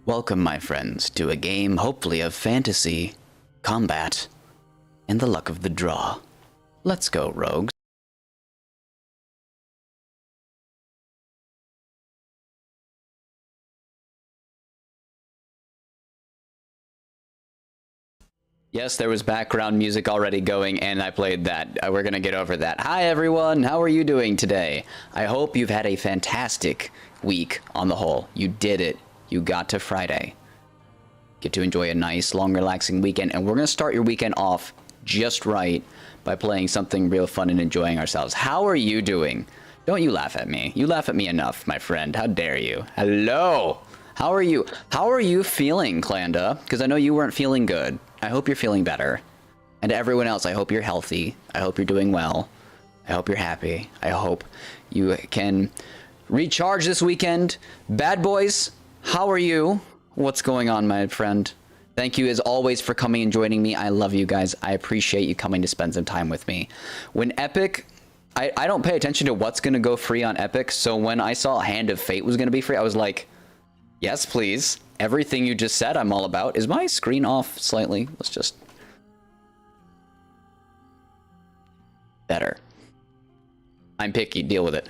Welcome, my friends, to a game hopefully of fantasy, combat, and the luck of the draw. Let's go, rogues. Yes, there was background music already going, and I played that. We're gonna get over that. Hi, everyone. How are you doing today? I hope you've had a fantastic week on the whole. You did it. You got to Friday. Get to enjoy a nice, long, relaxing weekend, and we're gonna start your weekend off just right by playing something real fun and enjoying ourselves. How are you doing? Don't you laugh at me. You laugh at me enough, my friend. How dare you? Hello. How are you? How are you feeling, Klanda? Because I know you weren't feeling good. I hope you're feeling better. And to everyone else, I hope you're healthy. I hope you're doing well. I hope you're happy. I hope you can recharge this weekend. Bad boys, how are you? What's going on, my friend? Thank you, as always, for coming and joining me. I love you guys. I appreciate you coming to spend some time with me. When Epic... I don't pay attention to what's going to go free on Epic, so when I saw Hand of Fate was going to be free, I was like, yes, please. Everything you just said, I'm all about. Is my screen off slightly? Let's just... Better. I'm picky. Deal with it.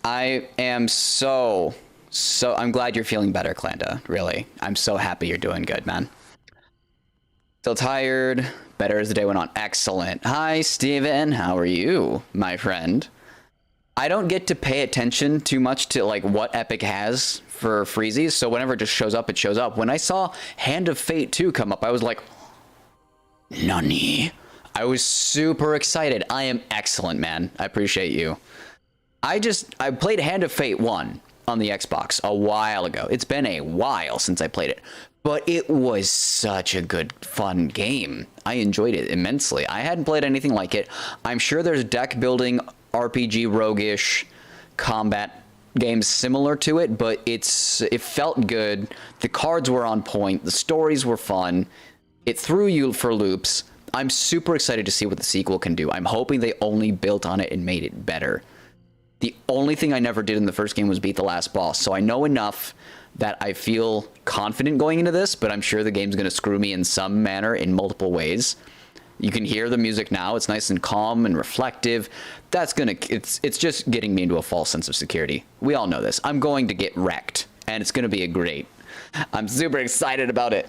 I am so I'm glad you're feeling better, Klanda. Really. I'm so happy you're doing good, man. Still tired. Better as the day went on. Excellent. Hi, Steven. How are you, my friend? I don't get to pay attention too much to like what Epic has for freezies, so whenever it just shows up, it shows up. When I saw Hand of Fate 2 come up, I was like, Nani? I was super excited. I am excellent, man. I appreciate you. I played Hand of Fate 1 on the Xbox a while ago. It's been a while since I played it, but it was such a good, fun game. I enjoyed it immensely. I hadn't played anything like it. I'm sure there's deck building, RPG roguish combat games similar to it, but it felt good. The cards were on point. The stories were fun. It threw you for loops. I'm super excited to see what the sequel can do. I'm hoping they only built on it and made it better. The only thing I never did in the first game was beat the last boss, so I know enough that I feel confident going into this, but I'm sure the game's going to screw me in some manner in multiple ways. You can hear the music now. It's nice and calm and reflective. It's just getting me into a false sense of security. We all know this. I'm going to get wrecked, and it's going to be a great. I'm super excited about it.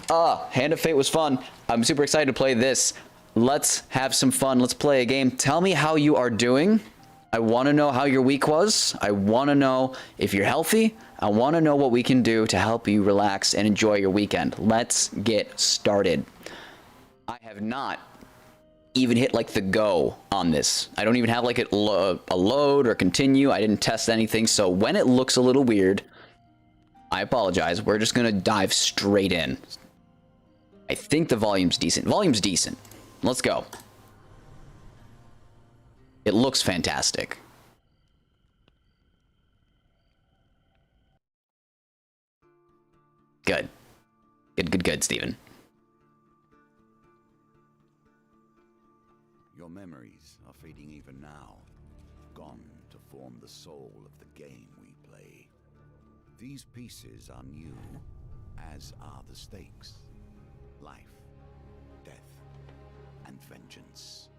Hand of Fate was fun. I'm super excited to play this. Let's have some fun. Let's play a game. Tell me how you are doing. I want to know how your week was. I want to know if you're healthy. I want to know what we can do to help you relax and enjoy your weekend. Let's get started. I have not even hit like the go on this. I don't even have like a load or continue. I didn't test anything. So when it looks a little weird, I apologize. We're just going to dive straight in. I think the volume's decent. Volume's decent. Let's go. It looks fantastic. Good. Good, Steven. Your memories are fading even now, gone to form the soul of the game we play. These pieces are new, as are the stakes. Life, death, and vengeance.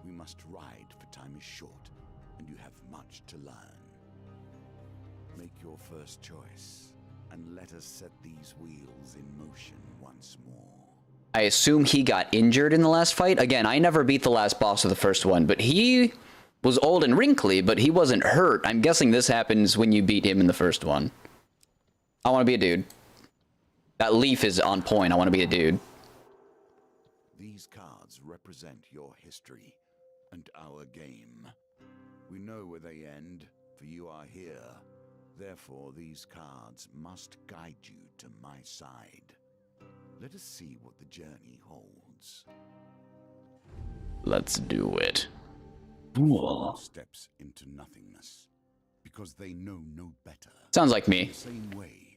We must ride, for time is short, and you have much to learn. Make your first choice, and let us set these wheels in motion once more. I assume he got injured in the last fight. Again, I never beat the last boss of the first one, but he was old and wrinkly, but he wasn't hurt. I'm guessing this happens when you beat him in the first one. I want to be a dude. That leaf is on point. I want to be a dude. These cards represent your history and our game. We know where they end, for you are here. Therefore, these cards must guide you to my side. Let us see what the journey holds. Let's do it. Steps into nothingness, because they know no better. Sounds like me. The same way,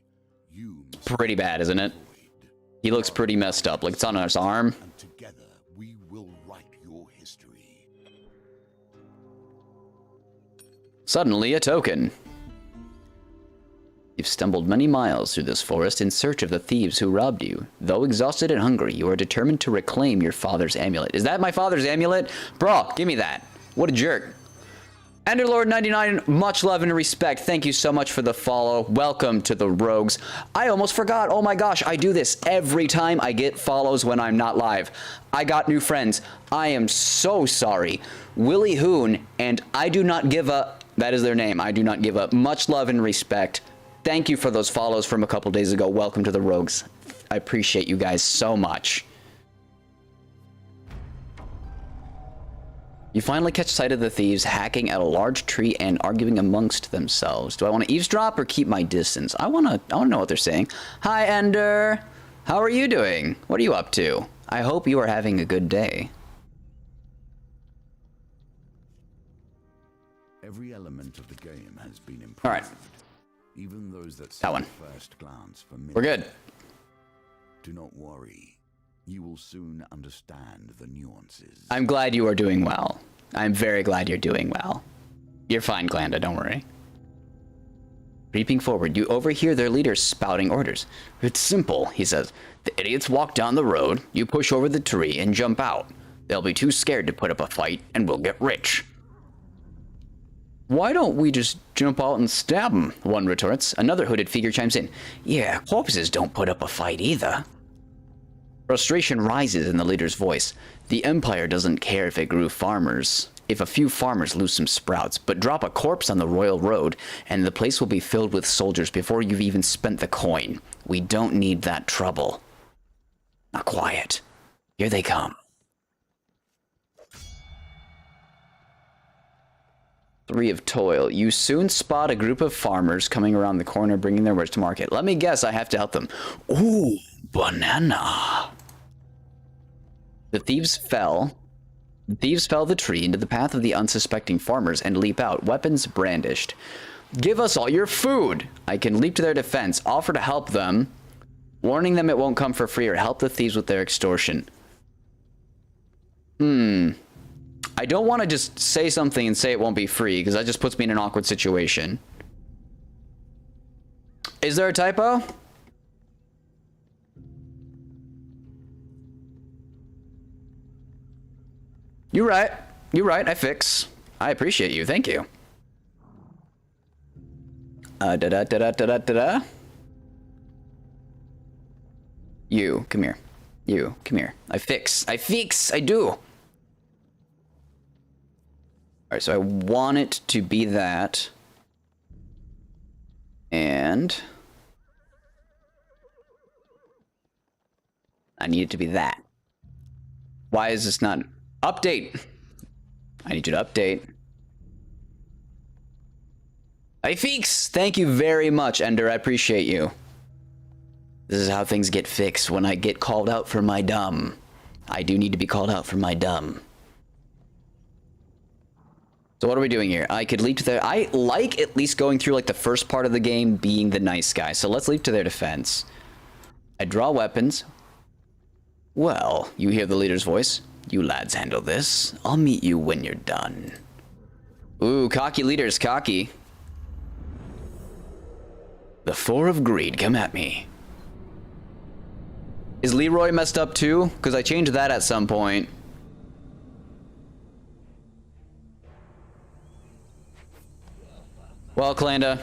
you must Pretty bad, isn't it? avoid. He looks pretty messed up, like it's on his arm. And together, we will write your history. Suddenly, a token. You've stumbled many miles through this forest in search of the thieves who robbed you. Though exhausted and hungry, you are determined to reclaim your father's amulet. Is that my father's amulet? Bro, give me that. What a jerk. Enderlord99, much love and respect. Thank you so much for the follow. Welcome to the Rogues. I almost forgot. Oh my gosh, I do this every time I get follows when I'm not live. I got new friends. I am so sorry. Willie Hoon and I Do Not Give Up. That is their name. I Do Not Give Up. Much love and respect. Thank you for those follows from a couple days ago. Welcome to the Rogues. I appreciate you guys so much. You finally catch sight of the thieves hacking at a large tree and arguing amongst themselves. Do I want to eavesdrop or keep my distance? I want to know what they're saying. Hi, Ender. How are you doing? What are you up to? I hope you are having a good day. Every element of the game has been improved. All right. Even those that That one. at first glance familiar. We're good. Do not worry. You will soon understand the nuances. I'm glad you are doing well. I'm very glad you're doing well. You're fine, Glanda, don't worry. Creeping forward, you overhear their leader spouting orders. It's simple, he says. The idiots walk down the road, you push over the tree and jump out. They'll be too scared to put up a fight, and we'll get rich. Why don't we just jump out and stab them? One retorts. Another hooded figure chimes in. Yeah, corpses don't put up a fight either. Frustration rises in the leader's voice. The Empire doesn't care if it grew farmers. If a few farmers lose some sprouts, but drop a corpse on the royal road, and the place will be filled with soldiers before you've even spent the coin. We don't need that trouble. Now quiet. Here they come. 3 of toil. You soon spot a group of farmers coming around the corner bringing their wares to market. Let me guess, I have to help them. Ooh, banana. The thieves fell the tree into the path of the unsuspecting farmers and leap out, weapons brandished. Give us all your food. I can leap to their defense, offer to help them, warning them it won't come for free, or help the thieves with their extortion. I don't want to just say something and say it won't be free, because that just puts me in an awkward situation. Is there a typo? You're right. You're right. I fix. I appreciate you. Thank you. You, come here. You, come here. I fix. I fix. I do. All right, so I want it to be that. And I need it to be that. Why is this not... Update! I need you to update. I fix! Thank you very much, Ender. I appreciate you. This is how things get fixed when I get called out for my dumb. I do need to be called out for my dumb. So what are we doing here? I could leap to their... I like at least going through like the first part of the game being the nice guy. So let's leap to their defense. I draw weapons. Well, you hear the leader's voice. You lads handle this. I'll meet you when you're done. Ooh, cocky leader's cocky. The 4 of greed, come at me. Is Leroy messed up too? Because I changed that at some point. Well, Kalanda,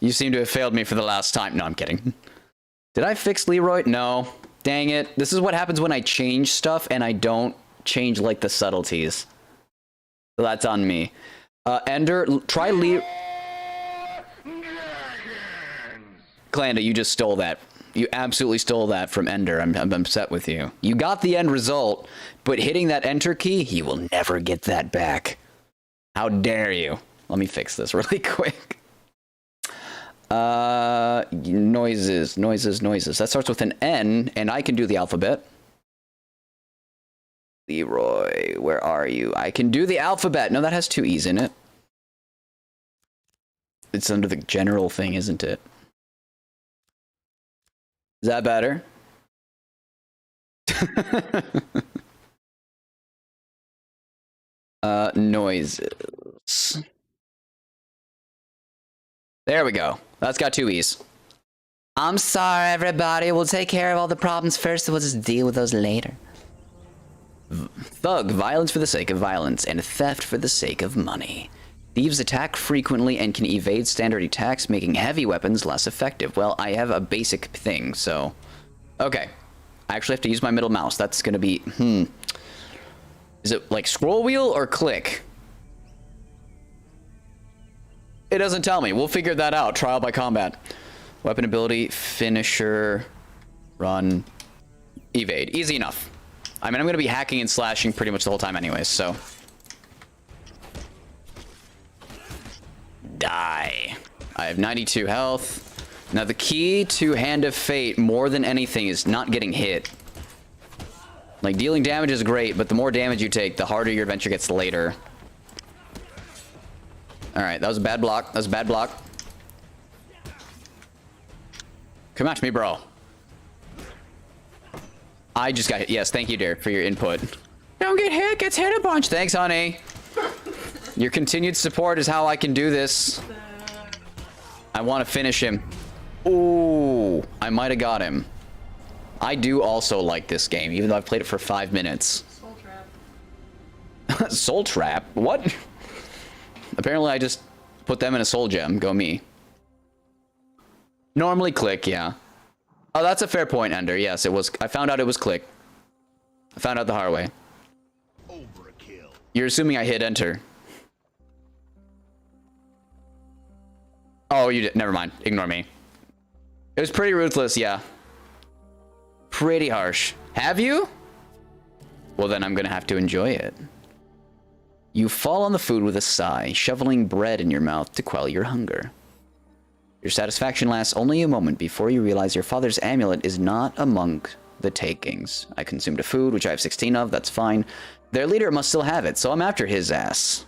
you seem to have failed me for the last time. No, I'm kidding. Did I fix Leroy? No. Dang it. This is what happens when I change stuff and I don't change like the subtleties. So that's on me. Ender, try Kalanda, you just stole that. You absolutely stole that from Ender. I'm upset with you. You got the end result, but hitting that enter key, he will never get that back. How dare you? Let me fix this really quick. Noises. That starts with an N, and I can do the alphabet. Leroy, where are you? I can do the alphabet. No, that has 2 E's in it. It's under the general thing, isn't it? Is that better? Noises. There we go. That's got 2 E's. I'm sorry, everybody. We'll take care of all the problems first, and we'll just deal with those later. Thug, violence for the sake of violence, and theft for the sake of money. Thieves attack frequently and can evade standard attacks, making heavy weapons less effective. Well, I have a basic thing, so... Okay. I actually have to use my middle mouse. That's gonna be... Is it like scroll wheel or click? It doesn't tell me. We'll figure that out. Trial by combat. Weapon ability, finisher, run, evade. Easy enough. I mean, I'm gonna be hacking and slashing pretty much the whole time anyways, so... Die. I have 92 health. Now the key to Hand of Fate more than anything is not getting hit. Like, dealing damage is great, but the more damage you take, the harder your adventure gets later. Alright, that was a bad block. That was a bad block. Come at me, bro. I just got hit. Yes, thank you, dear, for your input. Don't get hit, gets hit a bunch. Thanks, honey. Your continued support is how I can do this. I want to finish him. Ooh, I might have got him. I do also like this game, even though I've played it for 5 minutes. Soul Trap. Soul Trap? What? Apparently I just put them in a soul gem. Go me. Normally click, yeah. Oh, that's a fair point, Ender. Yes, it was. I found out it was click. I found out the hard way. Overkill. You're assuming I hit enter. Oh, you did. Never mind. Ignore me. It was pretty ruthless, yeah. Pretty harsh. Have you? Well, then I'm gonna have to enjoy it. You fall on the food with a sigh, shoveling bread in your mouth to quell your hunger. Your satisfaction lasts only a moment before you realize your father's amulet is not among the takings. I consumed a food, which I have 16 of, that's fine. Their leader must still have it, so I'm after his ass.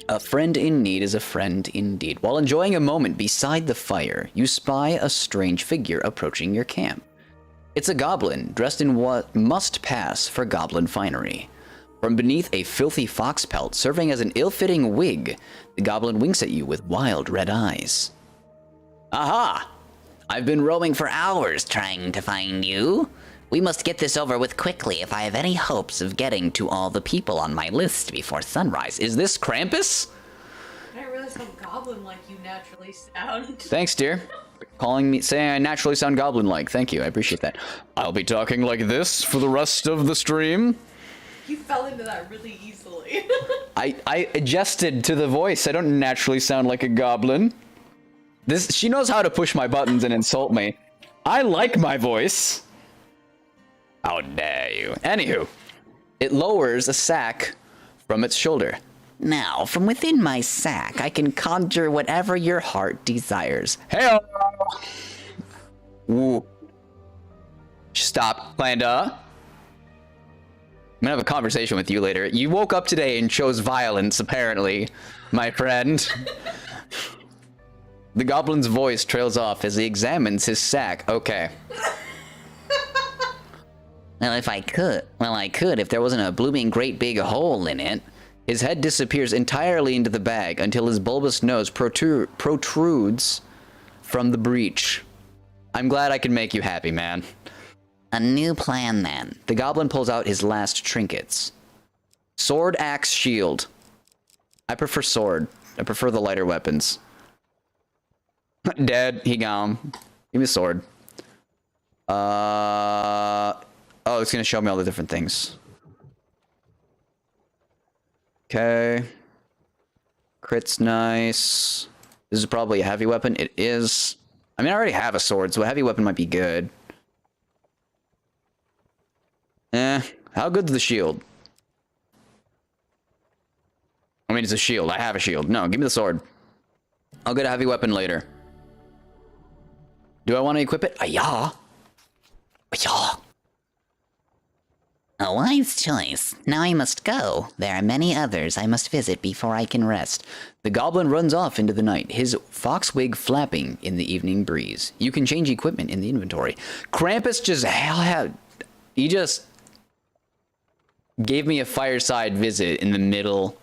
A friend in need is a friend indeed. While enjoying a moment beside the fire, you spy a strange figure approaching your camp. It's a goblin, dressed in what must pass for goblin finery. From beneath a filthy fox pelt serving as an ill-fitting wig, the goblin winks at you with wild red eyes. Aha! I've been roaming for hours trying to find you. We must get this over with quickly if I have any hopes of getting to all the people on my list before sunrise. Is this Krampus? I didn't realize how goblin-like you naturally sound. Thanks, dear. Calling me, saying I naturally sound goblin-like. Thank you, I appreciate that. I'll be talking like this for the rest of the stream. You fell into that really easily. I adjusted to the voice. I don't naturally sound like a goblin. She knows how to push my buttons and insult me. I like my voice. How dare you. Anywho, it lowers a sack from its shoulder. Now, from within my sack, I can conjure whatever your heart desires. Hey! Woo. Stop, Landa. I'm gonna have a conversation with you later. You woke up today and chose violence, apparently, my friend. The goblin's voice trails off as he examines his sack. Okay. Well, I could if there wasn't a blooming great big hole in it. His head disappears entirely into the bag until his bulbous nose protrudes from the breach. I'm glad I can make you happy, man. A new plan, then. The goblin pulls out his last trinkets. Sword, axe, shield. I prefer sword. I prefer the lighter weapons. Dead. He gone. Give me a sword. Oh, it's gonna show me all the different things. Okay. Crit's nice. This is probably a heavy weapon. It is. I mean, I already have a sword, so a heavy weapon might be good. How good's the shield? I mean, it's a shield. I have a shield. No, give me the sword. I'll get a heavy weapon later. Do I want to equip it? Yeah. Yeah. A wise choice. Now I must go. There are many others I must visit before I can rest. The goblin runs off into the night, his fox wig flapping in the evening breeze. You can change equipment in the inventory. Krampus just he just gave me a fireside visit in the middle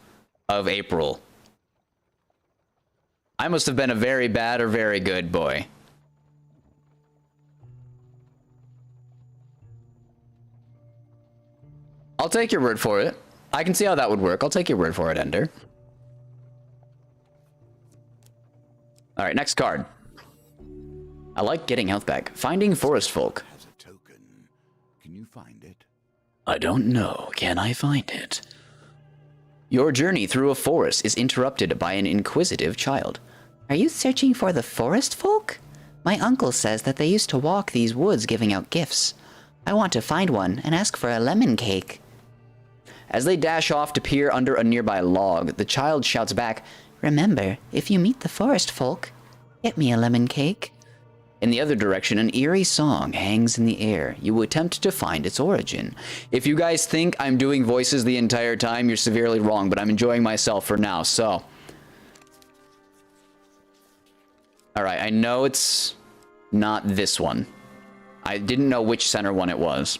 of April. I must have been a very bad or very good boy. I'll take your word for it. I can see how that would work. I'll take your word for it, Ender. All right, next card. I like getting health back. Finding forest folk. Has a token. Can you find it? I don't know. Can I find it? Your journey through a forest is interrupted by an inquisitive child. Are you searching for the forest folk? My uncle says that they used to walk these woods giving out gifts. I want to find one and ask for a lemon cake. As they dash off to peer under a nearby log, the child shouts back, Remember, if you meet the forest folk, get me a lemon cake. In the other direction, an eerie song hangs in the air. You attempt to find its origin. If you guys think I'm doing voices the entire time, you're severely wrong, but I'm enjoying myself for now, so. Alright, I know it's not this one. I didn't know which center one it was.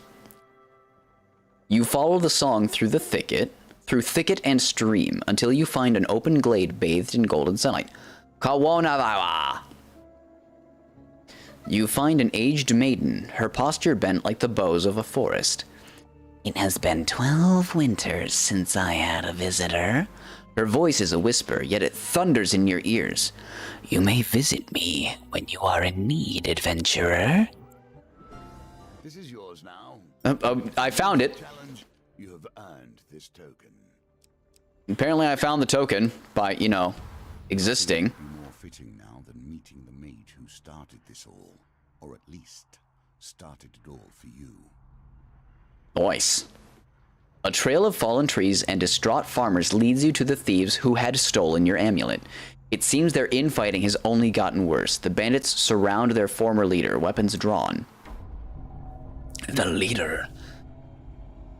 You follow the song through thicket and stream, until you find an open glade bathed in golden sunlight. Kawonavawa! You find an aged maiden, her posture bent like the boughs of a forest. It has been 12 winters since I had a visitor. Her voice is a whisper, yet it thunders in your ears. You may visit me when you are in need, adventurer. This is yours now. I found it. Challenge. You have earned this token. Apparently I found the token by, you know, existing. It would be more fitting now than meeting the mage who started this all, or at least started it all for you. Voice. A trail of fallen trees and distraught farmers leads you to the thieves who had stolen your amulet. It seems their infighting has only gotten worse. The bandits surround their former leader, weapons drawn. The leader.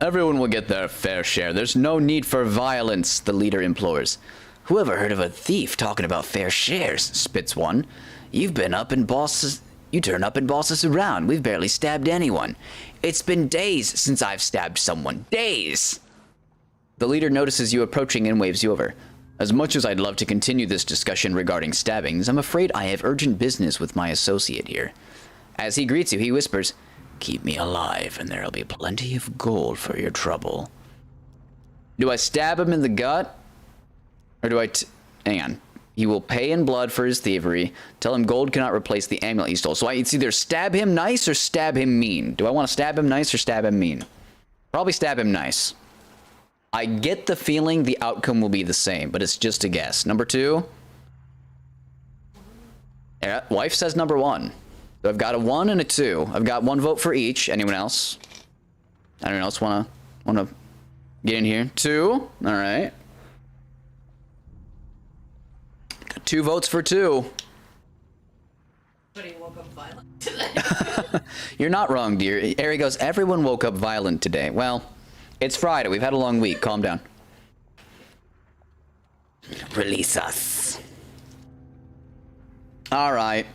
Everyone will get their fair share. There's no need for violence, the leader implores. Who ever heard of a thief talking about fair shares? Spits one. You turn up and boss us around. We've barely stabbed anyone. It's been days since I've stabbed someone. Days! The leader notices you approaching and waves you over. As much as I'd love to continue this discussion regarding stabbings, I'm afraid I have urgent business with my associate here. As he greets you, he whispers, Keep me alive, and there'll be plenty of gold for your trouble. Do I stab him in the gut? Or do I hang on. He will pay in blood for his thievery. Tell him gold cannot replace the amulet he stole. So it's either stab him nice or stab him mean. Do I want to stab him nice or stab him mean? Probably stab him nice. I get the feeling the outcome will be the same, but it's just a guess. Number 2. Yeah, wife says number 1. So I've got a 1 and a 2. I've got 1 vote for each. Anyone else? Anyone else wanna get in here? 2. All right. Got 2 votes for 2. But he woke up violent today. You're not wrong, dear. Ari goes, everyone woke up violent today. Well, it's Friday. We've had a long week. Calm down. Release us. All right.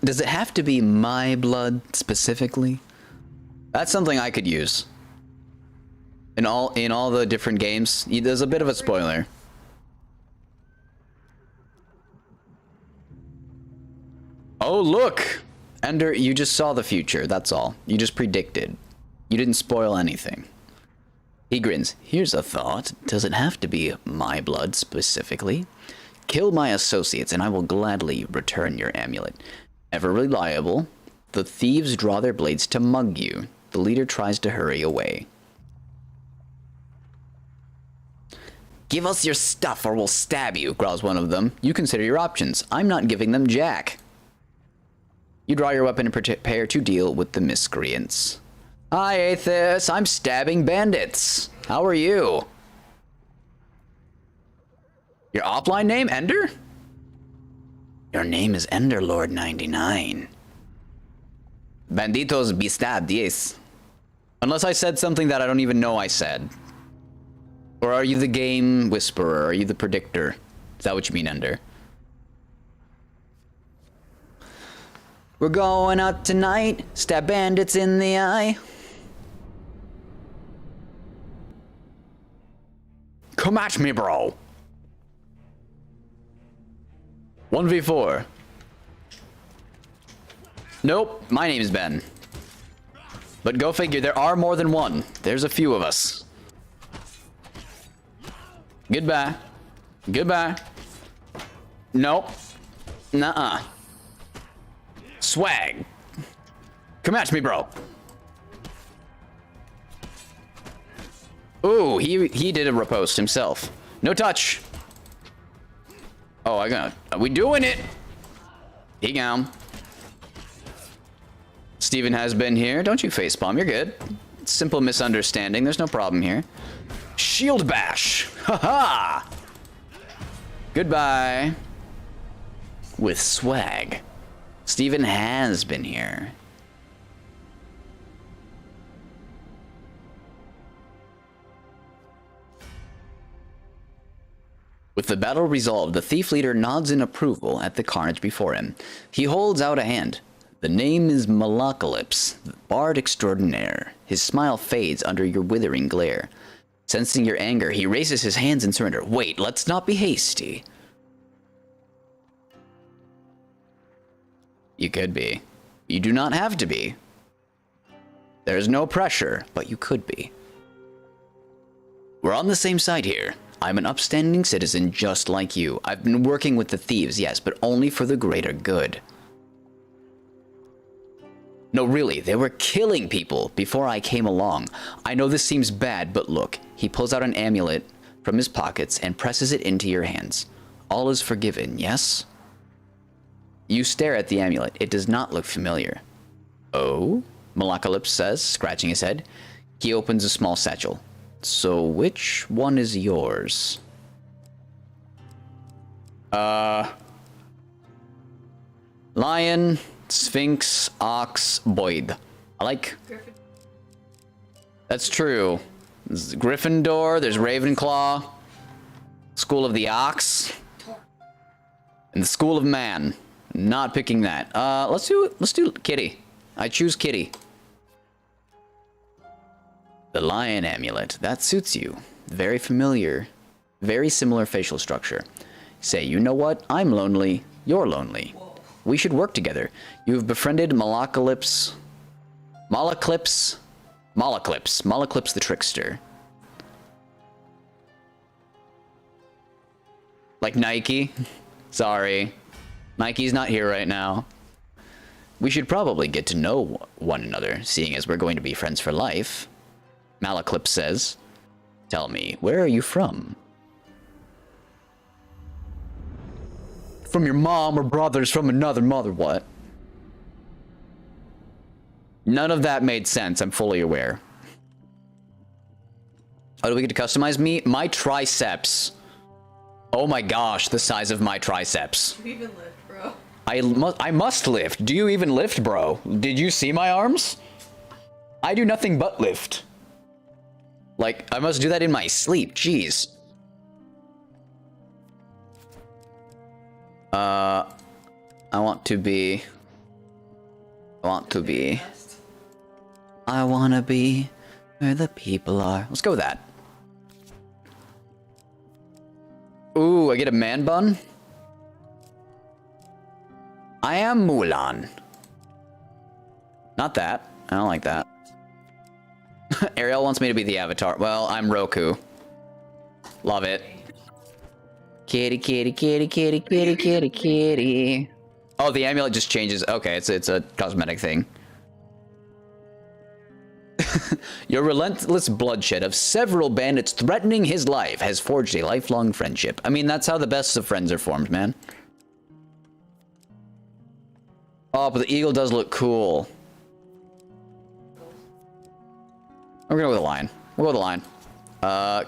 Does it have to be my blood specifically? That's something I could use. In all the different games, there's a bit of a spoiler. Oh, look! Ender, you just saw the future, that's all. You just predicted. You didn't spoil anything. He grins. Here's a thought. Does it have to be my blood specifically? Kill my associates and I will gladly return your amulet. Ever reliable, the thieves draw their blades to mug you. The leader tries to hurry away. Give us your stuff or we'll stab you, growls one of them. You consider your options. I'm not giving them jack. You draw your weapon and prepare to deal with the miscreants. Hi, Aethys. I'm stabbing bandits. How are you? Your offline name, Ender? Your name is Enderlord 99. Banditos be stabbed, yes. Unless I said something that I don't even know I said. Or are you the game whisperer? Are you the predictor? Is that what you mean, Ender? We're going out tonight, stab bandits in the eye. Come at me, bro. 1v4. Nope, my name is Ben. But go figure, there are more than one. There's a few of us. Goodbye. Goodbye. Nope. Nuh-uh. Swag. Come at me, bro. Ooh, he did a riposte himself. No touch. Oh, we doing it. He gone. Steven has been here. Don't you facepalm, you're good. Simple misunderstanding, there's no problem here. Shield bash. Haha. Goodbye. With swag. Steven has been here. With the battle resolved, the thief leader nods in approval at the carnage before him. He holds out a hand. The name is Malacalypse, the bard extraordinaire. His smile fades under your withering glare. Sensing your anger, he raises his hands in surrender. Wait, let's not be hasty. You could be. You do not have to be. There's no pressure, but you could be. We're on the same side here. I'm an upstanding citizen just like you. I've been working with the thieves, yes, but only for the greater good. No, really, they were killing people before I came along. I know this seems bad, but look. He pulls out an amulet from his pockets and presses it into your hands. All is forgiven, yes? You stare at the amulet. It does not look familiar. Oh? Malacalypse says, scratching his head. He opens a small satchel. So which one is yours? Lion, Sphinx, Ox, Boyd. I like... Griffin. That's true. There's Gryffindor, there's Ravenclaw, School of the Ox, and the School of Man. Not picking that. Let's do Kitty. I choose Kitty. The lion amulet. That suits you. Very familiar. Very similar facial structure. Say, you know what? I'm lonely. You're lonely. We should work together. You've befriended Malacalypse the trickster. Like Nike? Sorry. Nike's not here right now. We should probably get to know one another, seeing as we're going to be friends for life. Malacalypse says, tell me, where are you from? From your mom or brothers from another mother, what? None of that made sense, I'm fully aware. Oh, do we get to customize me? My triceps. Oh my gosh, the size of my triceps. You even lift, bro. I must lift. Do you even lift, bro? Did you see my arms? I do nothing but lift. Like, I must do that in my sleep. Jeez. I want to be where the people are. Let's go with that. Ooh, I get a man bun? I am Mulan. Not that. I don't like that. Ariel wants me to be the avatar. Well, I'm Roku. Love it. Kitty, kitty, kitty, kitty, kitty, kitty, kitty. Oh, the amulet just changes. Okay, it's a cosmetic thing. Your relentless bloodshed of several bandits threatening his life has forged a lifelong friendship. I mean, that's how the best of friends are formed, man. Oh, but the eagle does look cool. We're gonna go with a lion. We'll go with a lion.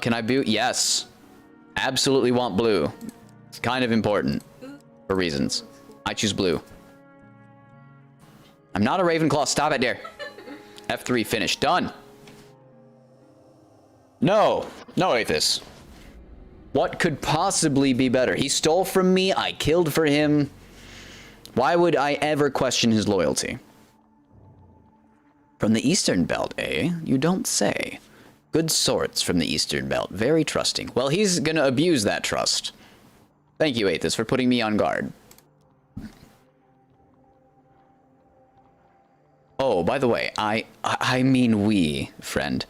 Can I be? Yes. Absolutely want blue. It's kind of important. For reasons. I choose blue. I'm not a Ravenclaw. Stop it, dear. F3 finish. Done. No. No, Aethys. What could possibly be better? He stole from me. I killed for him. Why would I ever question his loyalty? From the Eastern Belt, eh? You don't say. Good sorts from the Eastern Belt. Very trusting. Well, he's gonna abuse that trust. Thank you, Aethys, for putting me on guard. Oh, by the way, I mean we, friend,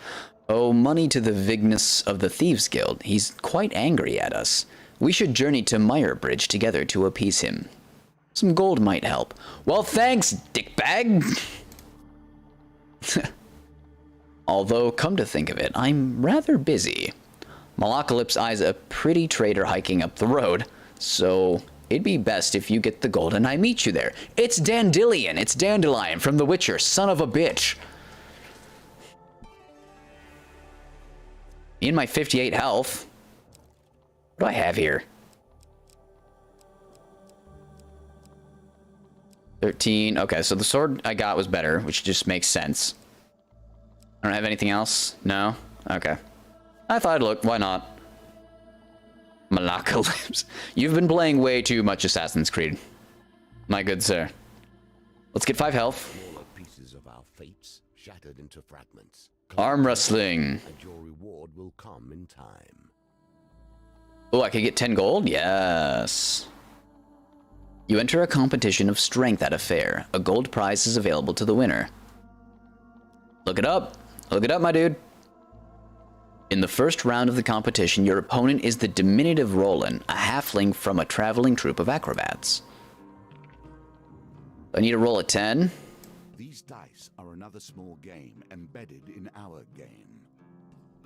owe money to the Vignus of the Thieves Guild. He's quite angry at us. We should journey to Meyrbridge together to appease him. Some gold might help. Well, thanks, dickbag! Although, come to think of it, I'm rather busy. Malacalypse eyes a pretty trader hiking up the road, so it'd be best if you get the gold and I meet you there. It's Dandelion! It's Dandelion from The Witcher, son of a bitch! In my 58 health. What do I have here? 13. Okay, so the sword I got was better, which just makes sense. I don't have anything else? No? Okay. I thought I'd look. Why not? Malacalypse. You've been playing way too much Assassin's Creed. My good sir. Let's get 5 health. Smaller pieces of our fates shattered into fragments. Arm wrestling. And your reward will come in time. Oh, I could get 10 gold? Yes. You enter a competition of strength at a fair. A gold prize is available to the winner. Look it up. Look it up, my dude. In the first round of the competition, your opponent is the diminutive Roland, a halfling from a traveling troupe of acrobats. I need to roll a 10. These dice are another small game embedded in our game.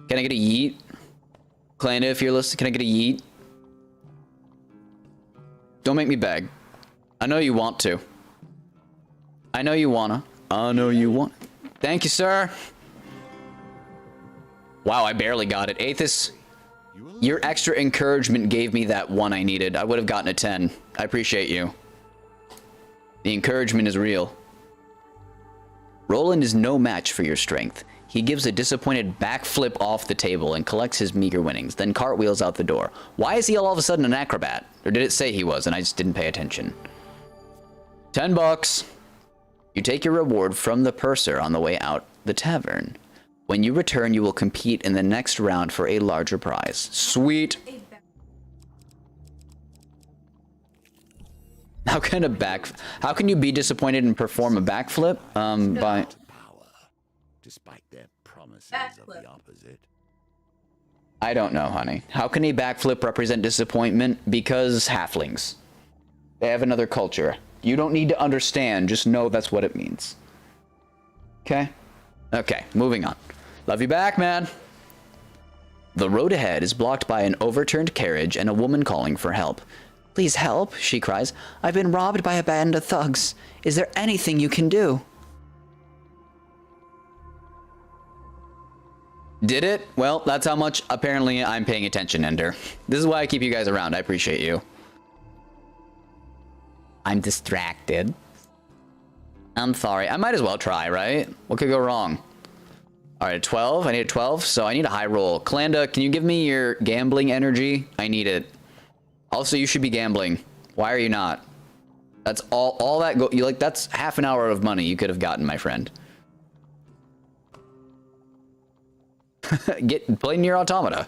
Can I get a yeet? Clando, if you're listening, can I get a yeet? Don't make me beg. I know you want to. I know you wanna. I know you want. Thank you, sir. Wow, I barely got it. Aethys, your extra encouragement gave me that 1 I needed. I would have gotten a 10. I appreciate you. The encouragement is real. Roland is no match for your strength. He gives a disappointed backflip off the table and collects his meager winnings, then cartwheels out the door. Why is he all of a sudden an acrobat? Or did it say he was and I just didn't pay attention? 10 bucks. You take your reward from the purser on the way out the tavern. When you return, you will compete in the next round for a larger prize. Sweet. How can you be disappointed and perform a backflip? By Power, despite their promises of Backflip. the opposite. I don't know, honey. How can a backflip represent disappointment? Because halflings. They have another culture. You don't need to understand, just know that's what it means. Okay? Okay, moving on. Love you back, man. The road ahead is blocked by an overturned carriage and a woman calling for help. Please help, she cries. I've been robbed by a band of thugs. Is there anything you can do? Did it? Well, that's how much apparently I'm paying attention, Ender. This is why I keep you guys around. I appreciate you. I'm distracted. I'm sorry. I might as well try, right? What could go wrong? All right, 12. I need a 12, so I need a high roll. Kalanda, can you give me your gambling energy? I need it. Also, you should be gambling. Why are you not? That's all that you like. That's half an hour of money you could have gotten, my friend. Play Nier Automata.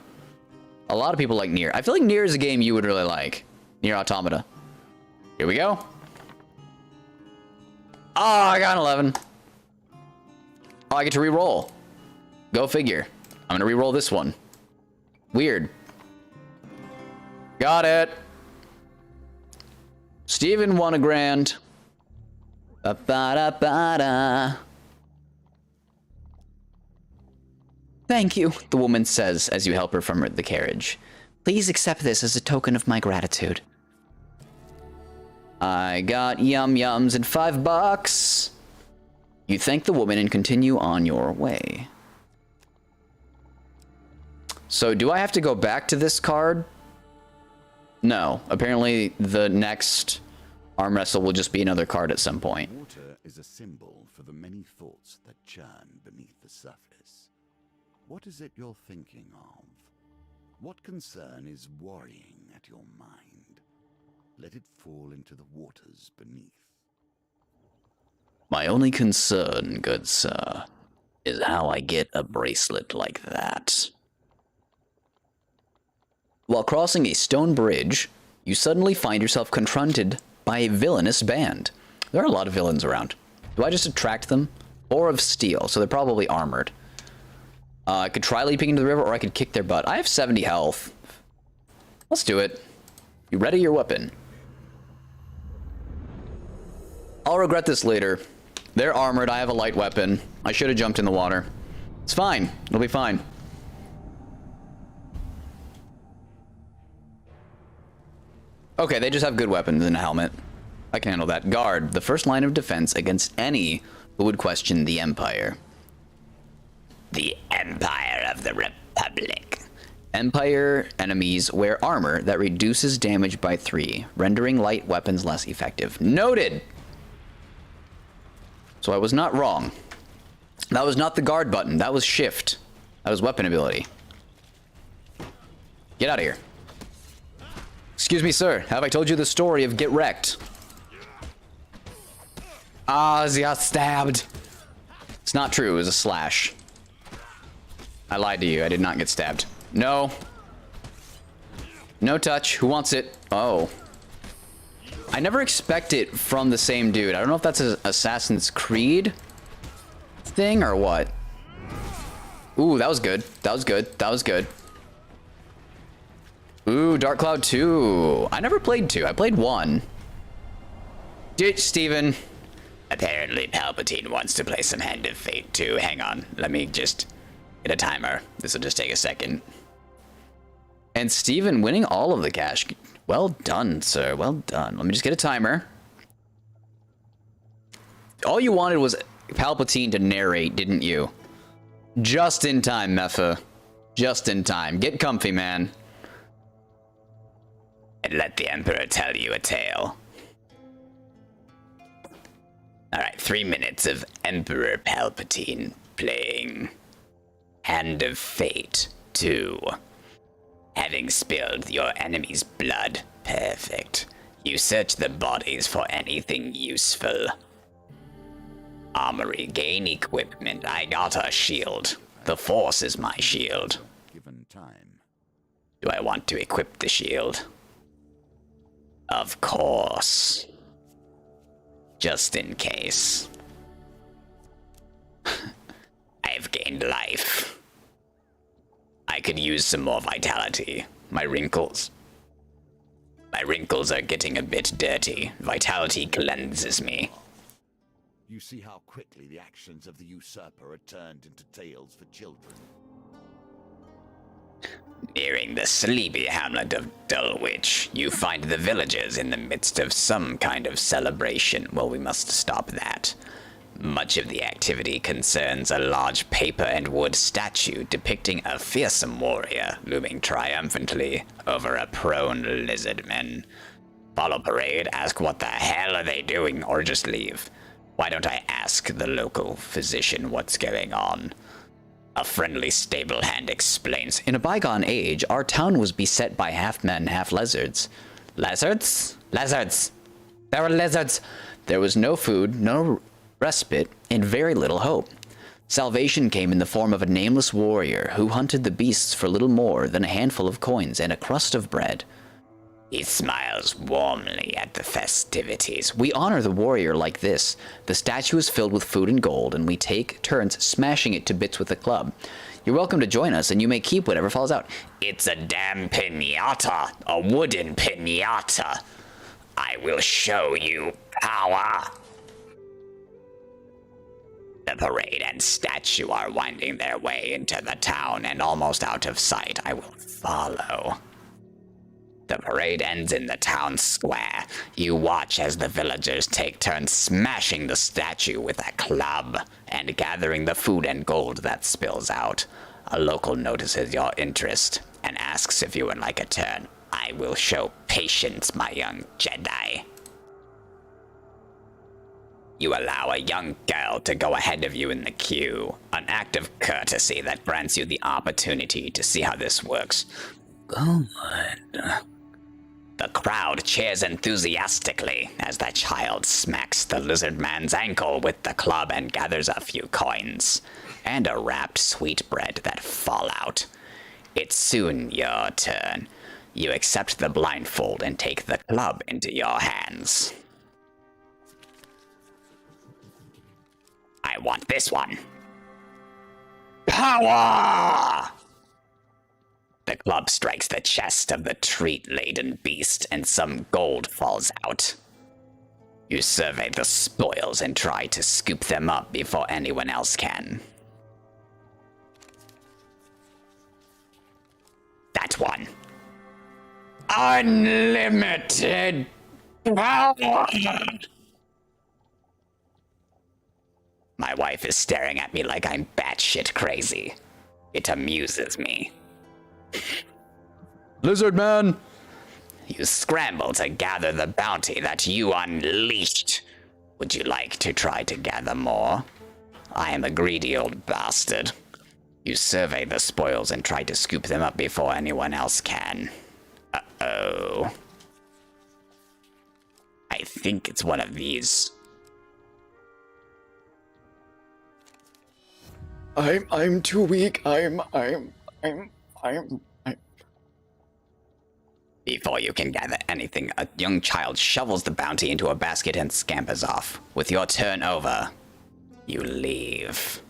A lot of people like Nier. I feel like Nier is a game you would really like. Nier Automata. Here we go. Oh, I got an 11. Oh, I get to re-roll. Go figure. I'm gonna re-roll this one. Weird. Got it. Steven won a grand. Ba-ba-da-ba-da. Thank you, the woman says as you help her from the carriage. Please accept this as a token of my gratitude. I got yum-yums and $5. You thank the woman and continue on your way. So do I have to go back to this card? No. Apparently the next arm wrestle will just be another card at some point. Water is a symbol for the many thoughts that churn beneath the surface. What is it you're thinking of? What concern is worrying at your mind? Let it fall into the waters beneath. My only concern, good sir, is how I get a bracelet like that. While crossing a stone bridge, you suddenly find yourself confronted by a villainous band. There are a lot of villains around. Do I just attract them? Or of steel, so they're probably armored. I could try leaping into the river, or I could kick their butt. I have 70 health. Let's do it. You ready your weapon? I'll regret this later. They're armored, I have a light weapon. I should have jumped in the water. It's fine. It'll be fine. Okay, they just have good weapons and a helmet. I can handle that. Guard, the first line of defense against any who would question the Empire. The Empire of the Republic. Empire enemies wear armor that reduces damage by 3, rendering light weapons less effective. Noted! So I was not wrong. That was not the guard button. That was shift. That was weapon ability. Get out of here. Excuse me, sir. Have I told you the story of Get Wrecked? Ah, he got stabbed. It's not true. It was a slash. I lied to you. I did not get stabbed. No. No touch. Who wants it? Oh. I never expect it from the same dude. I don't know if that's an Assassin's Creed thing or what. Ooh, that was good. That was good. That was good. Ooh, Dark Cloud 2. I never played 2. I played 1. Ditch, Steven. Apparently Palpatine wants to play some Hand of Fate too. Hang on. Let me just get a timer. This will just take a second. And Steven winning all of the cash. Well done, sir. Well done. Let me just get a timer. All you wanted was Palpatine to narrate, didn't you? Just in time, Mepha. Just in time. Get comfy, man. And let the Emperor tell you a tale. Alright, 3 minutes of Emperor Palpatine playing Hand of Fate 2. Having spilled your enemy's blood, perfect. You search the bodies for anything useful. Armory, gain equipment. I got a shield. The Force is my shield. Given time. Do I want to equip the shield? Of course. Just in case. I've gained life. I could use some more vitality. My wrinkles are getting a bit dirty. Vitality cleanses me. You see how quickly the actions of the usurper are turned into tales for children. Nearing the sleepy hamlet of Dulwich, you find the villagers in the midst of some kind of celebration. Well, we must stop that. Much of the activity concerns a large paper and wood statue depicting a fearsome warrior looming triumphantly over a prone lizardman. Follow parade, ask what the hell are they doing, or just leave. Why don't I ask the local physician what's going on? A friendly stable hand explains. In a bygone age, our town was beset by half men, half lizards. Lizards? Lizards! There were lizards! There was no food, no respite, and very little hope. Salvation came in the form of a nameless warrior who hunted the beasts for little more than a handful of coins and a crust of bread. He smiles warmly at the festivities. We honor the warrior like this. The statue is filled with food and gold, and we take turns smashing it to bits with a club. You're welcome to join us, and you may keep whatever falls out. It's a damn piñata, a wooden piñata. I will show you power. The parade and statue are winding their way into the town and almost out of sight. I will follow. The parade ends in the town square. You watch as the villagers take turns smashing the statue with a club and gathering the food and gold that spills out. A local notices your interest and asks if you would like a turn. I will show patience, my young Jedi. You allow a young girl to go ahead of you in the queue, an act of courtesy that grants you the opportunity to see how this works. Go on. The crowd cheers enthusiastically as the child smacks the lizard man's ankle with the club and gathers a few coins and a wrapped sweetbread that fall out. It's soon your turn. You accept the blindfold and take the club into your hands. I want this one. Power! The club strikes the chest of the treat-laden beast, and some gold falls out. You survey the spoils and try to scoop them up before anyone else can. That one. Unlimited power! My wife is staring at me like I'm batshit crazy. It amuses me. Lizard man! You scramble to gather the bounty that you unleashed. Would you like to try to gather more? I am a greedy old bastard. You survey the spoils and try to scoop them up before anyone else can. Uh-oh. I think it's one of these. I'm too weak. I'm. Before you can gather anything, a young child shovels the bounty into a basket and scampers off. With your turn over, you leave.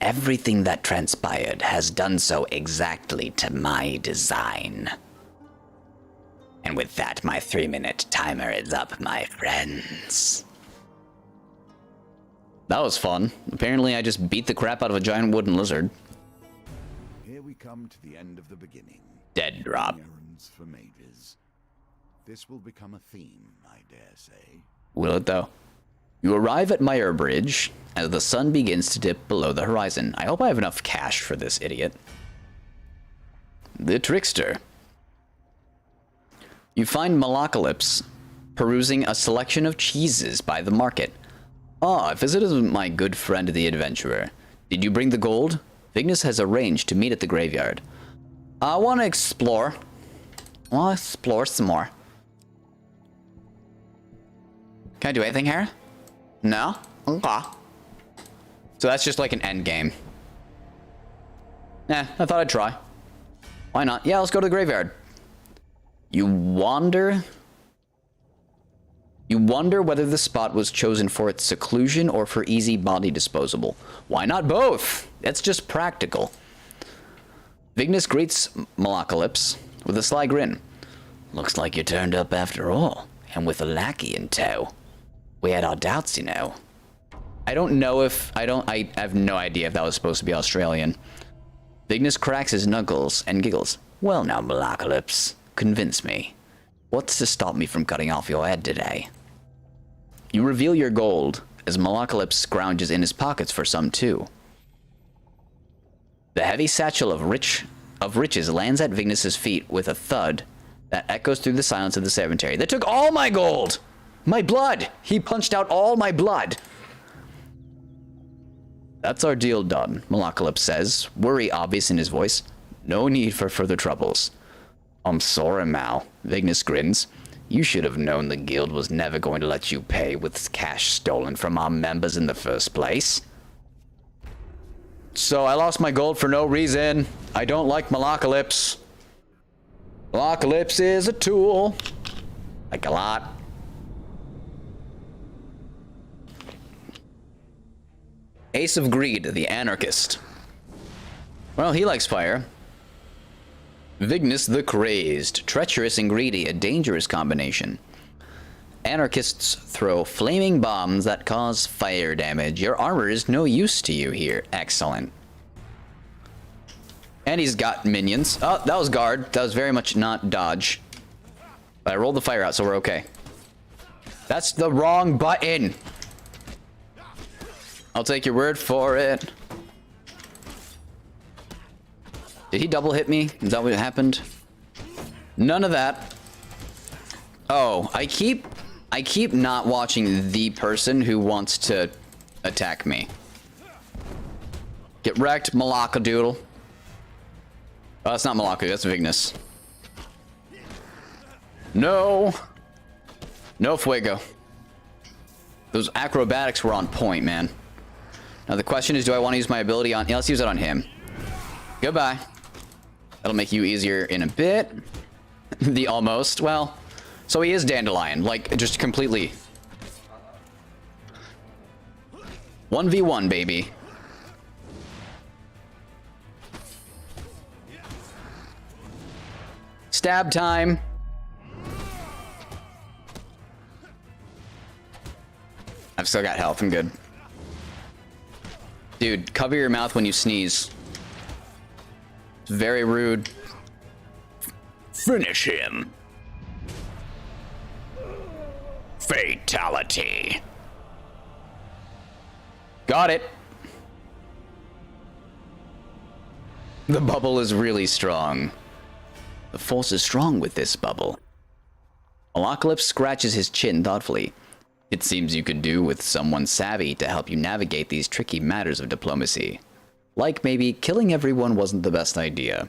Everything that transpired has done so exactly to my design. And with that, my 3-minute timer is up, my friends. That was fun. Apparently I just beat the crap out of a giant wooden lizard. Here we come to the end of the beginning. Dead drop. Errands for mages. This will become a theme, I dare say. Will it though? You arrive at Meyer Bridge as the sun begins to dip below the horizon. I hope I have enough cash for this idiot. The Trickster. You find Malacalypse perusing a selection of cheeses by the market. Ah, I visited my good friend the adventurer. Did you bring the gold? Vignis has arranged to meet at the graveyard. I want to explore. I want to explore some more. Can I do anything here? No? Okay. So that's just like an end game. I thought I'd try. Why not? Yeah, let's go to the graveyard. You wonder whether the spot was chosen for its seclusion or for easy body disposable. Why not both? That's just practical. Vignis greets Malacalypse with a sly grin. Looks like you turned up after all, and with a lackey in tow. We had our doubts, you know. I have no idea if that was supposed to be Australian. Vignis cracks his knuckles and giggles. Well now, Malacalypse, convince me. What's to stop me from cutting off your head today? You reveal your gold as Malacalypse scrounges in his pockets for some too. The heavy satchel of riches lands at Vignis's feet with a thud that echoes through the silence of the cemetery. They took all my gold! My blood! He punched out all my blood! That's our deal done, Malacalypse says, worry obvious in his voice. No need for further troubles. I'm sorry, Mal. Vignis grins. You should have known the guild was never going to let you pay with cash stolen from our members in the first place. So I lost my gold for no reason. I don't like Malacalypse. Malacalypse is a tool. Like a lot. Ace of Greed, the anarchist. Well, he likes fire. Vignis the Crazed. Treacherous and greedy, a dangerous combination. Anarchists throw flaming bombs that cause fire damage. Your armor is no use to you here. Excellent. And he's got minions. Oh, that was guard. That was very much not dodge. But I rolled the fire out, so we're okay. That's the wrong button. I'll take your word for it. Did he double hit me? Is that what happened? None of that. Oh, I keep not watching the person who wants to attack me. Get wrecked, Malacadoodle. Oh, that's not Malaka, that's Vignis. No. No fuego. Those acrobatics were on point, man. Now the question is, do I want to use my ability on... Yeah, let's use it on him. Goodbye. That'll make you easier in a bit. The almost. Well, so he is Dandelion. Like, just completely... 1v1, baby. Stab time. I've still got health. I'm good. Dude, cover your mouth when you sneeze. It's very rude. Finish him. Fatality. Got it. The bubble is really strong. The force is strong with this bubble. Malacalypse scratches his chin thoughtfully. It seems you could do with someone savvy to help you navigate these tricky matters of diplomacy. Like maybe killing everyone wasn't the best idea.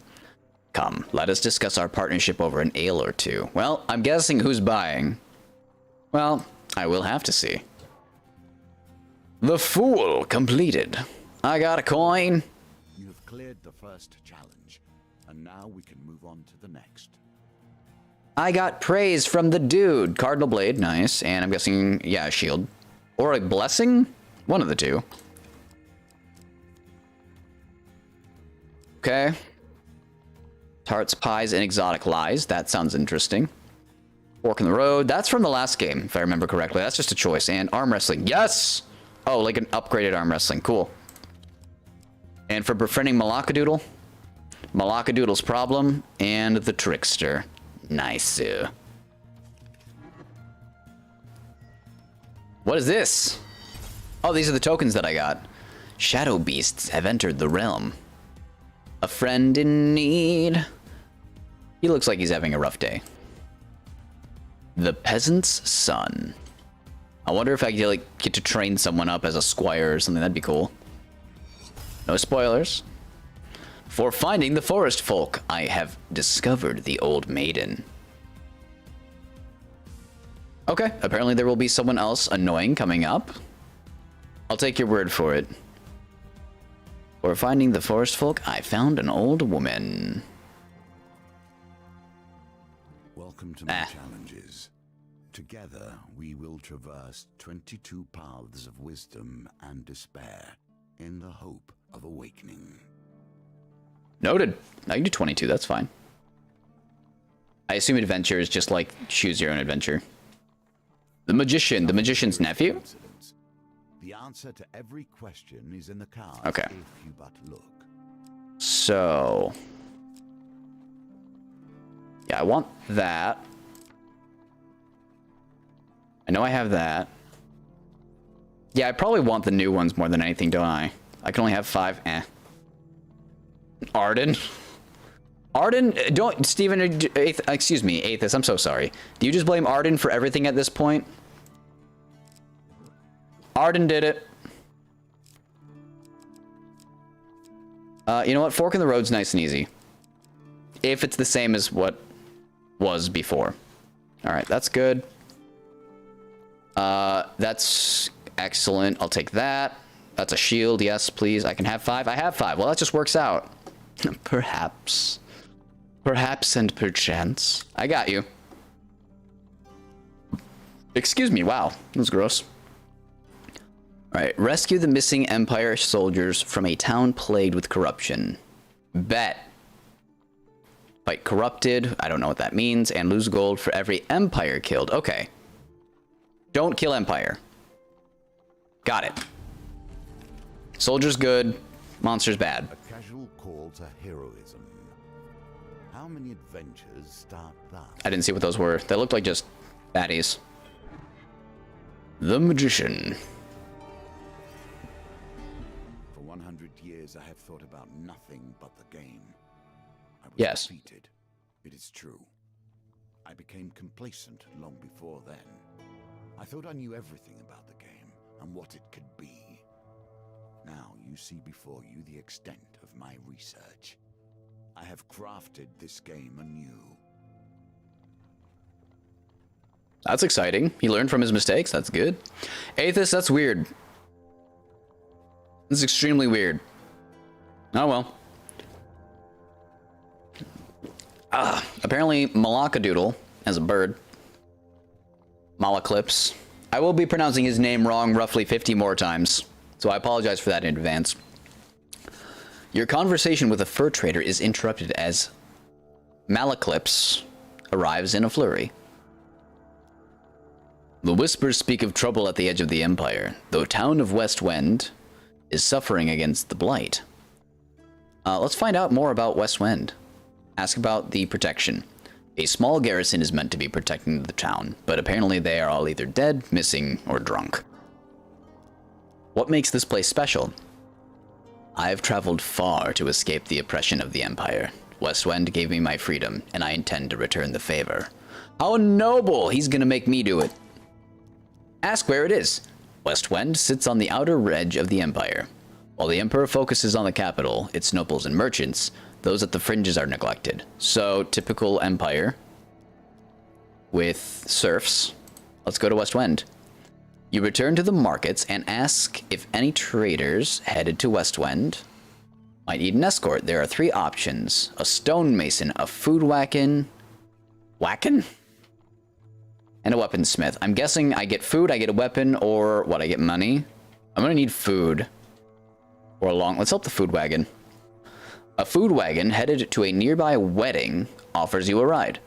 Come, let us discuss our partnership over an ale or two. Well, I'm guessing who's buying. Well, I will have to see. The Fool completed. I got a coin. You have cleared the first challenge, and now we can move on to the next. I got praise from the dude. Cardinal Blade, nice. And I'm guessing, yeah, a shield. Or a blessing? One of the two. Okay. Tarts, pies, and exotic lies. That sounds interesting. Fork in the road. That's from the last game, if I remember correctly. That's just a choice. And arm wrestling. Yes! Oh, like an upgraded arm wrestling. Cool. And for befriending Malacadoodle, Malacadoodle's problem, and the Trickster. Nice. What is this? Oh, these are the tokens that I got. Shadow beasts have entered the realm. A friend in need. He looks like he's having a rough day. The peasant's son. I wonder if I could like get to train someone up as a squire or something. That'd be cool. No spoilers. For finding the forest folk, I have discovered the old maiden. Okay, apparently there will be someone else annoying coming up. I'll take your word for it. For finding the forest folk, I found an old woman. Welcome to my challenges. Together, we will traverse 22 paths of wisdom and despair in the hope of awakening. Noted. I can do 22, that's fine. I assume adventure is just like choose your own adventure. The magician, the magician's nephew? The answer to every question is in the cards Okay. if you but look. So... yeah, I want that. I know I have that. Yeah, I probably want the new ones more than anything, don't I? I can only have 5. Arden? Arden? Don't... Steven, excuse me, Aethys, I'm so sorry. Do you just blame Arden for everything at this point? Arden did it. You know what? Fork in the road's nice and easy. If it's the same as what was before. Alright, that's good. That's excellent. I'll take that. That's a shield. Yes, please. I can have 5. I have 5. Well, that just works out. Perhaps. Perhaps and perchance. I got you. Excuse me. Wow. That was gross. Alright. Rescue the missing Empire soldiers from a town plagued with corruption. Bet. Fight corrupted. I don't know what that means. And lose gold for every Empire killed. Okay. Don't kill Empire. Got it. Soldiers good. Monsters bad. A casual call to heroism. How many adventures start that? I didn't see what those were. They looked like just baddies. The Magician. For 100 years, I have thought about nothing but the game. I was Yes. defeated. It is true. I became complacent long before then. I thought I knew everything about the game and what it could be. Now you see before you the extent of my research. I have crafted this game anew. That's exciting. He learned from his mistakes. That's good. Aethys, that's weird. This is extremely weird. Oh well. Apparently Malacadoodle as a bird. Malaclips. I will be pronouncing his name wrong roughly 50 more times. So I apologize for that in advance. Your conversation with a fur trader is interrupted as Malaclips arrives in a flurry. The whispers speak of trouble at the edge of the Empire. The town of West Wind is suffering against the Blight. Let's find out more about West Wind. Ask about the protection. A small garrison is meant to be protecting the town, but apparently they are all either dead, missing, or drunk. What makes this place special? I have traveled far to escape the oppression of the Empire. Westwind gave me my freedom, and I intend to return the favor. How noble! He's gonna make me do it. Ask where it is. Westwind sits on the outer edge of the Empire. While the Emperor focuses on the capital, its nobles and merchants, those at the fringes are neglected. So, typical Empire with serfs. Let's go to Westwind. You return to the markets and ask if any traders headed to Westwind might need an escort. There are 3 options. A stonemason, a food wagon, and a weaponsmith. I'm guessing I get food, I get a weapon, or what, I get money? I'm gonna need food. Let's help the food wagon. A food wagon headed to a nearby wedding offers you a ride.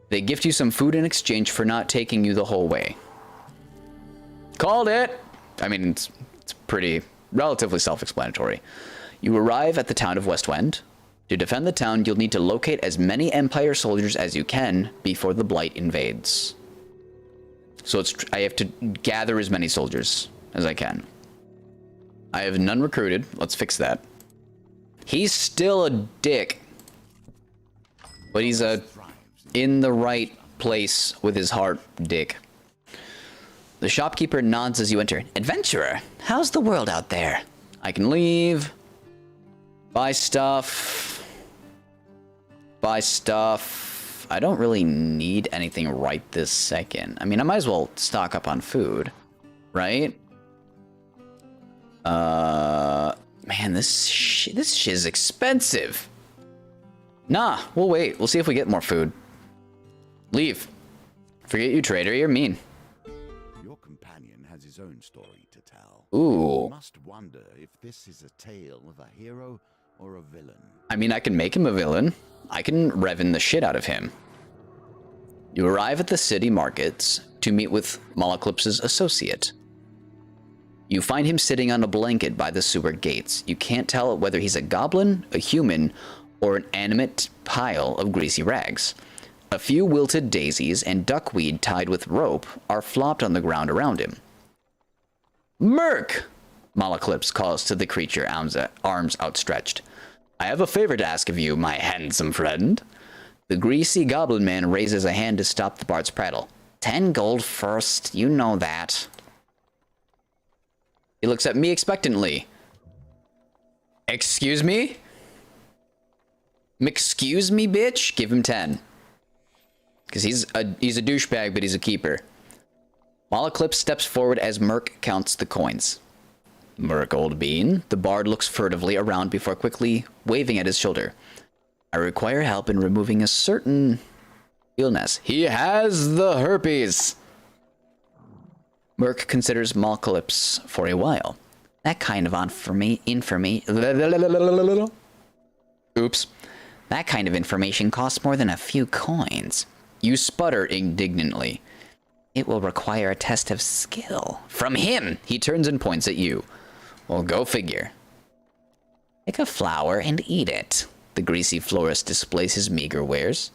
They gift you some food in exchange for not taking you the whole way. Called it! I mean, it's pretty, relatively self-explanatory. You arrive at the town of Westwind. To defend the town, you'll need to locate as many Empire soldiers as you can before the Blight invades. So I have to gather as many soldiers as I can. I have none recruited. Let's fix that. He's still a dick. But he's in the right place with his heart dick. The shopkeeper nods as you enter. Adventurer, how's the world out there? I can leave. Buy stuff. Buy stuff. I don't really need anything right this second. I mean, I might as well stock up on food, right? Man, this shit is expensive. Nah, we'll wait. We'll see if we get more food. Leave. Forget you, trader. You're mean. Your companion has his own story to tell. Ooh. You must wonder if this is a tale of a hero or a villain. I mean, I can make him a villain. I can revan the shit out of him. You arrive at the city markets to meet with Malaclips's associate. You find him sitting on a blanket by the sewer gates. You can't tell whether he's a goblin, a human, or an animate pile of greasy rags. A few wilted daisies and duckweed tied with rope are flopped on the ground around him. Merc! Malaclips calls to the creature, arms outstretched. I have a favor to ask of you, my handsome friend. The greasy goblin man raises a hand to stop the bard's prattle. 10 gold first, you know that. He looks at me expectantly. Excuse me? Excuse me, bitch? Give him 10. Because he's a douchebag, but he's a keeper. Malaclips steps forward as Merc counts the coins. Merc, old bean. The bard looks furtively around before quickly waving at his shoulder. I require help in removing a certain illness. He has the herpes. Merc considers Malaclips for a while. That kind of Oops. That kind of information costs more than a few coins. You sputter indignantly. It will require a test of skill. From him! He turns and points at you. Well, go figure. Pick a flower and eat it. The greasy florist displays his meager wares.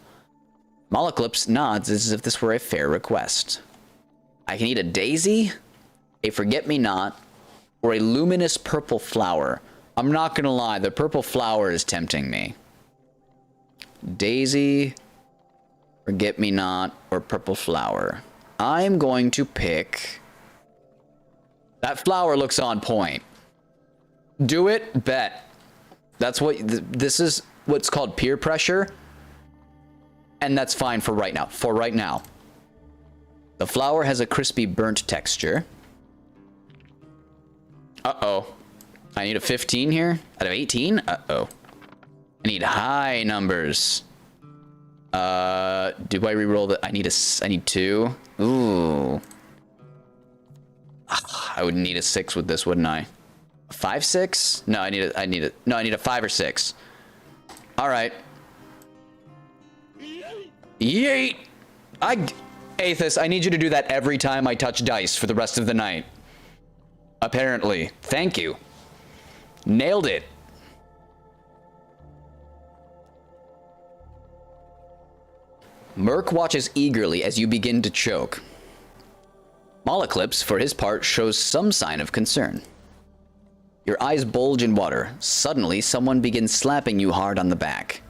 Malaclips nods as if this were a fair request. I can eat a daisy, a forget-me-not, or a luminous purple flower. I'm not gonna lie, the purple flower is tempting me. Daisy, forget-me-not, or purple flower. I'm going to pick... That flower looks on point. Do it, bet. That's what... This is what's called peer pressure. And that's fine for right now. For right now. The flower has a crispy burnt texture. Uh-oh. I need a 15 here? Out of 18? Uh-oh. I need high numbers. Do I reroll the... I need 2. Ooh. I would need a 6 with this, wouldn't I? 5, 6? No, I need a 5 or 6. All right. Yeet! Aethys, I need you to do that every time I touch dice for the rest of the night. Apparently. Thank you. Nailed it. Merc watches eagerly as you begin to choke. Moloclips, for his part, shows some sign of concern. Your eyes bulge in water. Suddenly, someone begins slapping you hard on the back.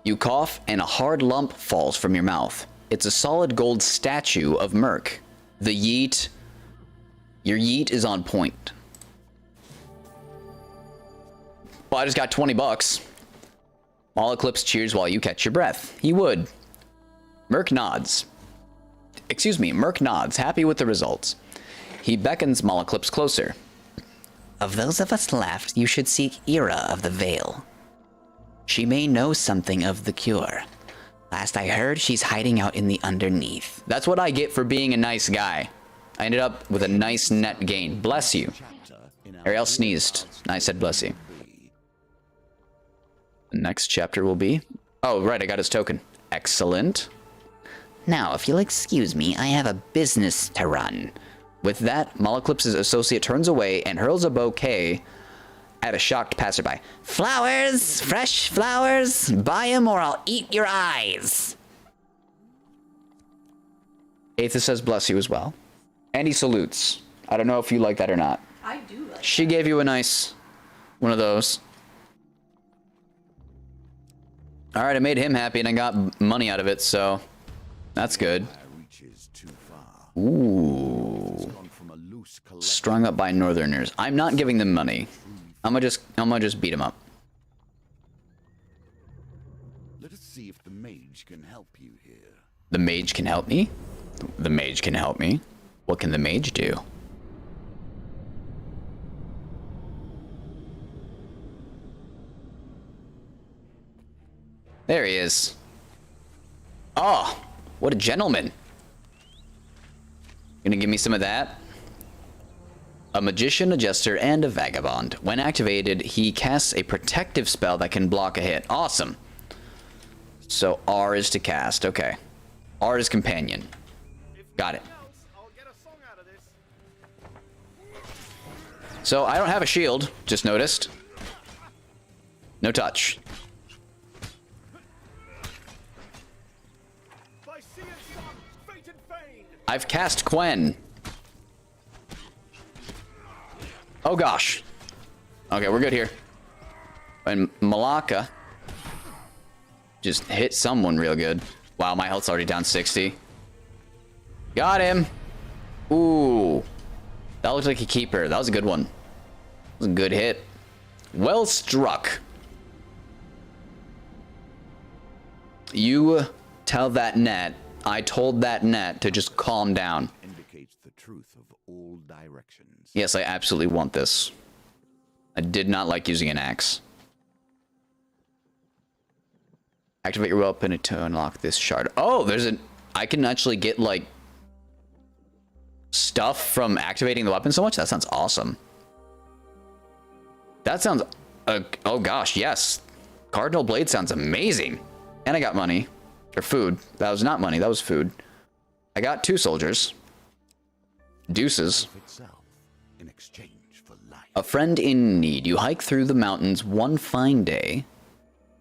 You cough, and a hard lump falls from your mouth. It's a solid gold statue of Merc. The yeet... Your yeet is on point. Well, I just got 20 bucks. Moloclips cheers while you catch your breath. He would. Merc nods. Merc nods, happy with the results. He beckons Moloclips closer. Of those of us left, you should seek Ira of the Veil. She may know something of the cure. Last I heard, she's hiding out in the underneath. That's what I get for being a nice guy. I ended up with a nice net gain. Bless you. Ariel sneezed. I said bless you. The next chapter will be... Oh, right, I got his token. Excellent. Now, if you'll excuse me, I have a business to run. With that, Moloclips' associate turns away and hurls a bouquet at a shocked passerby. Flowers! Fresh flowers! Buy 'em or I'll eat your eyes! Aethys says bless you as well. And he salutes. I don't know if you like that or not. I do like She gave you a nice one of those. Alright, I made him happy and I got money out of it, so that's good. Ooh. Strung up by Northerners. I'm not giving them money. I'm gonna just beat them up. Let us see if the mage can help you here. The mage can help me? The mage can help me. What can the mage do? There he is. Oh, what a gentleman. Gonna give me some of that? A magician, a jester, and a vagabond. When activated, he casts a protective spell that can block a hit. Awesome. So R is to cast. Okay. R is companion. Got it. So I don't have a shield, just noticed. No touch. I've cast Quen. Oh gosh. Okay, we're good here. And Malaka just hit someone real good. Wow, my health's already down 60. Got him. Ooh. That looks like a keeper. That was a good one. That was a good hit. Well struck. You tell that net, I told that net to just calm down. Indicates the truth of all directions. Yes, I absolutely want this. I did not like using an axe. Activate your weapon to unlock this shard. Oh, there's an... I can actually get, like, stuff from activating the weapon so much? That sounds awesome. That sounds... oh gosh, yes. Cardinal Blade sounds amazing. And I got money. Or food. That was not money, that was food. I got 2 soldiers. Deuces. In exchange for life. A friend in need. You hike through the mountains one fine day.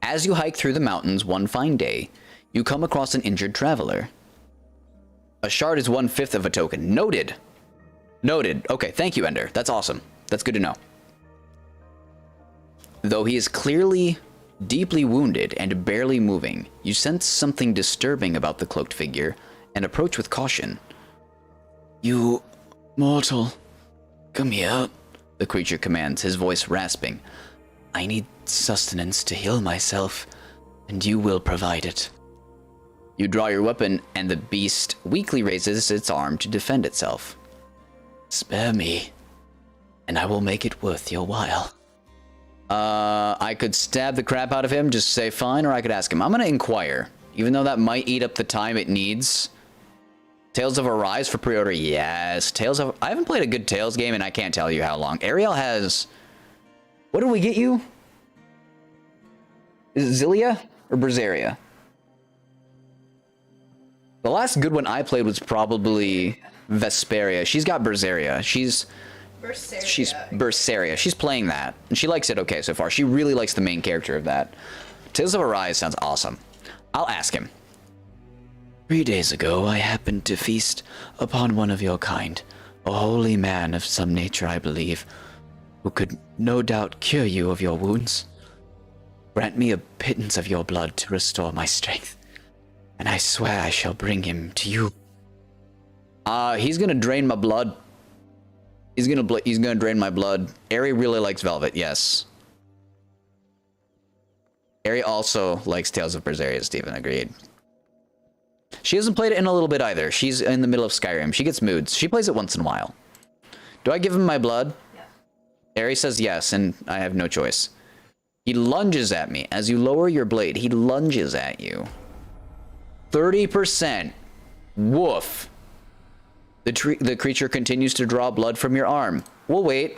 As you hike through the mountains one fine day, you come across an injured traveler. A shard is 1/5 of a token. Noted. Noted. Okay, thank you, Ender. That's awesome. That's good to know. Though he is clearly deeply wounded and barely moving, you sense something disturbing about the cloaked figure and approach with caution. You mortal, come here, the creature commands, his voice rasping. I need sustenance to heal myself, and you will provide it. You draw your weapon, and the beast weakly raises its arm to defend itself. Spare me, and I will make it worth your while. I could stab the crap out of him, just say fine, or I could ask him. I'm gonna inquire, even though that might eat up the time it needs Tales of Arise for pre-order. Yes. I haven't played a good Tales game and I can't tell you how long. Ariel has... What did we get you? Is it Zillia or Berseria? The last good one I played was probably Vesperia. She's got Berseria. She's Berseria. She's playing that. And she likes it okay so far. She really likes the main character of that. Tales of Arise sounds awesome. I'll ask him. 3 days ago, I happened to feast upon one of your kind, a holy man of some nature, I believe, who could no doubt cure you of your wounds. Grant me a pittance of your blood to restore my strength, and I swear I shall bring him to you. He's gonna drain my blood. He's gonna drain my blood. Ari really likes Velvet, yes. Ari also likes Tales of Berseria, Steven, agreed. She hasn't played it in a little bit either. She's in the middle of Skyrim. She gets moods. She plays it once in a while. Do I give him my blood? Yeah. Ari says yes, and I have no choice. He lunges at me. As you lower your blade, he lunges at you. 30%. Woof. The creature continues to draw blood from your arm. We'll wait.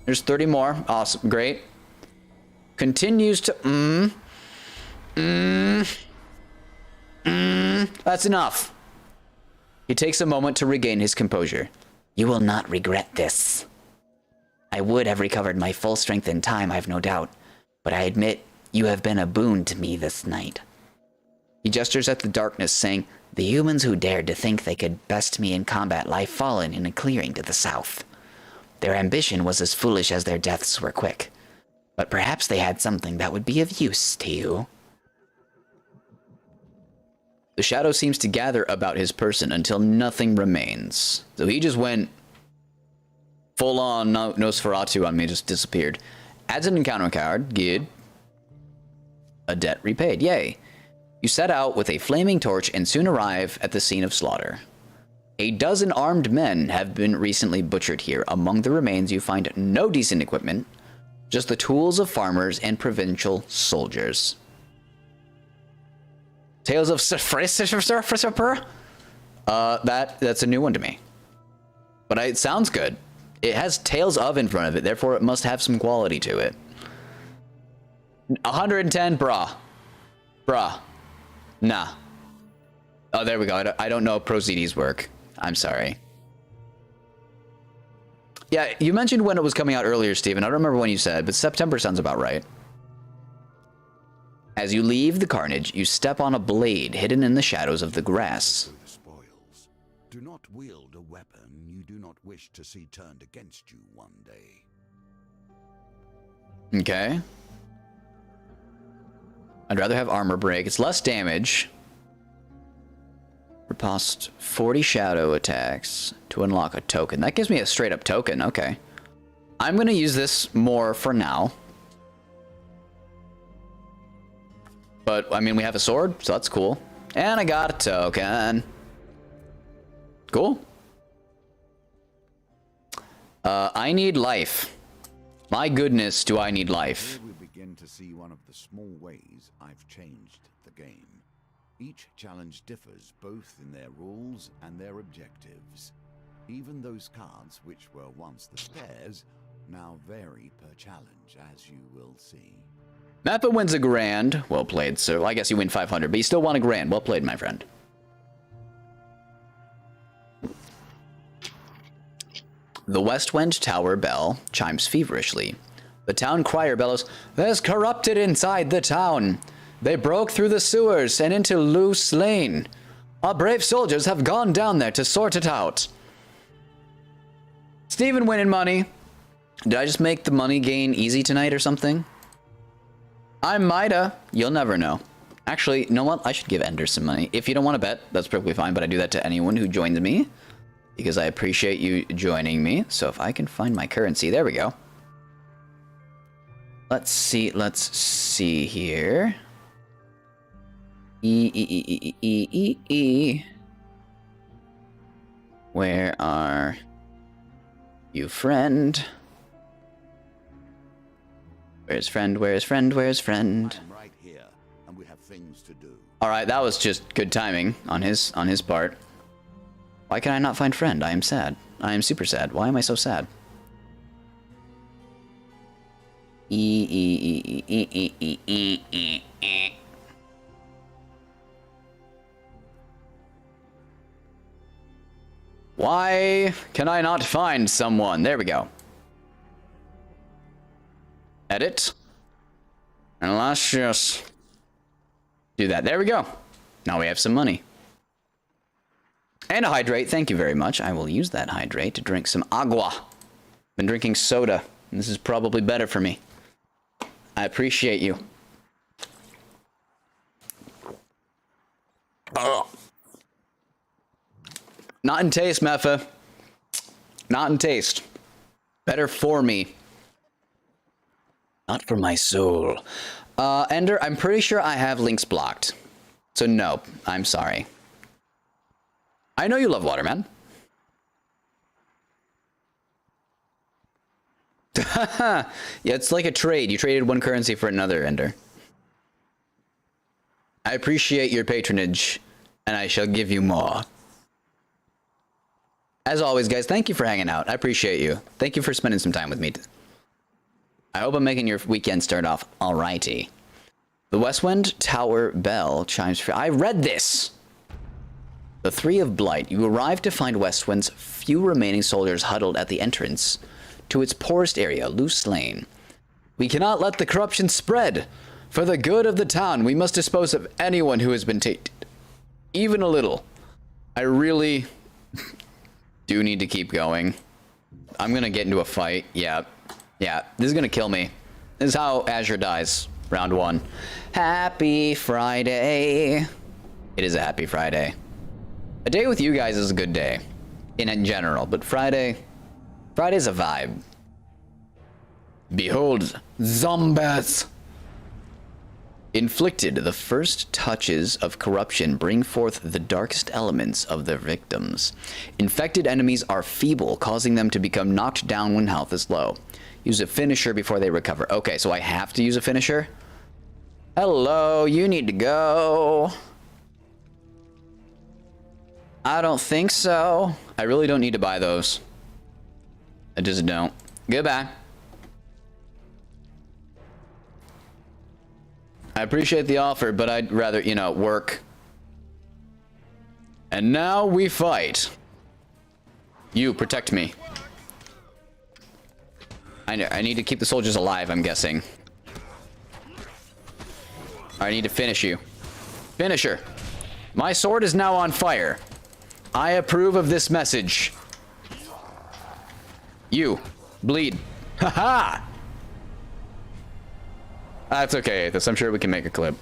There's 30 more. Awesome. Great. Continues to... That's enough. He takes a moment to regain his composure. You will not regret this. I would have recovered my full strength in time, I've no doubt, but I admit you have been a boon to me this night. He gestures at the darkness, saying, The humans who dared to think they could best me in combat lie fallen in a clearing to the south. Their ambition was as foolish as their deaths were quick, but perhaps they had something that would be of use to you. The shadow seems to gather about his person until nothing remains. So he just went full on Nosferatu on me, just disappeared. Adds an encounter card. Good. A debt repaid. Yay. You set out with a flaming torch and soon arrive at the scene of slaughter. A dozen armed men have been recently butchered here. Among the remains, you find no decent equipment, just the tools of farmers and provincial soldiers. Tales of Sefrissifer? That's a new one to me. But it sounds good. It has Tales of in front of it, therefore it must have some quality to it. 110, brah. Bruh. Nah. Oh, there we go. I don't know if Pro-CDs work. I'm sorry. Yeah, you mentioned when it was coming out earlier, Steven. I don't remember when you said, but September sounds about right. As you leave the carnage, you step on a blade hidden in the shadows of the grass. The spoils. Do not wield a weapon you do not wish to see turned against you one day. Okay. I'd rather have armor break. It's less damage. Riposte 40 shadow attacks to unlock a token. That gives me a straight up token. Okay. I'm going to use this more for now. But, I mean, we have a sword, so that's cool. And I got a token. Cool. I need life. My goodness, do I need life. Here we begin to see one of the small ways I've changed the game. Each challenge differs both in their rules and their objectives. Even those cards which were once the spares now vary per challenge, as you will see. Mappa wins a grand. Well played, sir. Well, I guess you win 500, but you still won a grand. Well played, my friend. The West Wind Tower bell chimes feverishly. The town crier bellows, "There's corrupted inside the town. They broke through the sewers and into Loose Lane. Our brave soldiers have gone down there to sort it out." Steven winning money. Did I just make the money gain easy tonight or something? I might've. You'll never know. Actually, you know what? I should give Ender some money. If you don't want to bet, that's perfectly fine, but I do that to anyone who joins me because I appreciate you joining me. So if I can find my currency, there we go. Let's see here. Where are you, friend? Where's friend? Where's friend? Where's friend? I'm right here, and we have things to do. All right, that was just good timing on his part. Why can I not find friend? I am sad. I am super sad. Why am I so sad? Why can I not find someone? There we go. Edit. And let's just do that. There we go. Now we have some money. And a hydrate. Thank you very much. I will use that hydrate to drink some agua. Been drinking soda. And this is probably better for me. I appreciate you. Ugh. Not in taste, Mepha. Not in taste. Better for me. Not for my soul. Ender, I'm pretty sure I have links blocked. So no, I'm sorry. I know you love Waterman. Yeah, it's like a trade. You traded one currency for another, Ender. I appreciate your patronage, and I shall give you more. As always, guys, thank you for hanging out. I appreciate you. Thank you for spending some time with me. I hope I'm making your weekend start off alrighty. The Westwind Tower bell chimes for... I read this! The Three of Blight. You arrive to find Westwind's few remaining soldiers huddled at the entrance to its poorest area, Loose Lane. We cannot let the corruption spread. For the good of the town, we must dispose of anyone who has been tainted. Even a little. I really do need to keep going. I'm gonna get into a fight. Yeah. Yeah, this is gonna kill me. This is how Azure dies. Round 1. Happy Friday. It is a happy Friday. A day with you guys is a good day. In general, but Friday's a vibe. Behold, zombies. Inflicted, the first touches of corruption bring forth the darkest elements of their victims. Infected enemies are feeble, causing them to become knocked down when health is low. Use a finisher before they recover. Okay, so I have to use a finisher? Hello, you need to go. I don't think so. I really don't need to buy those. I just don't. Goodbye. I appreciate the offer, but I'd rather, you know, work. And now we fight. You, protect me. I need to keep the soldiers alive, I'm guessing. I need to finish you. Finisher. My sword is now on fire. I approve of this message. You, bleed. Haha! That's okay, Athos. I'm sure we can make a clip.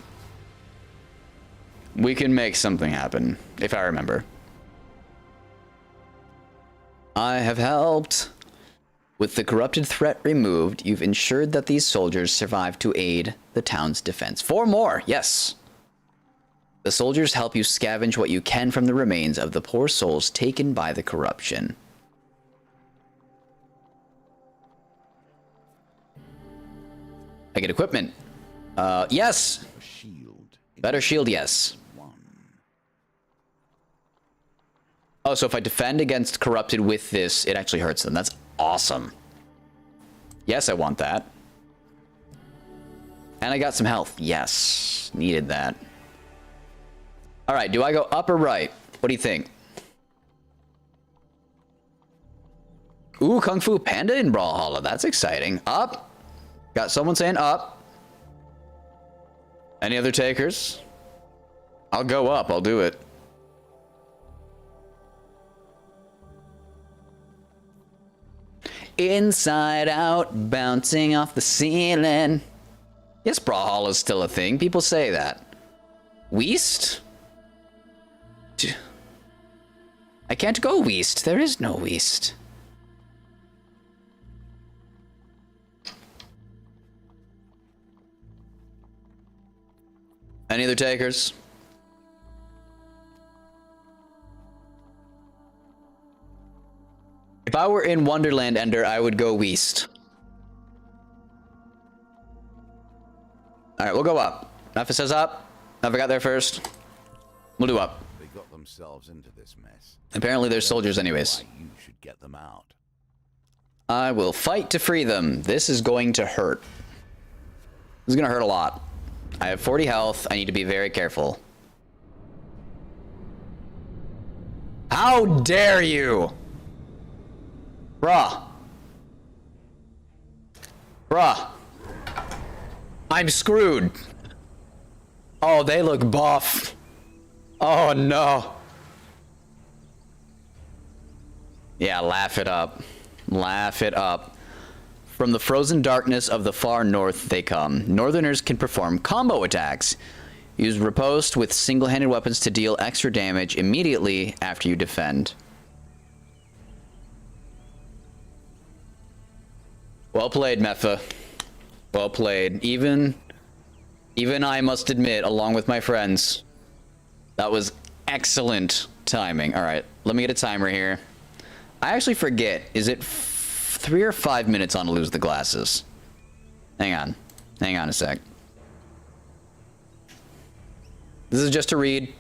We can make something happen, if I remember. I have helped. With the corrupted threat removed, you've ensured that these soldiers survive to aid the town's defense. 4 more, yes. The soldiers help you scavenge what you can from the remains of the poor souls taken by the corruption. I get equipment. Yes. Better shield, yes. Oh, so if I defend against corrupted with this, it actually hurts them. That's awesome. Yes, I want that. And I got some health. Yes. Needed that. All right, do I go up or right? What do you think? Ooh, Kung Fu Panda in Brawlhalla. That's exciting. Up. Got someone saying up. Any other takers? I'll go up. I'll do it. Inside out, bouncing off the ceiling. Yes, Brawlhalla is still a thing. People say that. Weast? I can't go Weast. There is no Weast. Any other takers? If I were in Wonderland, Ender, I would go Weast. Alright, we'll go up. If it says up, if I got there first, we'll do up. They got the themselves into this mess. Apparently they're soldiers anyways. Why you should get them out. I will fight to free them. This is going to hurt. This is going to hurt a lot. I have 40 health. I need to be very careful. How dare you? Bruh. Bruh. I'm screwed. Oh, they look buff. Oh, no. Yeah, laugh it up. Laugh it up. From the frozen darkness of the far north they come. Northerners can perform combo attacks. Use riposte with single-handed weapons to deal extra damage immediately after you defend. Well played, Mepha. Well played. Even I must admit, along with my friends, that was excellent timing. All right, let me get a timer here. I actually forget. Is it 3 or 5 minutes on to lose the glasses? Hang on. Hang on a sec. This is just to read.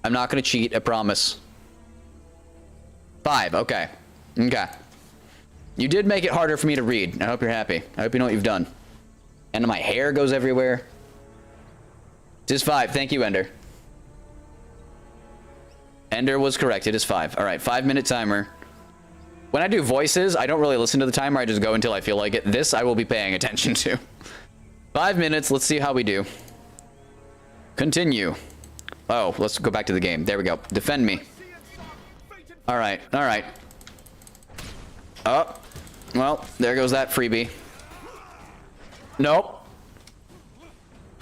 I'm not going to cheat, I promise. 5, okay. Okay. You did make it harder for me to read. I hope you're happy. I hope you know what you've done. And my hair goes everywhere. It is 5. Thank you, Ender. Ender was correct. It is 5. All right, 5-minute timer. When I do voices, I don't really listen to the timer. I just go until I feel like it. This I will be paying attention to. 5 minutes. Let's see how we do. Continue. Oh, let's go back to the game. There we go. Defend me. All right. All right. Oh. Well, there goes that freebie. Nope.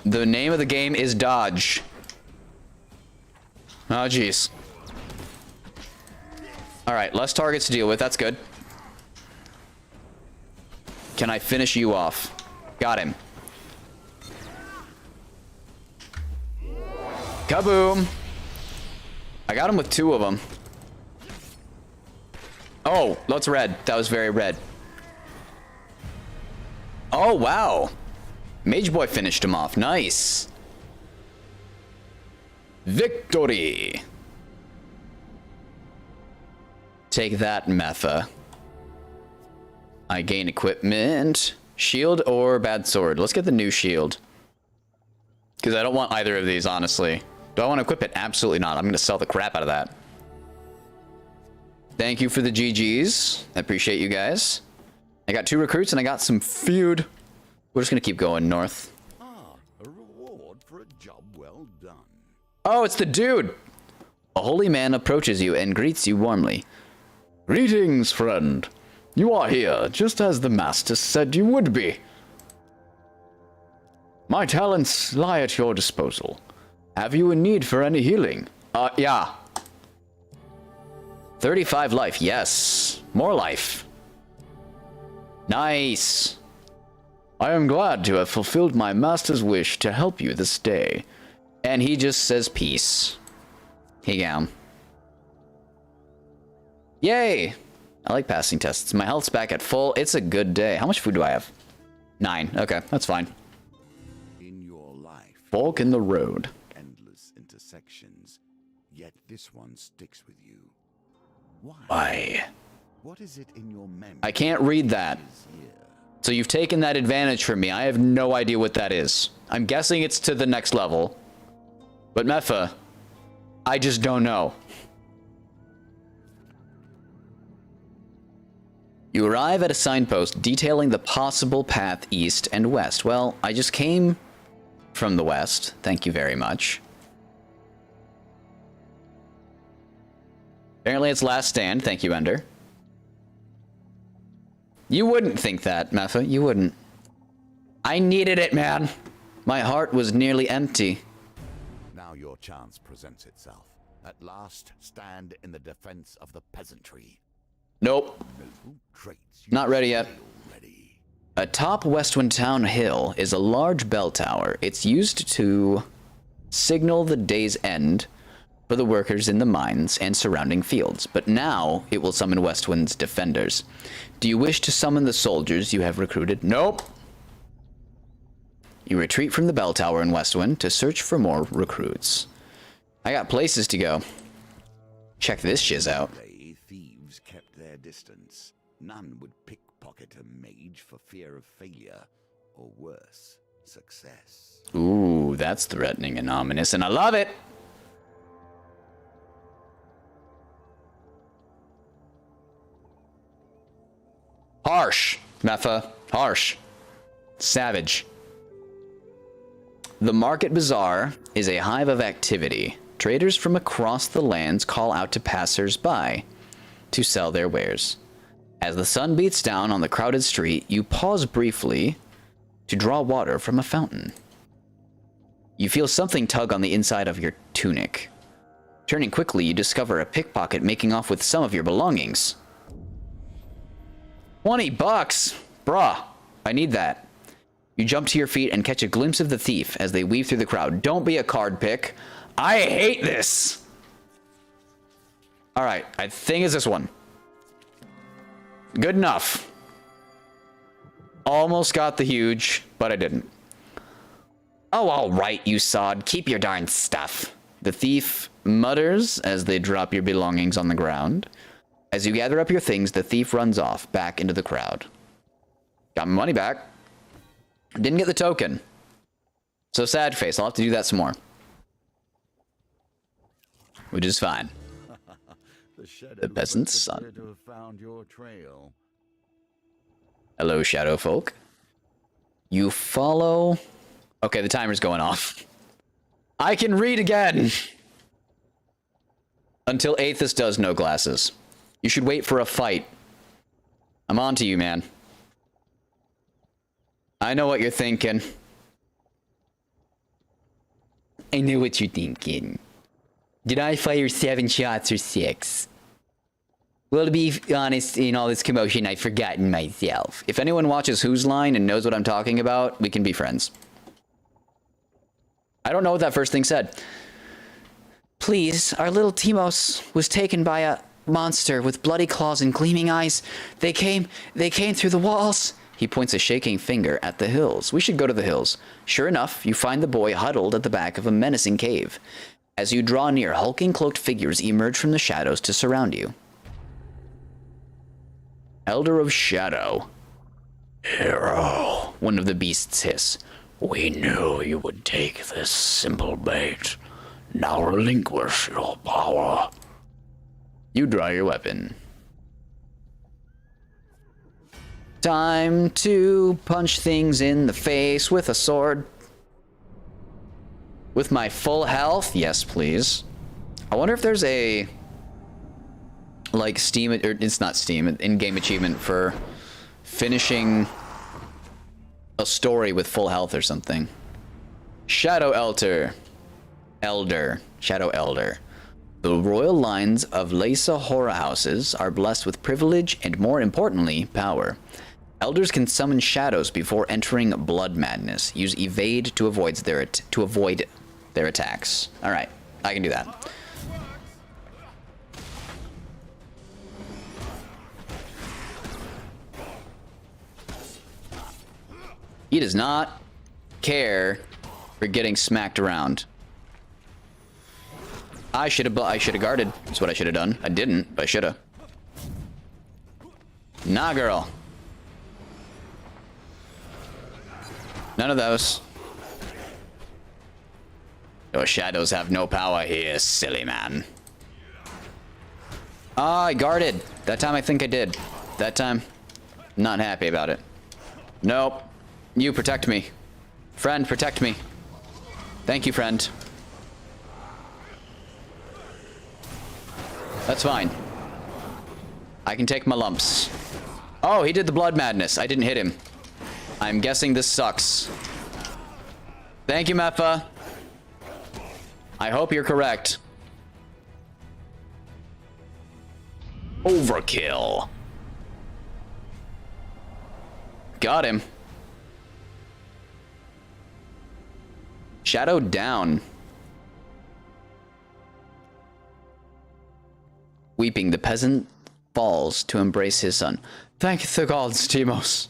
The name of the game is Dodge. Oh, jeez. All right, less targets to deal with. That's good. Can I finish you off? Got him. Kaboom. I got him with 2 of them. Oh, that's red. That was very red. Oh, wow. Mage Boy finished him off. Nice. Victory. Take that, Metha. I gain equipment. Shield or bad sword? Let's get the new shield. Because I don't want either of these, honestly. Do I want to equip it? Absolutely not. I'm going to sell the crap out of that. Thank you for the GGs. I appreciate you guys. I got 2 recruits and I got some food. We're just going to keep going north. Ah, a reward for a job well done. Oh, it's the dude. A holy man approaches you and greets you warmly. Greetings, friend. You are here, just as the master said you would be. My talents lie at your disposal. Have you a need for any healing? Yeah. 35 life, yes. More life. Nice. I am glad to have fulfilled my master's wish to help you this day. And he just says peace. Hey, Gown. Yay! I like passing tests. My health's back at full. It's a good day. How much food do I have? 9. Okay, that's fine. In your life, Fork in the road. endless intersections, yet this one sticks with you. Why? Why? What is it in your memory? I can't read that. is here? So you've taken that advantage from me. I have no idea what that is. I'm guessing it's to the next level. But Mepha, I just don't know. You arrive at a signpost detailing the possible path east and west. Well, I just came from the west. Thank you very much. Apparently it's last stand. Thank you, Ender. You wouldn't think that, Mepha. You wouldn't. I needed it, man. My heart was nearly empty. Now your chance presents itself. At last, stand in the defense of the peasantry. Nope. Noble traits you Not ready yet. display already. Atop Westwind Town Hill is a large bell tower. It's used to signal the day's end for the workers in the mines and surrounding fields, but now it will summon Westwind's defenders. Do you wish to summon the soldiers you have recruited? Nope. You retreat from the bell tower in Westwind to search for more recruits. I got places to go. Check this shiz out. Thieves kept their distance. None would pickpocket a mage for fear of failure, or worse, success. Ooh, that's threatening and ominous, and I love it! Harsh, Metha. Harsh. Savage. The Market Bazaar is a hive of activity. Traders from across the lands call out to passers-by to sell their wares. As the sun beats down on the crowded street, you pause briefly to draw water from a fountain. You feel something tug on the inside of your tunic. Turning quickly, you discover a pickpocket making off with some of your belongings. 20 bucks! Bruh, I need that. You jump to your feet and catch a glimpse of the thief as they weave through the crowd. Don't be a card pick. I hate this! Alright, I think it's this one. Good enough. Almost got the huge, but I didn't. Oh, alright, you sod. Keep your darn stuff. The thief mutters as they drop your belongings on the ground. As you gather up your things, the thief runs off back into the crowd. Got my money back. Didn't get the token. So sad face. I'll have to do that some more. Which is fine. The peasant's son. To have found your trail. Hello, shadow folk. You follow... Okay, the timer's going off. I can read again! Until Aethys does no glasses. You should wait for a fight. I'm on to you, man. I know what you're thinking. I know what you're thinking. Did I fire 7 shots or 6? Well, to be honest, in all this commotion, I've forgotten myself. If anyone watches Whose Line and knows what I'm talking about, we can be friends. I don't know what that first thing said. Please, our little Timos was taken by a monster with bloody claws and gleaming eyes. They came through the walls. He points a shaking finger at the hills. We should go to the hills. Sure enough, you find the boy huddled at the back of a menacing cave. As you draw near, hulking cloaked figures emerge from the shadows to surround you. Elder of Shadow. Hero, one of the beasts hiss. We knew you would take this simple bait. Now relinquish your power. You draw your weapon. Time to punch things in the face with a sword. With my full health? Yes, please. I wonder if there's a... like Steam, or it's not Steam, an in-game achievement for finishing a story with full health or something. Shadow Elder. Shadow Elder. The royal lines of Lesa Horror houses are blessed with privilege and, more importantly, power. Elders can summon shadows before entering blood madness. Use evade to avoid their attacks. All right, I can do that. He does not care for getting smacked around. I should have guarded. That's what I should have done. I didn't, but I should have. Nah, girl. None of those. Your shadows have no power here, silly man. Ah, I guarded. That time I think I did. That time, not happy about it. Nope. You protect me. Friend, protect me. Thank you, friend. That's fine. I can take my lumps. Oh, he did the blood madness. I didn't hit him. I'm guessing this sucks. Thank you, Mepha. I hope you're correct. Overkill. Got him. Shadow down. Weeping, the peasant falls to embrace his son. Thank the gods, Timos.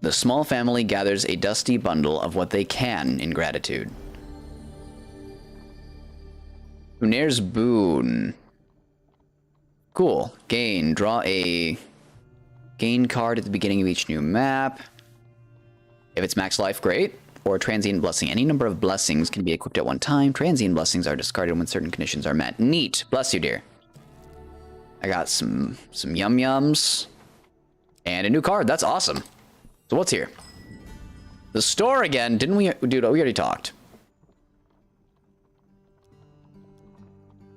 The small family gathers a dusty bundle of what they can in gratitude. Unair's boon. Cool. Gain. Draw a gain card at the beginning of each new map. If it's max life, great. Or transient blessing. Any number of blessings can be equipped at one time. Transient blessings are discarded when certain conditions are met. Neat. Bless you, dear. I got some yum-yums. And a new card. That's awesome. So what's here? The store again. Didn't we... Dude, we already talked.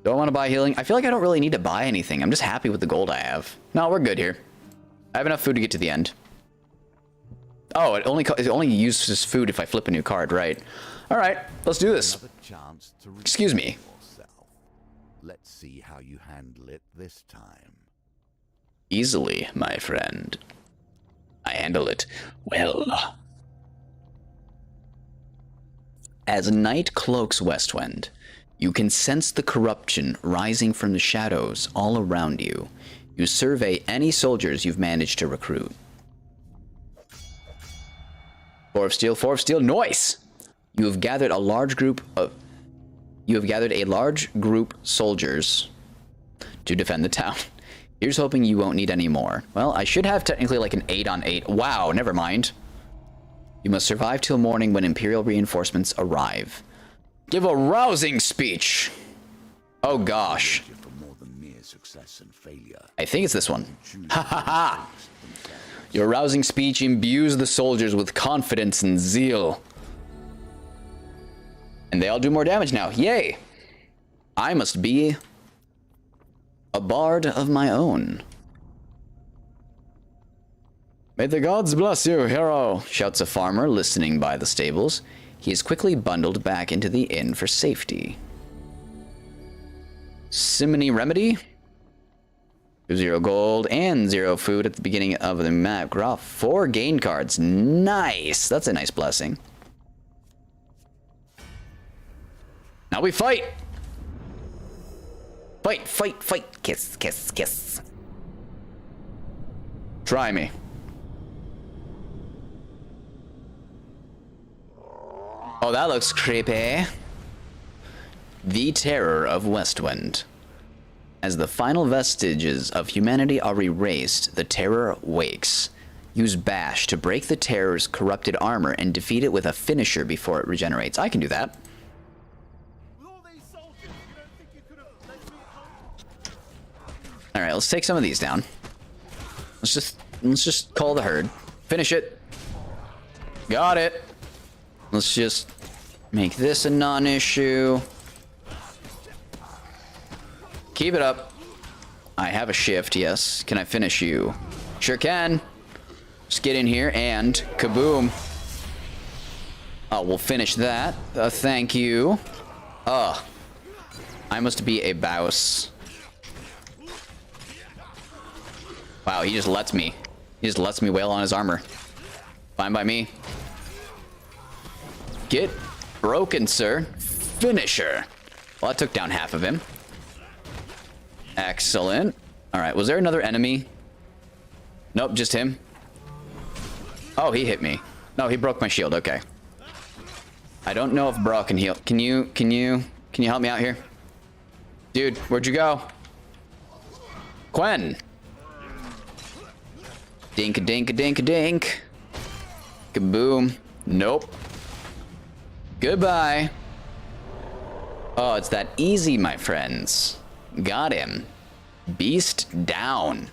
Do I want to buy healing? I feel like I don't really need to buy anything. I'm just happy with the gold I have. No, we're good here. I have enough food to get to the end. Oh, it only uses food if I flip a new card, right? All right, let's do this. Excuse me. Let's see how you handle it this time. Easily, my friend. I handle it well. As night cloaks Westwind, you can sense the corruption rising from the shadows all around you. You survey any soldiers you've managed to recruit. 4 of steel, noise! You have gathered a large group soldiers to defend the town. Here's hoping you won't need any more. Well, I should have technically like an 8 on 8. Wow, never mind. You must survive till morning when Imperial reinforcements arrive. Give a rousing speech. Oh gosh. I think it's this one. Ha ha ha! Your rousing speech imbues the soldiers with confidence and zeal. And they all do more damage now. Yay! I must be a bard of my own. May the gods bless you, hero, shouts a farmer listening by the stables. He is quickly bundled back into the inn for safety. Simony Remedy? 0 gold and 0 food at the beginning of the map. Draw 4 gain cards. Nice! That's a nice blessing. Now we fight! Fight, fight, fight! Kiss, kiss, kiss. Try me. Oh, that looks creepy. The Terror of Westwind. As the final vestiges of humanity are erased, the Terror wakes. Use Bash to break the Terror's corrupted armor and defeat it with a finisher before it regenerates. I can do that. Alright, let's take some of these down. Let's just call the herd. Finish it. Got it. Let's just make this a non-issue. Keep it up. I have a shift, yes. Can I finish you? Sure can. Just get in here and kaboom. Oh, we'll finish that. Thank you. I must be a bouse. Wow, he just lets me. He just lets me wail on his armor. Fine by me. Get broken, sir. Finisher. Well, that took down half of him. Excellent. Alright, was there another enemy? Nope, just him. Oh, he hit me. No, he broke my shield. Okay. I don't know if Bro can heal. Can you help me out here? Dude, where'd you go? Quen. Dink-a-dink-a-dink-a-dink. Kaboom. Nope. Goodbye. Oh, it's that easy, my friends. Got him. Beast down.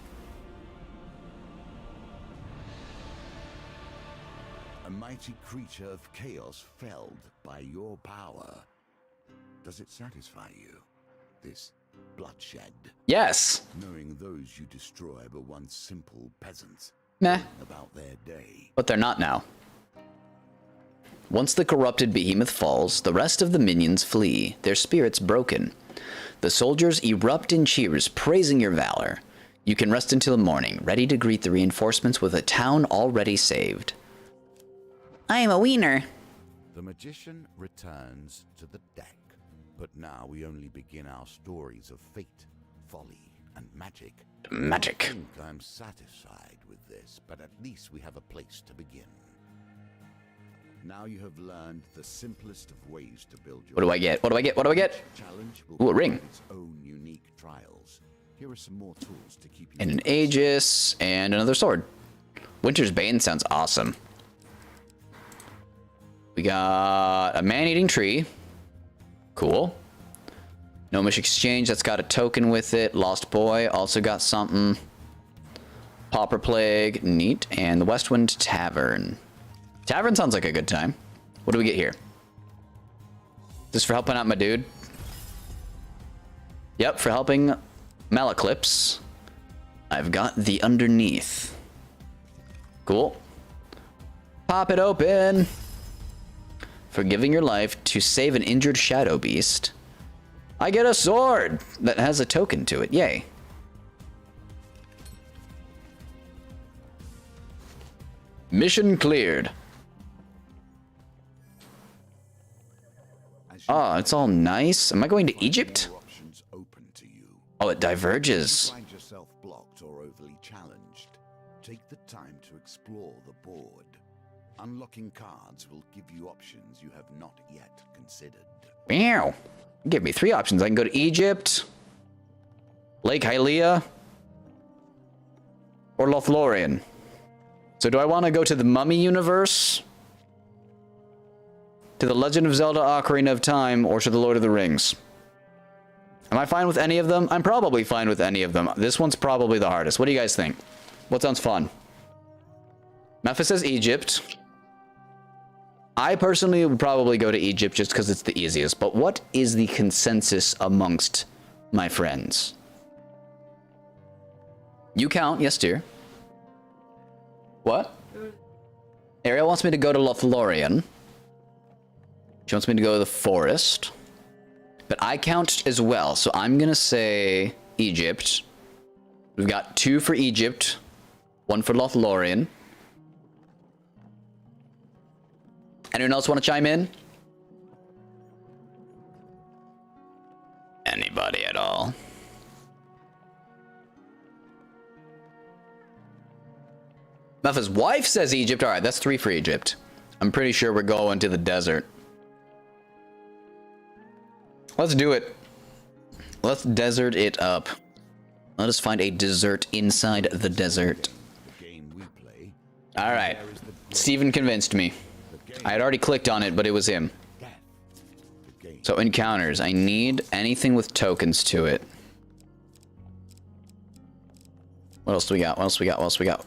A mighty creature of chaos felled by your power. Does it satisfy you, this bloodshed? Yes. Knowing those you destroy were once simple peasants. Nah. About their day. But they're not now. Once the corrupted behemoth falls, the rest of the minions flee, their spirits broken. The soldiers erupt in cheers, praising your valor. You can rest until morning, ready to greet the reinforcements with a town already saved. I am a wiener. The magician returns to the deck, but now we only begin our stories of fate, folly, and magic. Magic. I think I'm satisfied with this, but at least we have a place to begin. Now you have learned the simplest of ways to build your... What do I get? What do I get? What do I get? Challenge will Ooh, a ring. its own unique trials. Here are some more tools to keep you And an Aegis, and another sword. Winter's Bane sounds awesome. We got a man-eating tree. Cool. Gnomish Exchange, that's got a token with it. Lost Boy, also got something. Pauper Plague, neat. And the Westwind Tavern. Tavern sounds like a good time. What do we get here? Is this for helping out my dude? Yep, for helping Malaclips. I've got the underneath. Cool. Pop it open. For giving your life to save an injured shadow beast. I get a sword that has a token to it. Yay. Mission cleared. Oh, it's all nice. Am I going to Egypt? options open to you. Oh, it diverges. Find yourself blocked or overly challenged. Take the time to explore the board. Unlocking cards will give you options you have not yet considered. Meow. Give me 3 options. I can go to Egypt, Lake Hylia, or Lothlorien. So do I want to go to the Mummy universe, to the Legend of Zelda Ocarina of Time, or to the Lord of the Rings? Am I fine with any of them? I'm probably fine with any of them. This one's probably the hardest. What do you guys think? What sounds fun? Memphis says Egypt. I personally would probably go to Egypt just because it's the easiest. But what is the consensus amongst my friends? You count, yes, dear. What? Ariel wants me to go to Lothlorien. She wants me to go to the forest. But I count as well, so I'm gonna say Egypt. We've got 2 for Egypt, 1 for Lothlorien. Anyone else want to chime in? Anybody at all? Muffa's wife says Egypt. All right, that's 3 for Egypt. I'm pretty sure we're going to the desert. Let's do it. Let's desert it up. Let us find a desert inside the desert. All right. Steven convinced me. I had already clicked on it, but it was him. So encounters. I need anything with tokens to it. What else do we got? What else we got? What else we got?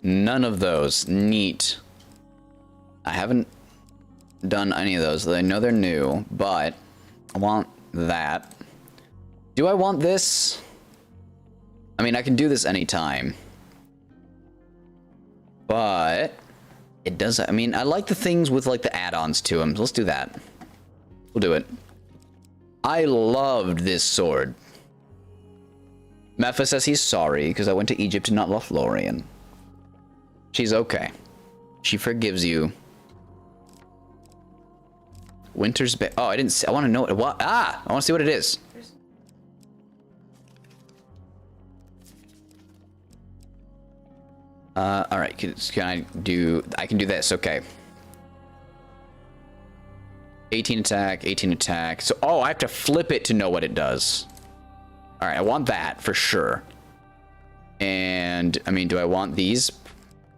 None of those. Neat. I haven't done any of those. I know they're new, but I want that. Do I want this? I mean, I can do this anytime. But it does. I mean, I like the things with like the add-ons to them. So let's do that. We'll do it. I loved this sword. Mepha says he's sorry because I went to Egypt and not Lothlorien. She's okay. She forgives you. Winter's Bay. Oh, I didn't see. I want to know what. Ah! I want to see what it is. All right. Can I do? I can do this. Okay. 18 attack, 18 attack. So, oh, I have to flip it to know what it does. All right, I want that for sure. And I mean, do I want these?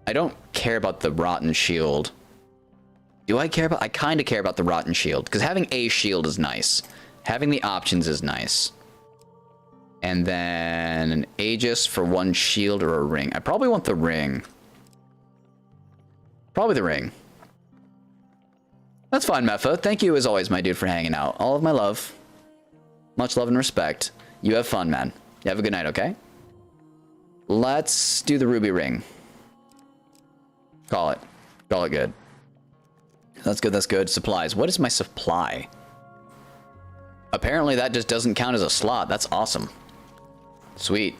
I don't care about the rotten shield. Do I care about? I kind of care about the rotten shield because having a shield is nice. Having the options is nice. And then an Aegis for 1 shield or a ring. I probably want the ring. Probably the ring. That's fine, Mepha. Thank you as always, my dude, for hanging out. All of my love. Much love and respect. You have fun, man. You have a good night, okay? Let's do the ruby ring. Call it. Call it good. That's good, that's good. Supplies. What is my supply? Apparently that just doesn't count as a slot. That's awesome. Sweet.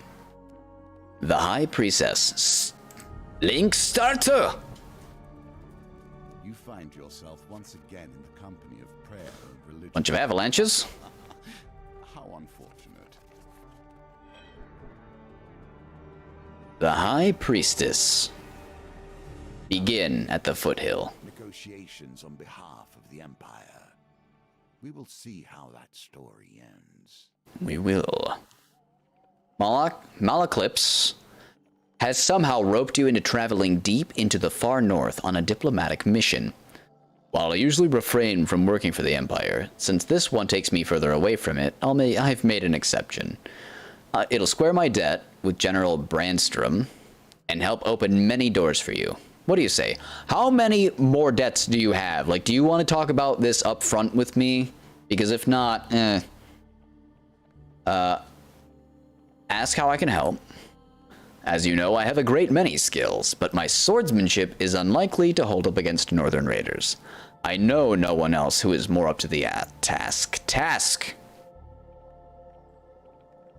The High Priestess. Link starter! You find yourself once again in the company of prayer and religion. Bunch of avalanches. How unfortunate. The High Priestess. Begin at the foothill. Negotiations on behalf of the Empire. We will see how that story ends. We will. Malaclips has somehow roped you into traveling deep into the far north on a diplomatic mission. While I usually refrain from working for the Empire, since this one takes me further away from it, I've made an exception. It'll square my debt with General Brandstrom and help open many doors for you. What do you say? How many more debts do you have? Like, do you want to talk about this up front with me? Because if not, ask how I can help. As you know, I have a great many skills, but my swordsmanship is unlikely to hold up against northern raiders. I know no one else who is more up to the task.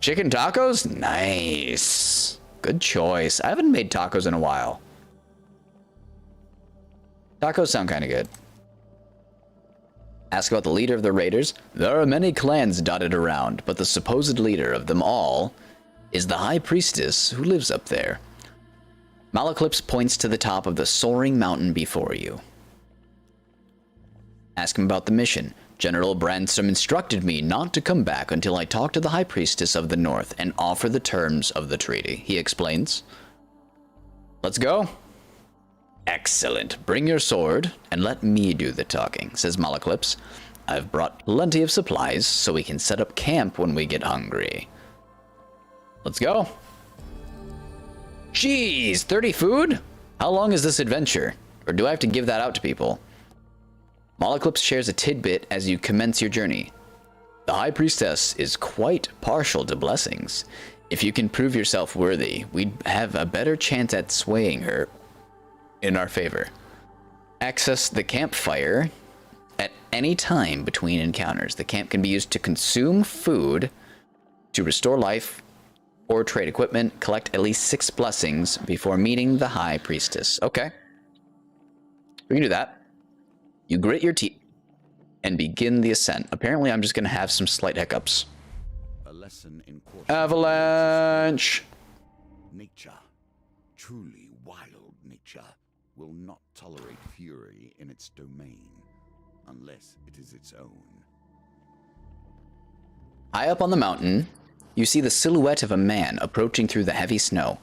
Chicken tacos? Nice. Good choice. I haven't made tacos in a while. Tacos sound kind of good. Ask about the leader of the raiders. There are many clans dotted around, but the supposed leader of them all is the High Priestess who lives up there. Malaclips points to the top of the soaring mountain before you. Ask him about the mission. General Brandstrom instructed me not to come back until I talk to the High Priestess of the North and offer the terms of the treaty, he explains. Let's go. Excellent. Bring your sword and let me do the talking, says Malaclips. I've brought plenty of supplies so we can set up camp when we get hungry. Let's go. Jeez, 30 food? How long is this adventure? Or do I have to give that out to people? Malaclips shares a tidbit as you commence your journey. The High Priestess is quite partial to blessings. If you can prove yourself worthy, we'd have a better chance at swaying her in our favor. Access the campfire at any time between encounters. The camp can be used to consume food, to restore life, or trade equipment. Collect at least 6 blessings before meeting the High Priestess. Okay. We can do that. You grit your teeth and begin the ascent. Apparently, I'm just going to have some slight hiccups. A lesson in Avalanche! Nature, truly wild nature, will not tolerate fury in its domain, unless it is its own. High up on the mountain, you see the silhouette of a man approaching through the heavy snow.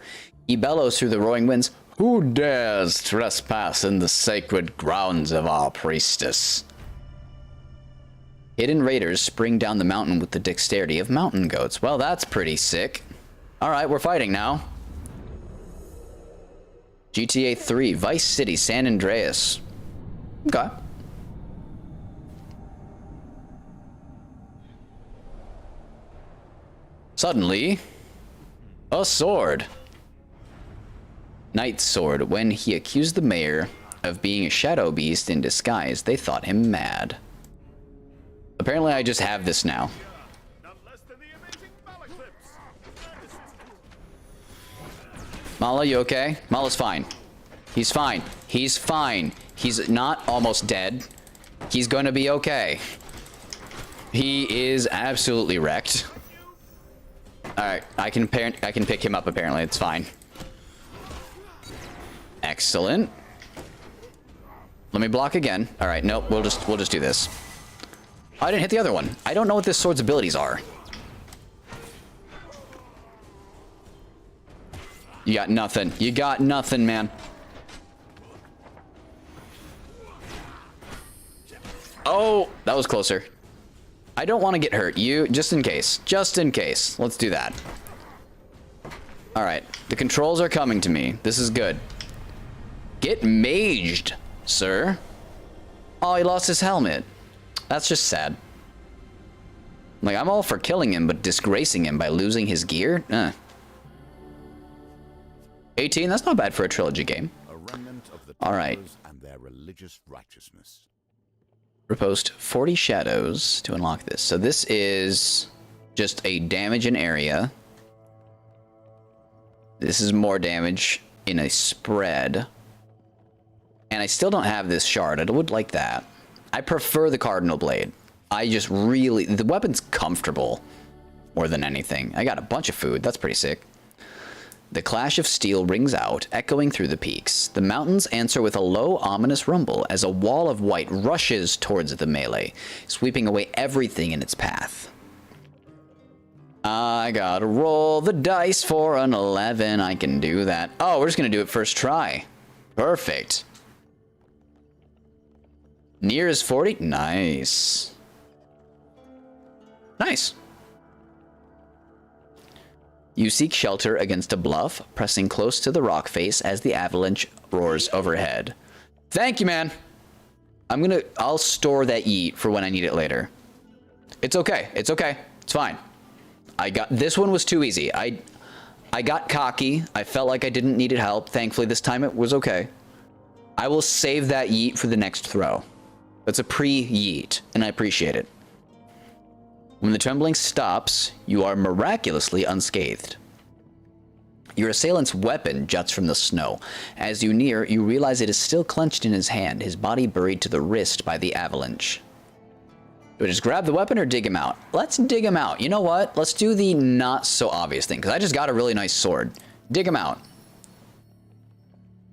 He bellows through the roaring winds, "Who dares trespass in the sacred grounds of our priestess?" Hidden raiders spring down the mountain with the dexterity of mountain goats. Well, that's pretty sick. Alright, we're fighting now. GTA 3, Vice City, San Andreas. Okay. Suddenly, a sword. Knight's sword. When he accused the mayor of being a shadow beast in disguise, they thought him mad. Apparently, I just have this now. Mala, you okay? Mala's fine. He's fine. He's fine. He's not almost dead. He's gonna be okay. He is absolutely wrecked. Alright, I can pick him up apparently. It's fine. Excellent. Let me block again. Alright, nope, we'll just do this. Oh, I didn't hit the other one. I don't know what this sword's abilities are. You got nothing. You got nothing, man. Oh, that was closer. I don't want to get hurt. You, just in case. Just in case. Let's do that. Alright. The controls are coming to me. This is good. Get maged, sir. Oh, he lost his helmet. That's just sad. Like, I'm all for killing him, but disgracing him by losing his gear? 18, that's not bad for a trilogy game. A remnant of the Alright. and their religious righteousness. Riposte 40 shadows to unlock this. So this is just a damage in area. This is more damage in a spread. And I still don't have this shard. I would like that. I prefer the Cardinal Blade. I just really... The weapon's comfortable more than anything. I got a bunch of food. That's pretty sick. The clash of steel rings out, echoing through the peaks. The mountains answer with a low, ominous rumble as a wall of white rushes towards the melee, sweeping away everything in its path. I gotta roll the dice for an 11. I can do that. Oh, we're just gonna do it first try. Perfect. Near is 40. Nice. Nice. You seek shelter against a bluff, pressing close to the rock face as the avalanche roars overhead. Thank you, man. I'll store that yeet for when I need it later. It's okay. It's okay. It's fine. This one was too easy. I got cocky. I felt like I didn't need help. Thankfully, this time it was okay. I will save that yeet for the next throw. That's a pre-yeet, and I appreciate it. When the trembling stops, you are miraculously unscathed. Your assailant's weapon juts from the snow. As you near, you realize it is still clenched in his hand, his body buried to the wrist by the avalanche. Do I just grab the weapon or dig him out? Let's dig him out. You know what? Let's do the not so obvious thing, because I just got a really nice sword. Dig him out.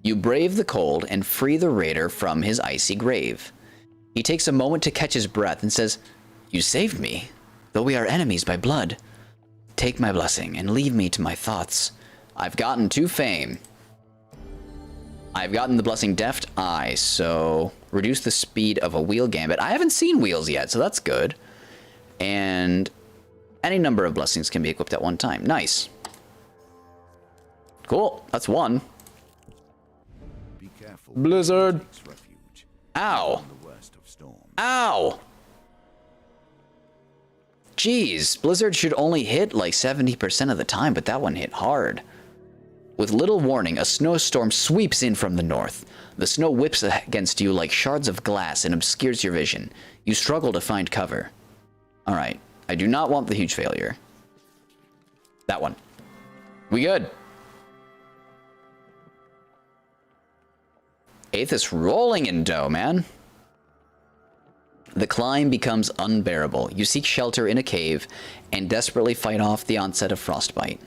You brave the cold and free the raider from his icy grave. He takes a moment to catch his breath and says, "You saved me, though we are enemies by blood. Take my blessing and leave me to my thoughts. I've gotten to fame. I've gotten the blessing Deft Eye, so reduce the speed of a wheel gambit." I haven't seen wheels yet, so that's good. And any number of blessings can be equipped at one time. Nice. Cool. That's one. Be careful. Blizzard. Refuge. Ow. The worst of storms. Ow. Jeez, Blizzard should only hit like 70% of the time, but that one hit hard. With little warning, a snowstorm sweeps in from the north. The snow whips against you like shards of glass and obscures your vision. You struggle to find cover. Alright, I do not want the huge failure. That one. We good. Aethys rolling in dough, man. The climb becomes unbearable. You seek shelter in a cave and desperately fight off the onset of frostbite.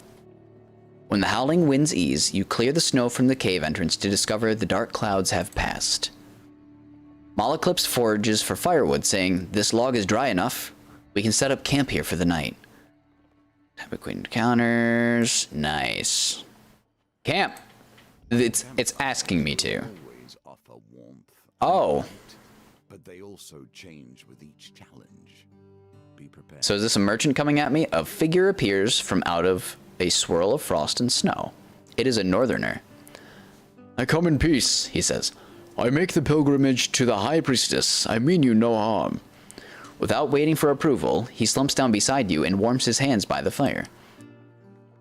When the howling winds ease, you clear the snow from the cave entrance to discover the dark clouds have passed. Malaclips forages for firewood, saying, "This log is dry enough. We can set up camp here for the night." Typical encounters. Nice. Camp. It's asking me to. Always offer warmth. Oh. But they also change with each challenge. Be prepared. So is this a merchant coming at me? A figure appears from out of a swirl of frost and snow. It is a northerner. "I come in peace," he says. "I make the pilgrimage to the high priestess. I mean you no harm." Without waiting for approval, he slumps down beside you and warms his hands by the fire.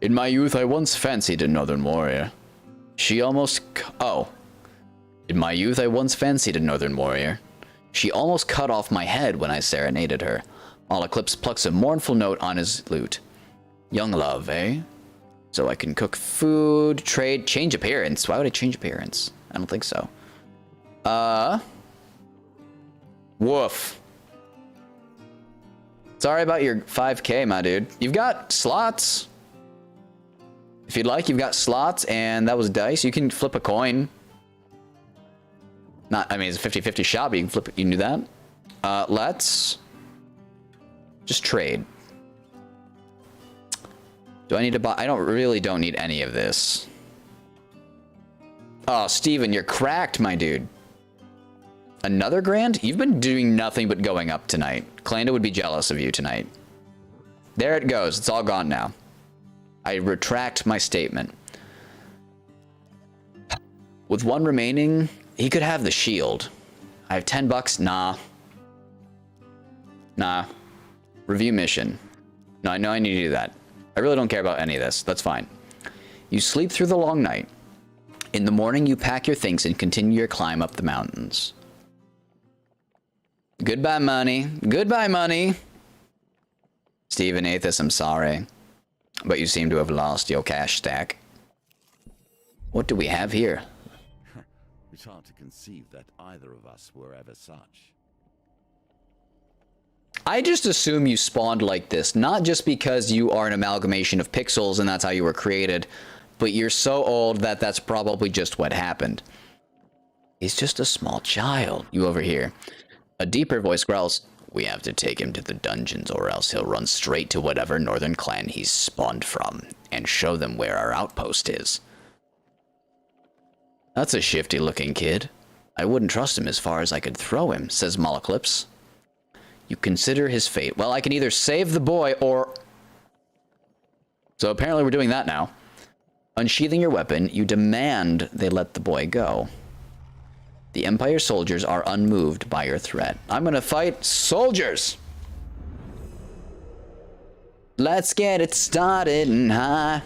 "In my youth, I once fancied a northern warrior. She almost... In my youth, I once fancied a northern warrior. She almost cut off my head when I serenaded her." Malaclips plucks a mournful note on his lute. "Young love, eh? So I can cook food, trade, change appearance." Why would I change appearance? I don't think so. Woof. Sorry about your 5K, my dude. You've got slots. If you'd like, you've got slots, and that was dice. You can flip a coin. I mean, it's a 50-50 shot, but you can flip it. You can do that. Let's just trade. Do I need to buy? I don't need any of this. Oh, Steven, you're cracked, my dude. Another grand? You've been doing nothing but going up tonight. Klanda would be jealous of you tonight. There it goes. It's all gone now. I retract my statement. With one remaining, he could have the shield. I have $10. Nah. Nah. Review mission. No, I know I need to do that. I really don't care about any of this. That's fine. You sleep through the long night. In the morning, you pack your things and continue your climb up the mountains. Goodbye, money. Goodbye, money. Stephen Aethys, I'm sorry, but you seem to have lost your cash stack. What do we have here? It's hard to conceive that either of us were ever such. I just assume you spawned like this, not just because you are an amalgamation of pixels and that's how you were created, but you're so old that that's probably just what happened. He's just a small child, you overhear. A deeper voice growls, We have to take him to the dungeons or else he'll run straight to whatever northern clan he's spawned from and show them where our outpost is. That's a shifty looking kid. I wouldn't trust him as far as I could throw him, says Moloclips. You consider his fate. Well, I can either save the boy or... So apparently we're doing that now. Unsheathing your weapon, you demand they let the boy go. The Empire soldiers are unmoved by your threat. I'm gonna fight soldiers! Let's get it started and high.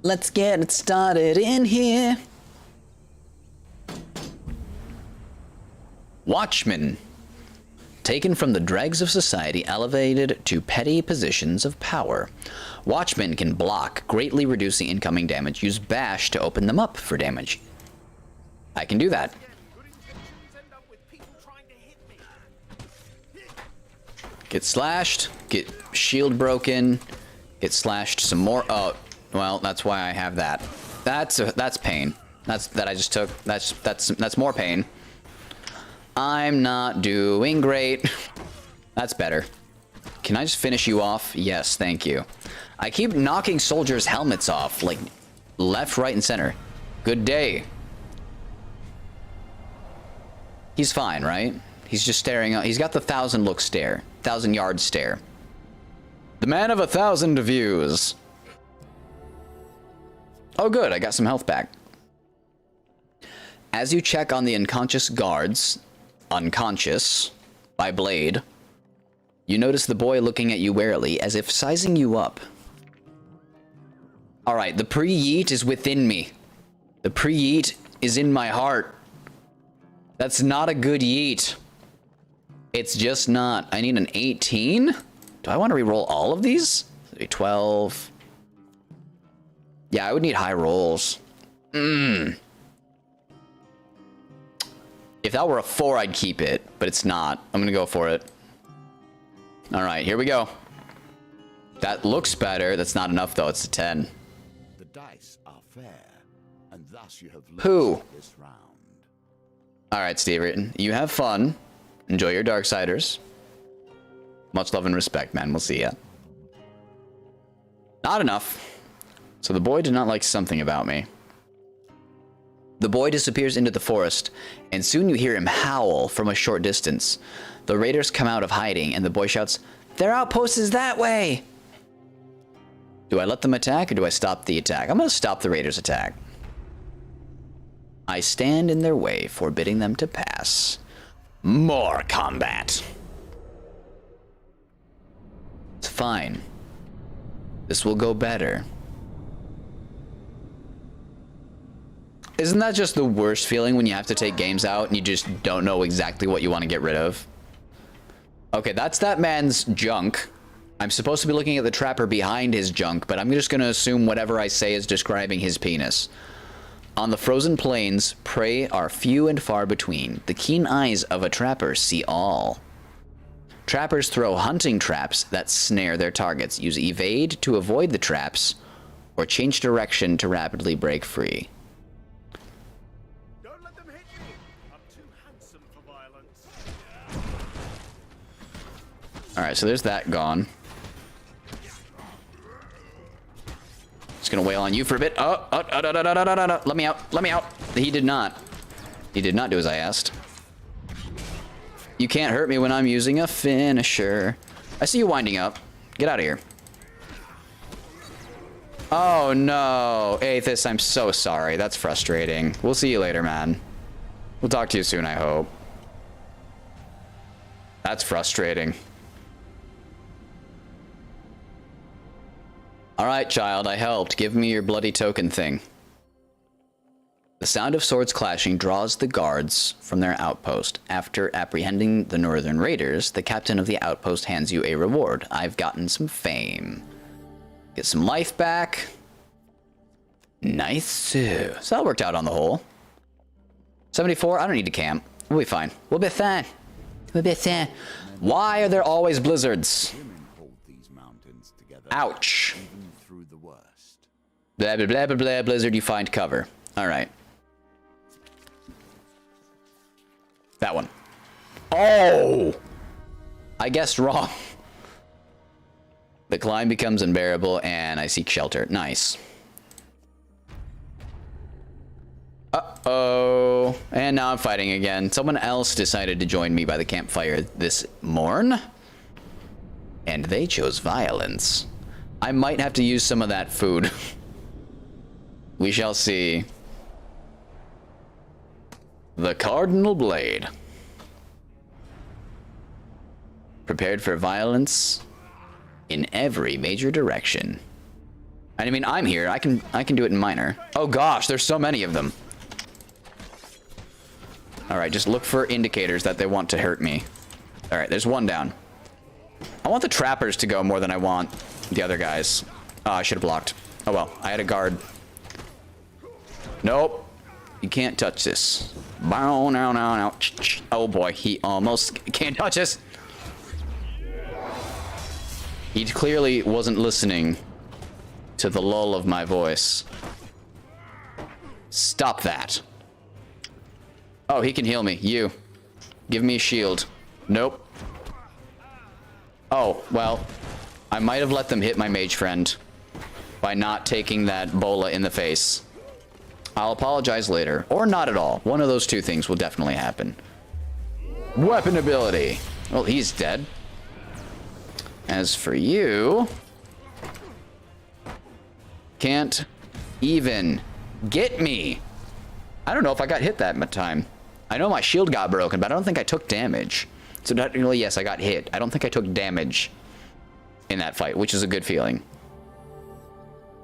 Let's get it started in here. Watchmen. Taken from the dregs of society, elevated to petty positions of power. Watchmen can block, greatly reducing incoming damage. Use bash to open them up for damage. I can do that. Get slashed, get shield broken, get slashed some more. Oh, well, that's why I have that. That's pain. That I just took. That's more pain. I'm not doing great. That's better. Can I just finish you off? Yes, thank you. I keep knocking soldiers' helmets off, like left, right, and center. Good day. He's fine, right? He's just staring out. He's got the 1,000-look stare. 1,000-yard stare. The man of 1,000 views. Oh, good. I got some health back. As you check on the unconscious guards, unconscious, by Blade, you notice the boy looking at you warily, as if sizing you up. Alright, the pre-yeet is within me. The pre-yeet is in my heart. That's not a good yeet. It's just not. I need an 18? Do I want to re-roll all of these? 12. Yeah, I would need high rolls. If that were a 4, I'd keep it, but it's not. I'm gonna go for it. All right, here we go. That looks better. That's not enough, though. It's a 10. The dice are fair, and thus you have Who? lost this round. All right, Steve, you have fun. Enjoy your Darksiders. Much love and respect, man. We'll see ya. Not enough. So the boy did not like something about me. The boy disappears into the forest, and soon you hear him howl from a short distance. The raiders come out of hiding, and the boy shouts, "Their outpost is that way!" Do I let them attack, or do I stop the attack? I'm going to stop the raiders' attack. I stand in their way, forbidding them to pass. More combat. It's fine. This will go better. Isn't that just the worst feeling when you have to take games out and you just don't know exactly what you want to get rid of? Okay, that's that man's junk. I'm supposed to be looking at the trapper behind his junk, but I'm just going to assume whatever I say is describing his penis. On the frozen plains, prey are few and far between. The keen eyes of a trapper see all. Trappers throw hunting traps that snare their targets. Use evade to avoid the traps, or change direction to rapidly break free. Don't let them hit you. I'm too handsome for violence. Alright, so there's that gone. Just gonna wail on you for a bit. Oh, let me out. Let me out. He did not. He did not do as I asked. You can't hurt me when I'm using a finisher. I see you winding up. Get out of here. Oh no, Aethys, I'm so sorry. That's frustrating. We'll see you later, man. We'll talk to you soon, I hope. That's frustrating. Alright, child, I helped. Give me your bloody token thing. The sound of swords clashing draws the guards from their outpost. After apprehending the northern raiders, the captain of the outpost hands you a reward. I've gotten some fame. Get some life back. Nice. So that worked out on the whole. 74, I don't need to camp. We'll be fine. We'll be fine. We'll be fine. Why are there always blizzards? Women hold these mountains together, Ouch. even through the worst. Blah, blah, blah, blah, blah, blizzard, you find cover. All right. That one. Oh! I guessed wrong. The climb becomes unbearable and I seek shelter. Nice. Uh-oh. And now I'm fighting again. Someone else decided to join me by the campfire this morn. And they chose violence. I might have to use some of that food. We shall see. The Cardinal Blade. Prepared for violence in every major direction. I mean, I'm here. I can do it in minor. Oh gosh, there's so many of them. All right, just look for indicators that they want to hurt me. All right, there's one down. I want the trappers to go more than I want the other guys. Oh, I should have blocked. Oh well, I had a guard. Nope. You can't touch this. Bow, now, now, now. Oh boy, he almost can't touch us. He clearly wasn't listening to the lull of my voice. Stop that. Oh, he can heal me. You. Give me a shield. Nope. Oh, well. I might have let them hit my mage friend by not taking that bola in the face. I'll apologize later. Or not at all. One of those two things will definitely happen. Weapon ability. Well, he's dead. As for you... Can't even get me. I don't know if I got hit that time. I know my shield got broken, but I don't think I took damage. So technically, yes, I got hit. I don't think I took damage in that fight, which is a good feeling.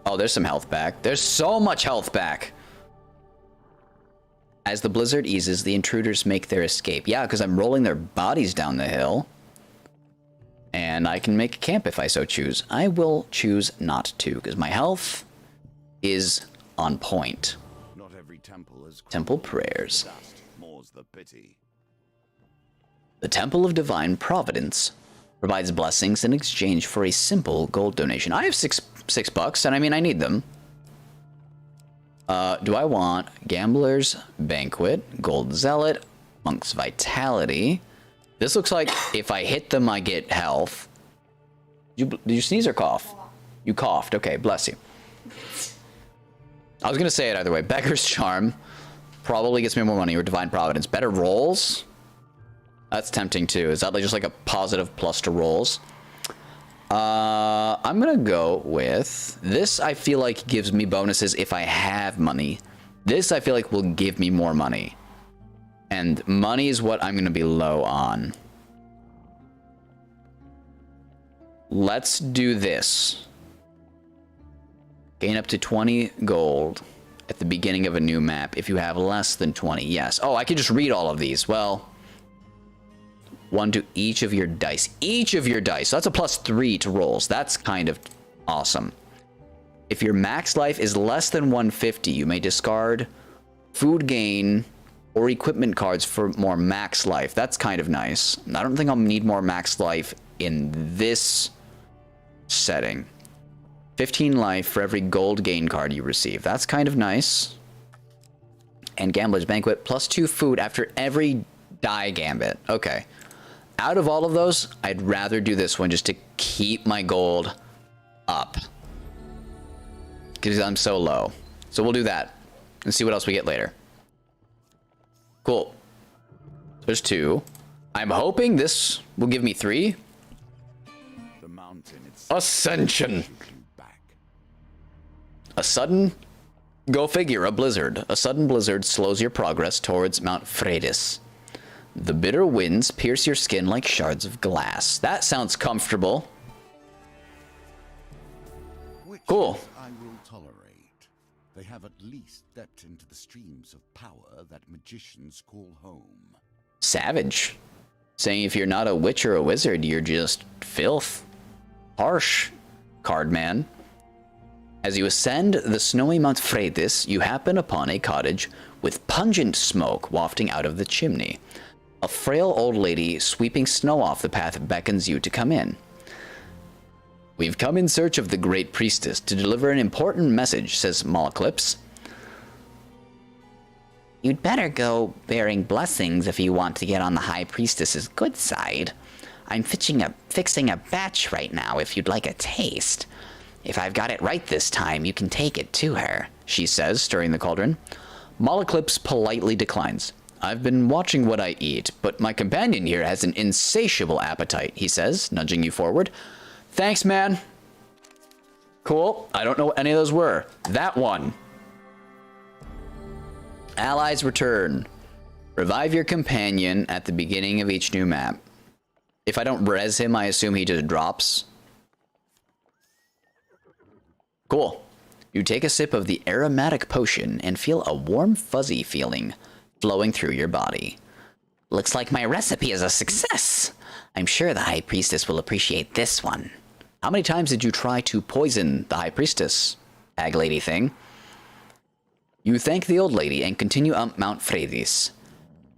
Oh, there's some health back. There's so much health back. As the blizzard eases, the intruders make their escape. Yeah, because I'm rolling their bodies down the hill. And I can make a camp if I so choose. I will choose not to, because my health is on point. Not every temple is Temple prayers. more's the pity. The Temple of Divine Providence provides blessings in exchange for a simple gold donation. I have six bucks, and I mean, I need them. Do I want Gambler's Banquet, Gold Zealot, Monk's Vitality? This looks like if I hit them, I get health. Did you sneeze or cough? You coughed. Okay, bless you. I was going to say it either way. Beggar's Charm probably gets me more money, or Divine Providence. Better rolls? That's tempting too. Is that just like a positive plus to rolls? I'm going to go with this. I feel like gives me bonuses if I have money. This I feel like will give me more money. And money is what I'm going to be low on. Let's do this. Gain up to 20 gold at the beginning of a new map if you have less than 20. Yes. Oh, I could just read all of these. Well, one to each of your dice. Each of your dice. So that's a +3 to rolls. That's kind of awesome. If your max life is less than 150, you may discard food gain or equipment cards for more max life. That's kind of nice. I don't think I'll need more max life in this setting. 15 life for every gold gain card you receive. That's kind of nice. And Gambler's Banquet, +2 food after every die gambit. Okay. Out of all of those, I'd rather do this one just to keep my gold up. Because I'm so low. So we'll do that. And see what else we get later. Cool. There's 2. I'm hoping this will give me 3. The mountain itself Ascension. shoot you back. A sudden, go figure, a blizzard. A sudden blizzard slows your progress towards Mount Freydis. The bitter winds pierce your skin like shards of glass. That sounds comfortable. Which Cool. I will tolerate. They have at least stepped into the streams of power that magicians call home. Savage. Saying if you're not a witch or a wizard, you're just filth. Harsh, cardman. As you ascend the snowy Mount Freydis, you happen upon a cottage with pungent smoke wafting out of the chimney. A frail old lady sweeping snow off the path beckons you to come in. We've come in search of the Great Priestess to deliver an important message, says Malaclips. You'd better go bearing blessings if you want to get on the High Priestess's good side. I'm fixing a batch right now if you'd like a taste. If I've got it right this time, you can take it to her, she says, stirring the cauldron. Malaclips politely declines. I've been watching what I eat, but my companion here has an insatiable appetite, he says, nudging you forward. Thanks, man. Cool. I don't know what any of those were. That one. Allies return. Revive your companion at the beginning of each new map. If I don't res him, I assume he just drops. Cool. You take a sip of the aromatic potion and feel a warm, fuzzy feeling flowing through your body. Looks like my recipe is a success. I'm sure the High Priestess will appreciate this one. How many times did you try to poison the High Priestess, hag lady thing? You thank the old lady and continue up Mount Freydis,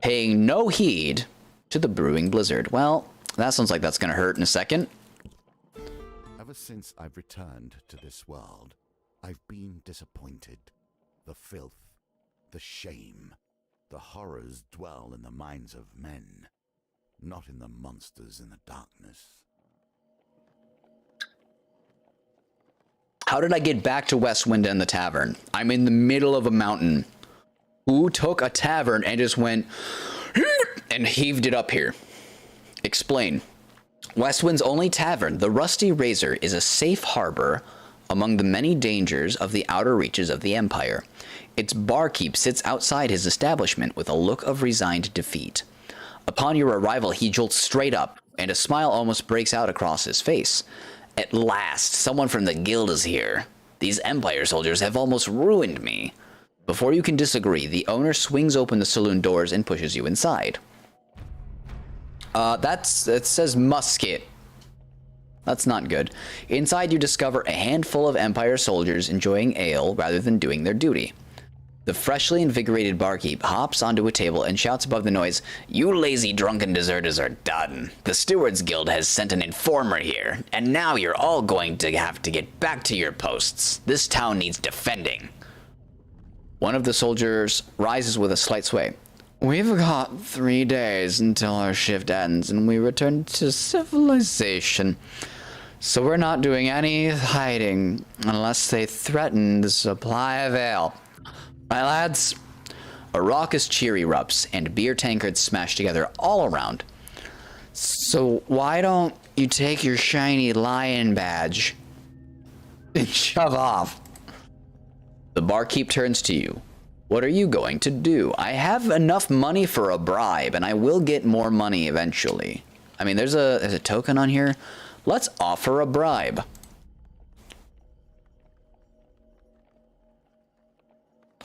paying no heed to the brewing blizzard. Well, that sounds like that's going to hurt in a second. Ever since I've returned to this world, I've been disappointed. The filth, the shame, the horrors dwell in the minds of men, not in the monsters in the darkness. How did I get back to Westwind and the tavern? I'm in the middle of a mountain. Who took a tavern and just went and heaved it up here? Explain. Westwind's only tavern, the Rusty Razor, is a safe harbor among the many dangers of the outer reaches of the Empire. Its barkeep sits outside his establishment with a look of resigned defeat. Upon your arrival, he jolts straight up, and a smile almost breaks out across his face. At last, someone from the guild is here. These Empire soldiers have almost ruined me. Before you can disagree, the owner swings open the saloon doors and pushes you inside. It says musket. That's not good. Inside, you discover a handful of Empire soldiers enjoying ale rather than doing their duty. The freshly invigorated barkeep hops onto a table and shouts above the noise, "You lazy drunken deserters are done. The Stewards Guild has sent an informer here, and now you're all going to have to get back to your posts. This town needs defending." One of the soldiers rises with a slight sway. "We've got 3 days until our shift ends and we return to civilization. So we're not doing any hiding unless they threaten the supply of ale. My lads." A raucous cheer erupts and beer tankards smash together all around. "So why don't you take your shiny lion badge and shove off?" The barkeep turns to you. "What are you going to do?" "I have enough money for a bribe, and I will get more money eventually." I mean, there's a token on here. Let's offer a bribe.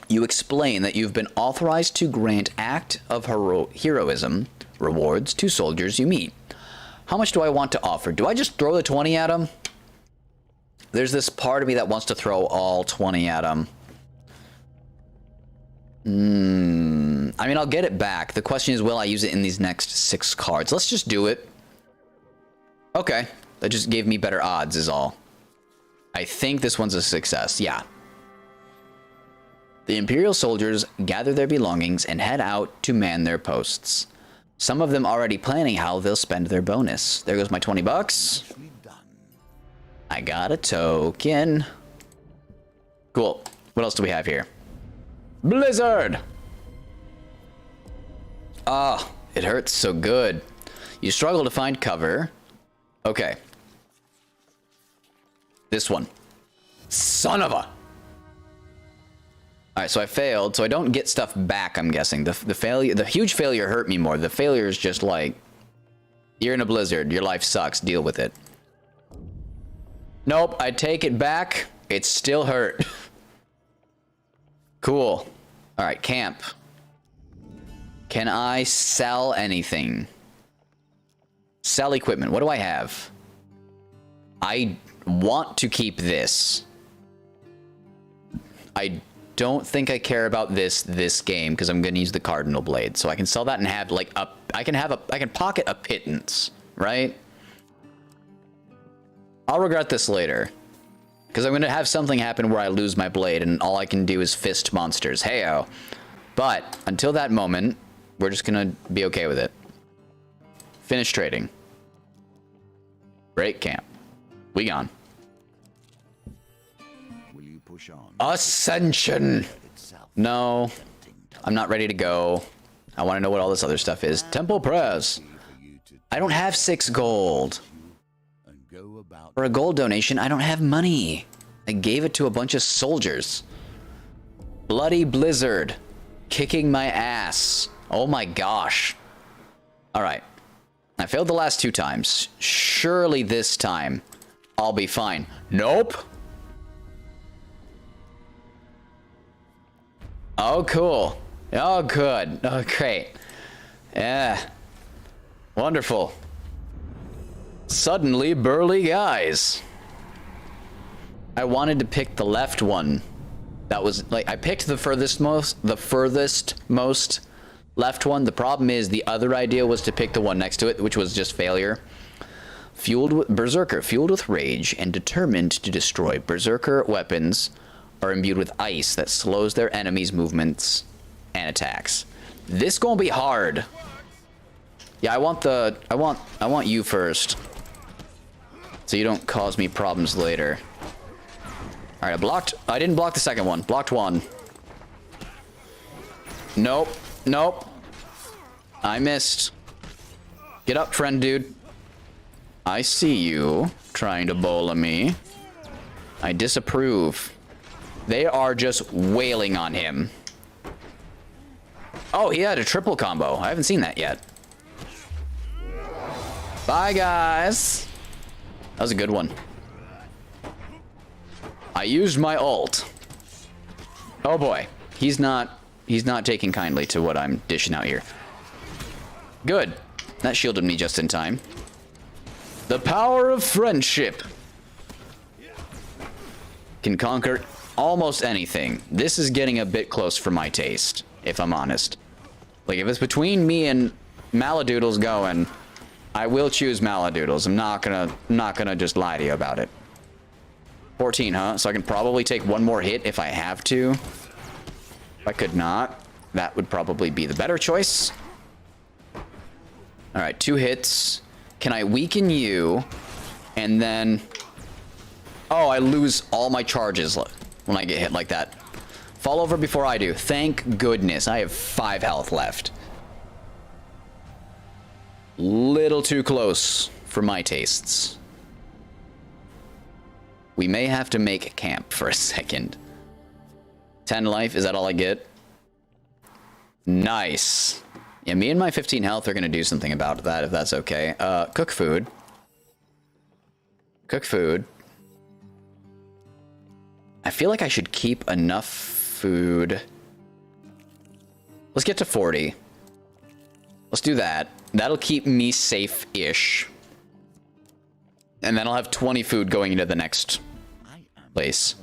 You explain that you've been authorized to grant act of heroism rewards to soldiers you meet. How much do I want to offer? Do I just throw the 20 at him? There's this part of me that wants to throw all 20 at him. I mean, I'll get it back. The question is, will I use it in these next 6 cards? Let's just do it. Okay. That just gave me better odds is all. I think this one's a success. Yeah. The Imperial soldiers gather their belongings and head out to man their posts. Some of them already planning how they'll spend their bonus. There goes my 20 bucks. I got a token. Cool. What else do we have here? Blizzard! Ah, it hurts so good. You struggle to find cover. Okay. This one. Son of a... Alright, so I failed, so I don't get stuff back, I'm guessing. The huge failure hurt me more. The failure is just like, you're in a blizzard, your life sucks, deal with it. Nope, I take it back, it still hurt. Cool. Alright, camp. Can I sell anything? Sell equipment, what do I have? I want to keep this. I don't think I care about this game because I'm gonna use the cardinal blade, so I can sell that and have like I can pocket a pittance, right? I'll regret this later because I'm gonna have something happen where I lose my blade and all I can do is fist monsters. Heyo. But until that moment, we're just gonna be okay with it. Finish trading. Break camp. We gone. Will you push on? Ascension. Itself. No, I'm not ready to go. I want to know what all this other stuff is. Temple press. For you to I don't have 6 gold. and go about For a gold donation, I don't have money. I gave it to a bunch of soldiers. Bloody blizzard. Kicking my ass. Oh my gosh. Alright. I failed the last 2 times. Surely this time I'll be fine. Nope. Oh, cool. Oh, good. Oh, great. Yeah. Wonderful. Suddenly burly guys. I wanted to pick the left one. That was like, I picked the furthest most left one. The problem is the other idea was to pick the one next to it, which was just failure. Berserker, fueled with rage and determined to destroy. Berserker weapons are imbued with ice that slows their enemies' movements and attacks. This gonna be hard. Yeah, I want you first, so you don't cause me problems later. All right, I didn't block the second one. Blocked one. Nope. Nope. I missed. Get up, friend, dude. I see you trying to bowl at me. I disapprove. They are just wailing on him. Oh, he had a triple combo. I haven't seen that yet. Bye, guys. That was a good one. I used my ult. Oh boy, he's not taking kindly to what I'm dishing out here. Good. That shielded me just in time. The power of friendship can conquer almost anything. This is getting a bit close for my taste, if I'm honest. Like, if it's between me and Maladoodles going, I will choose Maladoodles. I'm not gonna just lie to you about it. 14, huh? So I can probably take one more hit if I have to. If I could not, that would probably be the better choice. All right, 2 hits. Can I weaken you? And then... Oh, I lose all my charges when I get hit like that. Fall over before I do. Thank goodness. I have 5 health left. Little too close for my tastes. We may have to make camp for a second. 10 life, is that all I get? Nice. Yeah, me and my 15 health are gonna do something about that, if that's okay. Cook food. Cook food. I feel like I should keep enough food. Let's get to 40. Let's do that. That'll keep me safe-ish. And then I'll have 20 food going into the next place.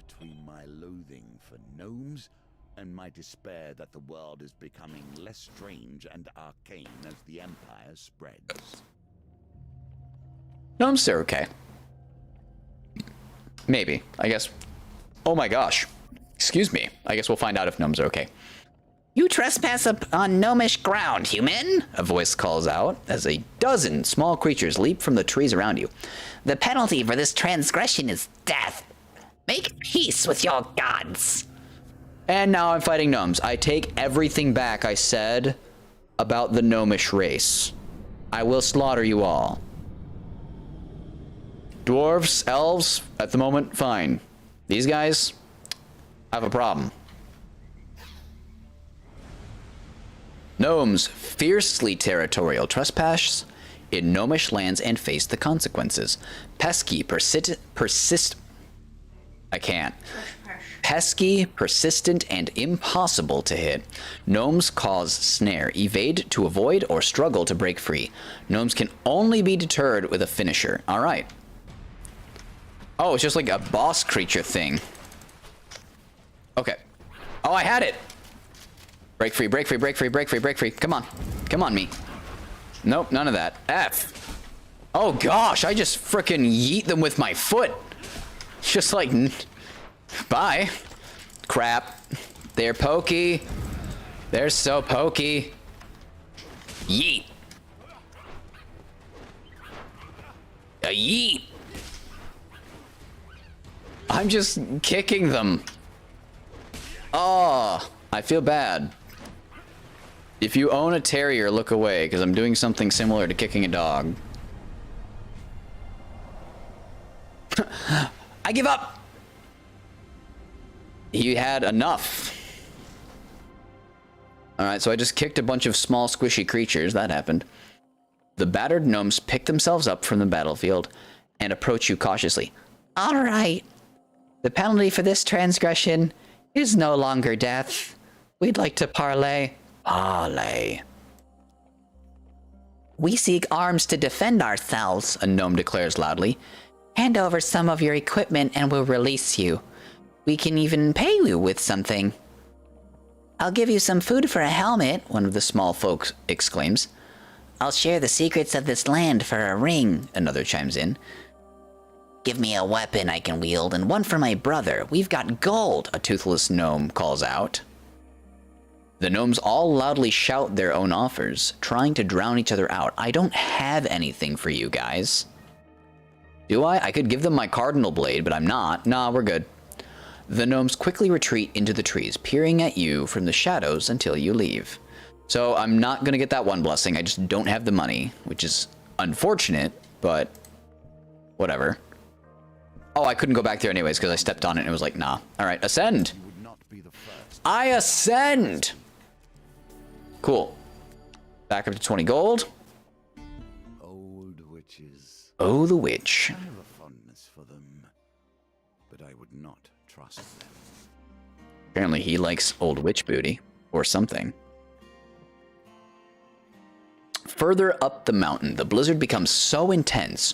Between my loathing for gnomes and my despair that the world is becoming less strange and arcane as the Empire spreads. Gnomes are okay. Maybe. I guess. Oh my gosh. Excuse me. I guess we'll find out if gnomes are okay. You trespass on gnomish ground, human, A voice calls out as a dozen small creatures leap from the trees around you. The penalty for this transgression is death. Make peace with your gods. And now I'm fighting gnomes. I take everything back I said about the gnomish race. I will slaughter you all. Dwarves, elves, at the moment, fine. These guys have a problem. Gnomes, fiercely territorial, trespass in gnomish lands and face the consequences. Pesky, Pesky, persistent, and impossible to hit. Gnomes cause snare, evade to avoid, or struggle to break free. Gnomes can only be deterred with a finisher. All right. Oh, it's just like a boss creature thing. Okay. Oh, I had it. Break free, break free, break free, break free, break free. Come on. Come on, me. Nope, none of that. F. Oh, gosh, I just frickin' yeet them with my foot. Just like... Bye. Crap. They're pokey. They're so pokey. Yeet. A yeet. I'm just kicking them. Oh, I feel bad. If you own a terrier, look away, because I'm doing something similar to kicking a dog. I give up. He had enough. Alright, so I just kicked a bunch of small squishy creatures. That happened. The battered gnomes pick themselves up from the battlefield and approach you cautiously. Alright. The penalty for this transgression is no longer death. We'd like to parley. Parley. We seek arms to defend ourselves, a gnome declares loudly. Hand over some of your equipment and we'll release you. We can even pay you with something. I'll give you some food for a helmet, one of the small folks exclaims. I'll share the secrets of this land for a ring, another chimes in. Give me a weapon I can wield and one for my brother. We've got gold, a toothless gnome calls out. The gnomes all loudly shout their own offers, trying to drown each other out. I don't have anything for you guys. Do I? I could give them my cardinal blade, but I'm not. Nah, we're good. The gnomes quickly retreat into the trees, peering at you from the shadows until you leave. So I'm not going to get that one blessing. I just don't have the money, which is unfortunate, but whatever. Oh, I couldn't go back there anyways because I stepped on it and it was like, nah. All right, ascend. I ascend. Cool. Back up to 20 gold. Old witches. Oh, the witch. I have a fondness for them, but I would not trust them. Apparently he likes old witch booty or something. Further up the mountain, the blizzard becomes so intense,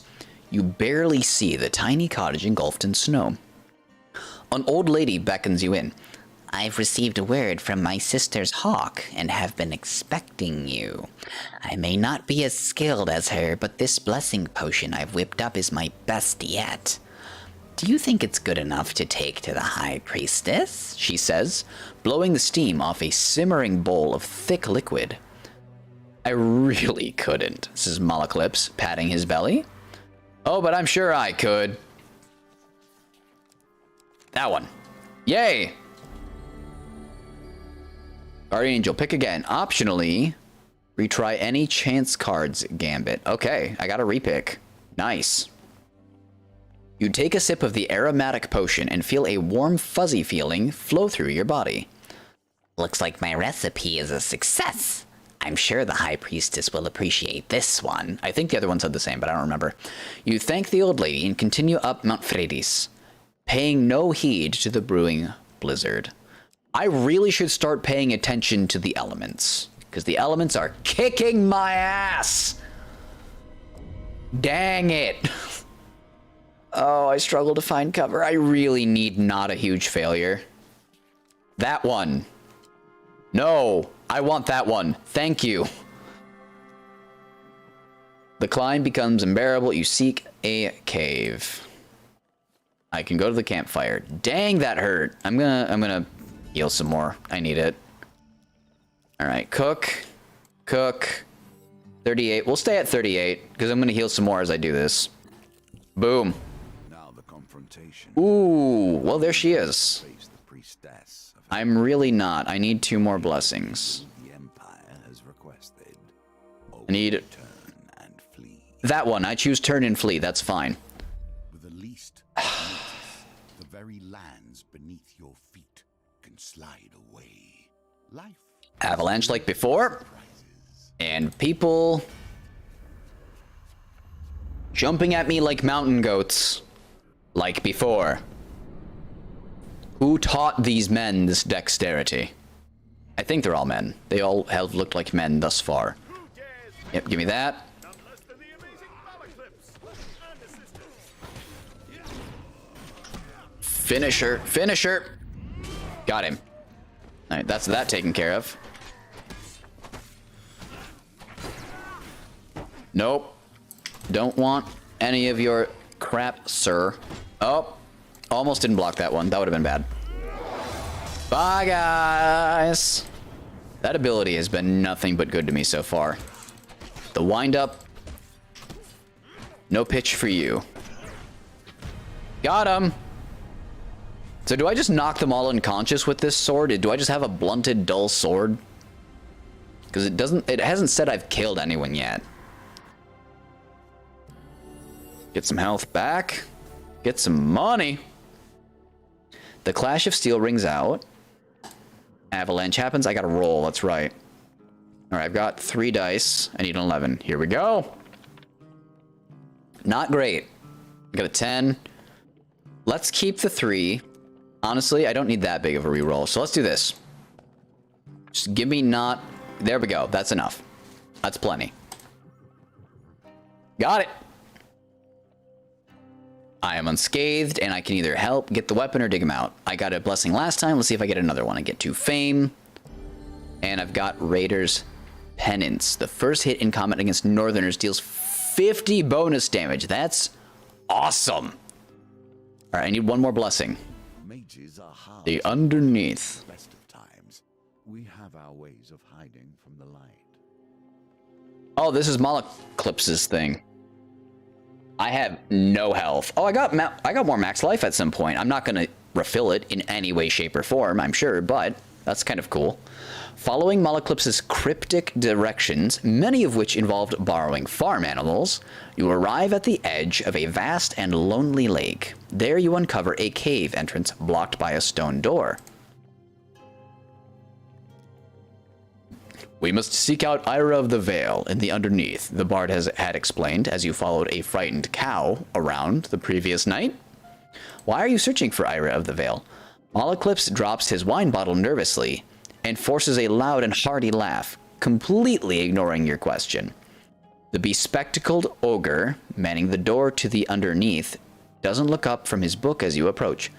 you barely see the tiny cottage engulfed in snow. An old lady beckons you in. I've received a word from my sister's hawk and have been expecting you. I may not be as skilled as her, but this blessing potion I've whipped up is my best yet. Do you think it's good enough to take to the High Priestess? She says, blowing the steam off a simmering bowl of thick liquid. I really couldn't, says Malaclips, patting his belly. Oh, but I'm sure I could. That one. Yay! Guardian Angel, pick again. Optionally, retry any chance cards gambit. Okay, I got a repick. Nice. You take a sip of the aromatic potion and feel a warm, fuzzy feeling flow through your body. Looks like my recipe is a success. I'm sure the High Priestess will appreciate this one. I think the other one said the same, but I don't remember. You thank the old lady and continue up Mount Fredis, paying no heed to the brewing blizzard. I really should start paying attention to the elements, because the elements are kicking my ass. Dang it. Oh, I struggle to find cover. I really need not a huge failure. That one. No, I want that one. Thank you. The climb becomes unbearable. You seek a cave. I can go to the campfire. Dang, that hurt. I'm gonna heal some more. I need it. All right, cook. 38. We'll stay at 38 because I'm gonna heal some more as I do this. Boom. Now the confrontation. Ooh, well there she is. Face the priestess of I'm really not. I need 2 more blessings. the Empire has requested. I need Turn and flee. that one. I choose turn and flee. That's fine. With the least notice, the very lands beneath your feet can slide away. Life Avalanche like before. rises. And people jumping at me like mountain goats like before. Who taught these men this dexterity? I think they're all men. They all have looked like men thus far. Who dares Yep, give me that. none less than the amazing Malaclips and assistants? Finisher. Got him. All right, that's that taken care of. Nope. Don't want any of your crap, sir. Oh, almost didn't block that one. That would have been bad. Bye, guys. That ability has been nothing but good to me so far. The wind up. No pitch for you. Got him. So do I just knock them all unconscious with this sword? Do I just have a blunted, dull sword? Because it hasn't said I've killed anyone yet. Get some health back. Get some money. The Clash of Steel rings out. Avalanche happens. I gotta roll. That's right. All right, I've got 3 dice. I need an 11. Here we go. Not great. I got a 10. Let's keep the 3. Honestly, I don't need that big of a reroll. So let's do this. Just give me not... There we go. That's enough. That's plenty. Got it. I am unscathed, and I can either help get the weapon or dig him out. I got a blessing last time. Let's see if I get another one. I get 2 fame. And I've got Raider's Penance. The first hit in combat against Northerners deals 50 bonus damage. That's awesome. All right, I need one more blessing. Mages are hard. The Underneath. Best of times, we have our ways of hiding from the light. Oh, this is Malaclipse's thing. I have no health. Oh, I got more max life at some point. I'm not going to refill it in any way, shape, or form, I'm sure, but that's kind of cool. Following Malaclipse's cryptic directions, many of which involved borrowing farm animals, you arrive at the edge of a vast and lonely lake. There you uncover a cave entrance blocked by a stone door. We must seek out Ira of the Vale in the Underneath, the bard had explained as you followed a frightened cow around the previous night. Why are you searching for Ira of the Vale? Malaclipse drops his wine bottle nervously and forces a loud and hearty laugh, completely ignoring your question. The bespectacled ogre, manning the door to the Underneath, doesn't look up from his book as you approach.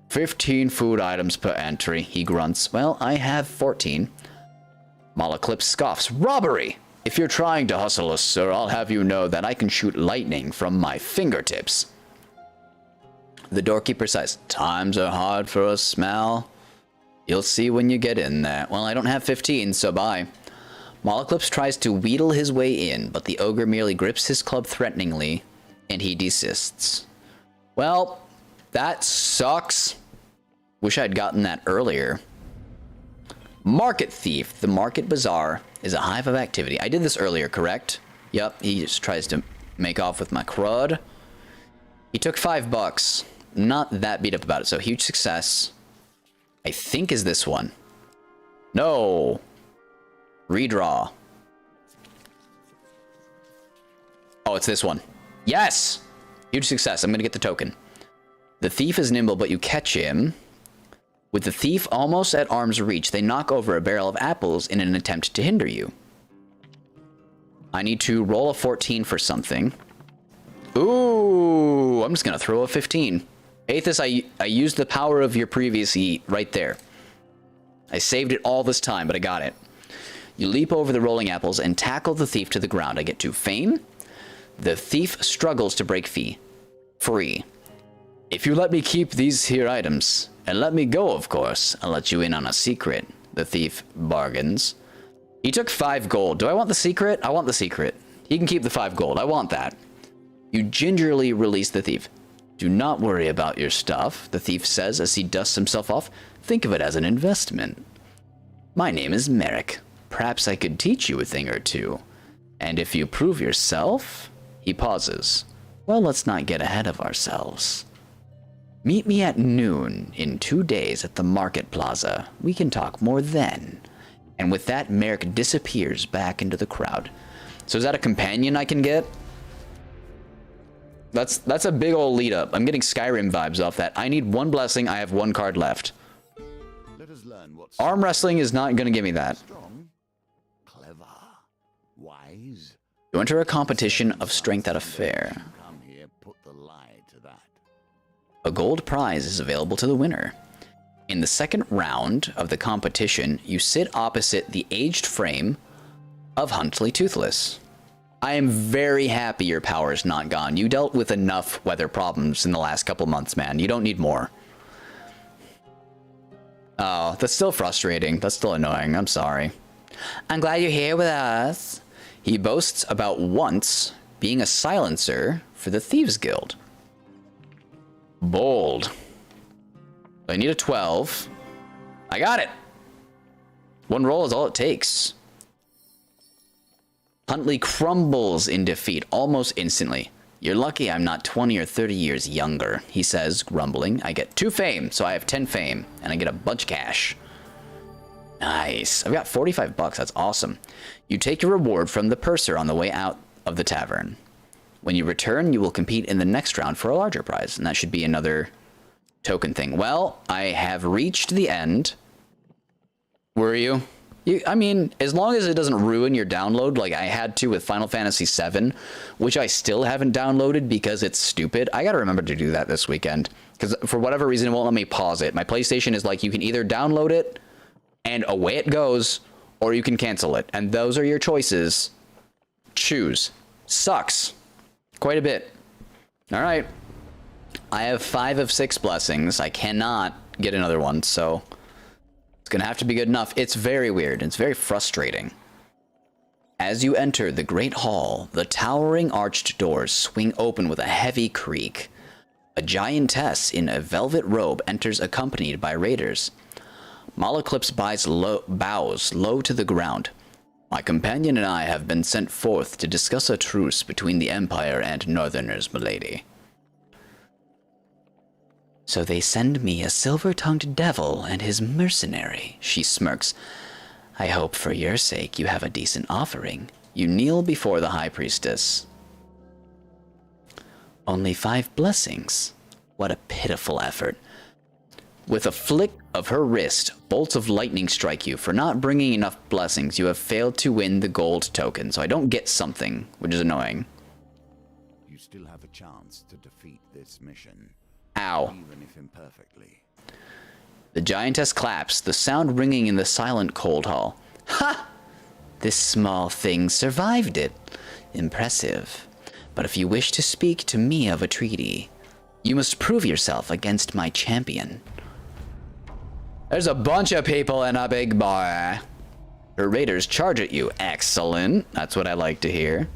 15 food items per entry, he grunts. Well, I have 14. Malaclipse scoffs. Robbery! If you're trying to hustle us, sir, I'll have you know that I can shoot lightning from my fingertips. The doorkeeper sighs. Times are hard for us, Smell. You'll see when you get in there. Well, I don't have 15, so bye. Malaclipse tries to wheedle his way in, but the ogre merely grips his club threateningly, and he desists. Well, that sucks. Wish I'd gotten that earlier. Market Thief. The Market Bazaar is a hive of activity. I did this earlier, correct? Yep, he just tries to make off with my crud. He took $5. Not that beat up about it, so huge success. I think is this one. No. Redraw. Oh, it's this one. Yes! Huge success. I'm going to get the token. The thief is nimble, but you catch him. With the thief almost at arm's reach, they knock over a barrel of apples in an attempt to hinder you. I need to roll a 14 for something. Ooh, I'm just going to throw a 15. Aethys, I used the power of your previous eat right there. I saved it all this time, but I got it. You leap over the rolling apples and tackle the thief to the ground. I get 2 fame. The thief struggles to break free. If you let me keep these here items, and let me go, of course, I'll let you in on a secret, the thief bargains. He took 5 gold. Do I want the secret? I want the secret. He can keep the 5 gold. I want that. You gingerly release the thief. Do not worry about your stuff, the thief says as he dusts himself off. Think of it as an investment. My name is Merrick. Perhaps I could teach you a thing or two. And if you prove yourself... He pauses. Well, let's not get ahead of ourselves. Meet me at noon in 2 days at the Market Plaza. We can talk more then. And with that, Merrick disappears back into the crowd. So is that a companion I can get? That's a big old lead up. I'm getting Skyrim vibes off that. I need 1 blessing. I have 1 card left. Let us learn what's Arm wrestling is not going to give me that. strong, clever, wise. You enter a competition of strength at a fair. Come here, put the lie to that. A gold prize is available to the winner. In the second round of the competition, you sit opposite the aged frame of Huntley Toothless. I am very happy your power is not gone. You dealt with enough weather problems in the last couple months, man. You don't need more. Oh, that's still frustrating. That's still annoying. I'm sorry. I'm glad you're here with us. He boasts about once being a silencer for the Thieves Guild. Bold. I need a 12. I got it. One roll is all it takes. Huntley crumbles in defeat almost instantly. You're lucky I'm not 20 or 30 years younger, he says, grumbling. I get 2 fame, so I have 10 fame, and I get a bunch of cash. Nice. I've got 45 bucks. That's awesome. You take your reward from the purser on the way out of the tavern. When you return, you will compete in the next round for a larger prize, and that should be another token thing. Well, I have reached the end. Were you? I mean, as long as it doesn't ruin your download like I had to with Final Fantasy VII, which I still haven't downloaded because it's stupid. I gotta remember to do that this weekend, because for whatever reason it won't let me pause it. My PlayStation is like, you can either download it and away it goes, or you can cancel it. And those are your choices. Choose. Sucks. Quite a bit. Alright. I have 5 of 6 blessings. I cannot get another one, so it's gonna have to be good enough. It's very weird. It's very frustrating. As you enter the great hall, the towering arched doors swing open with a heavy creak. A giantess in a velvet robe enters accompanied by raiders. Malaclips bows low to the ground. My companion and I have been sent forth to discuss a truce between the Empire and Northerners, milady. So they send me a silver-tongued devil and his mercenary, she smirks. I hope for your sake you have a decent offering. You kneel before the High Priestess. Only 5 blessings. What a pitiful effort. With a flick of her wrist, bolts of lightning strike you. For not bringing enough blessings, you have failed to win the gold token, so I don't get something, which is annoying. You still have a chance to defeat this mission. Ow. Even if imperfectly. The giantess claps, the sound ringing in the silent cold hall. Ha! This small thing survived it. Impressive. But if you wish to speak to me of a treaty, you must prove yourself against my champion. There's a bunch of people in a big bar. Her raiders charge at you. Excellent. That's what I like to hear.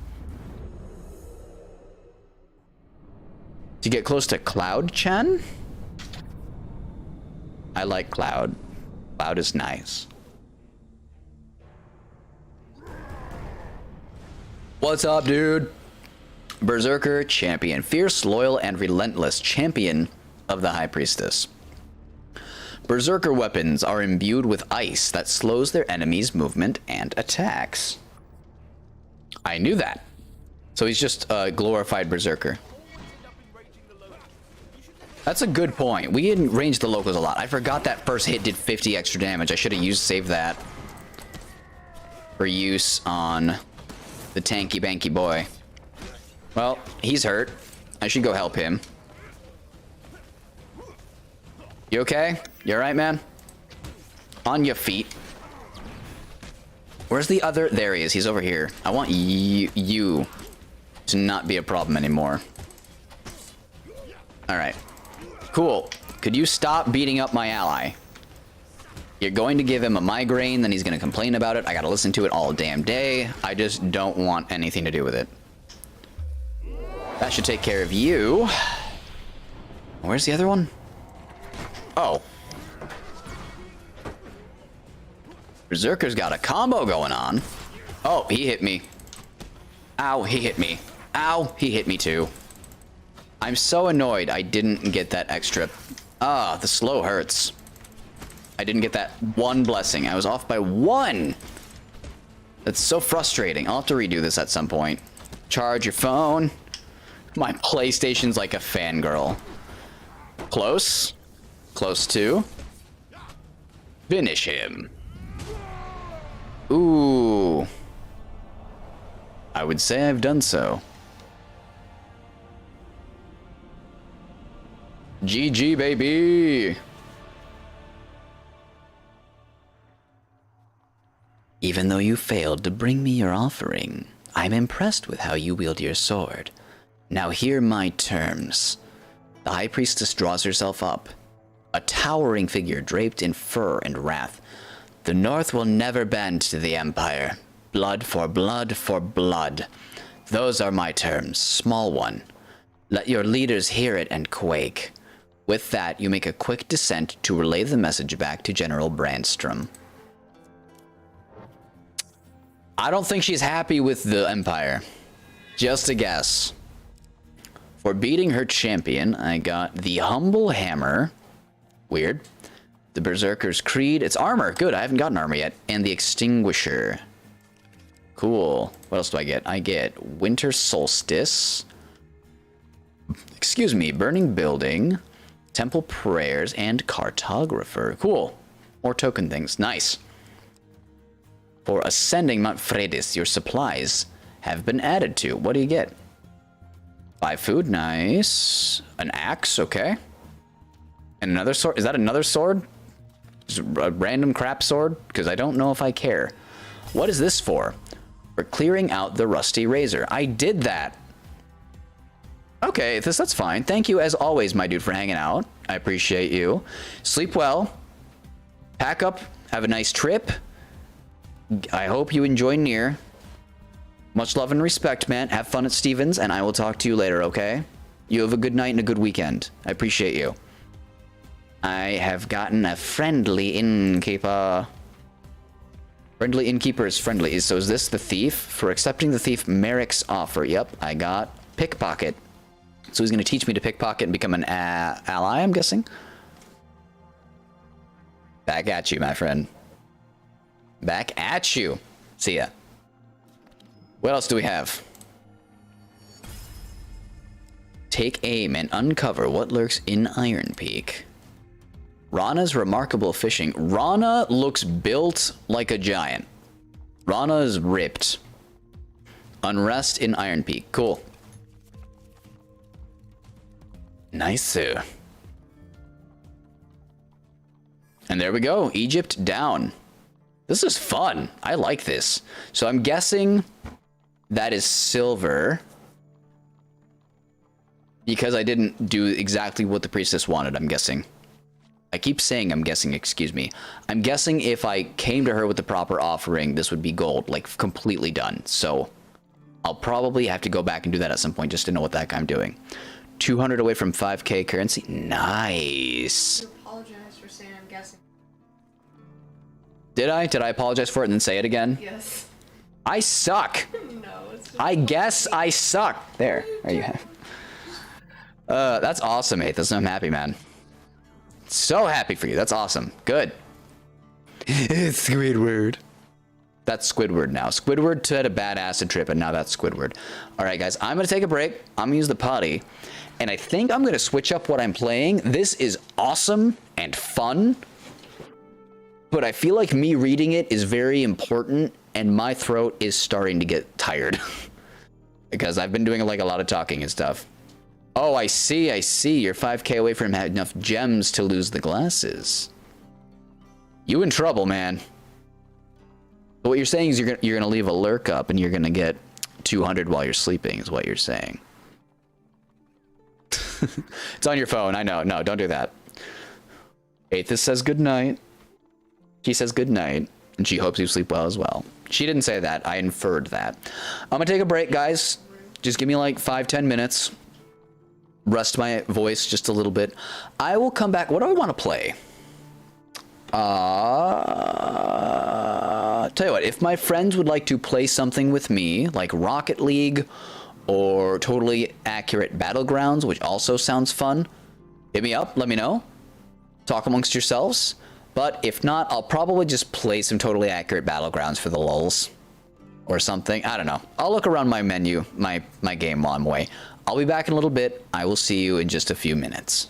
To get close to Cloud Chen? I like Cloud. Cloud is nice. What's up, dude? Berserker champion. Fierce, loyal, and relentless champion of the High Priestess. Berserker weapons are imbued with ice that slows their enemies' movement and attacks. I knew that. So he's just a glorified Berserker. That's a good point. We didn't range the locals a lot. I forgot that first hit did 50 extra damage. I should have saved that for use on the tanky banky boy. Well, he's hurt. I should go help him. You okay? You alright, man? On your feet. Where's the other? There he is. He's over here. I want you to not be a problem anymore. Alright. Cool. Could you stop beating up my ally? You're going to give him a migraine, then he's going to complain about it. I gotta listen to it all damn day. I just don't want anything to do with it. That should take care of you. Where's the other one? Oh. Berserker's got a combo going on. Oh, he hit me. Ow, he hit me. Ow, he hit me too. I'm so annoyed I didn't get that extra. Ah, the slow hurts. I didn't get that one blessing. I was off by 1. That's so frustrating. I'll have to redo this at some point. Charge your phone. My PlayStation's like a fangirl. Close. Close to. Finish him. Ooh. I would say I've done so. GG, baby. Even though you failed to bring me your offering, I'm impressed with how you wield your sword. Now hear my terms. The High Priestess draws herself up. A towering figure draped in fur and wrath. The North will never bend to the Empire. Blood for blood for blood. Those are my terms, small one. Let your leaders hear it and quake. With that, you make a quick descent to relay the message back to General Brandstrom. I don't think she's happy with the Empire. Just a guess. For beating her champion, I got the Humble Hammer. Weird. The Berserker's Creed. It's armor. Good, I haven't gotten armor yet. And the Extinguisher. Cool. What else do I get? I get Winter Solstice. Excuse me. Burning Building. Temple Prayers. And Cartographer. Cool. More token things. Nice. For ascending Mount Fredis, your supplies have been added to. What do you get? 5 food. Nice. An axe. Okay. And another sword. Is that another sword? Just a random crap sword? Because I don't know if I care. What is this for? For clearing out the rusty razor. I did that. Okay, that's fine. Thank you as always, my dude, for hanging out. I appreciate you. Sleep well. Pack up. Have a nice trip. I hope you enjoy Nier. Much love and respect, man. Have fun at Stevens, and I will talk to you later, okay? You have a good night and a good weekend. I appreciate you. I have gotten a friendly innkeeper. Friendly innkeeper is friendly. So is this the thief? For accepting the thief Merrick's offer. Yep, I got pickpocket. So he's going to teach me to pickpocket and become an ally, I'm guessing. Back at you, my friend. Back at you. See ya. What else do we have? Take aim and uncover what lurks in Iron Peak. Rana's remarkable fishing. Rana looks built like a giant. Rana is ripped. Unrest in Iron Peak. Cool. Nice. And there we go. Egypt down. This is fun. I like this. So I'm guessing that is silver. Because I didn't do exactly what the priestess wanted, I'm guessing. I keep saying I'm guessing, excuse me. I'm guessing if I came to her with the proper offering, this would be gold, like completely done. So I'll probably have to go back and do that at some point just to know what the heck I'm doing. 200 away from 5k currency. Nice. You apologize for saying I'm guessing. Did I? Did I apologize for it and then say it again? Yes. I suck. No, it's just I guess I suck. There you have. That's awesome, Athos. I'm happy, man. So happy for you. That's awesome. Good. It's Squidward. That's Squidward now. Squidward had a bad acid trip, and now that's Squidward. All right, guys. I'm going to take a break. I'm going to use the potty. And I think I'm going to switch up what I'm playing. This is awesome and fun. But I feel like me reading it is very important, and my throat is starting to get tired. Because I've been doing like a lot of talking and stuff. Oh, I see. You're 5k away from having enough gems to lose the glasses. You in trouble, man. But what you're saying is you're gonna leave a lurk up and you're gonna get 200 while you're sleeping, is what you're saying. It's on your phone. I know. No, don't do that. Aethys says good night. She says good night, and she hopes you sleep well as well. She didn't say that. I inferred that. I'm gonna take a break, guys. Just give me like 5-10 minutes. Rest my voice just a little bit. I will come back. What do I want to play? Tell you what, if my friends would like to play something with me, like Rocket League or Totally Accurate Battlegrounds, which also sounds fun, hit me up, let me know. Talk amongst yourselves. But if not, I'll probably just play some Totally Accurate Battlegrounds for the lulz. Or something. I don't know. I'll look around my menu, my game while I'm away. I'll be back in a little bit. I will see you in just a few minutes.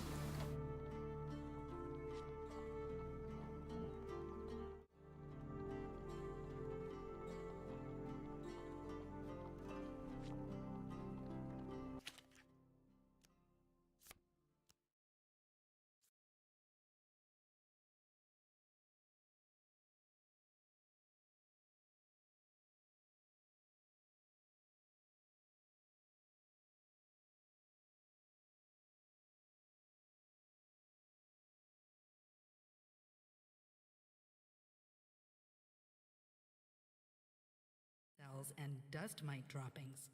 cells and dust mite droppings.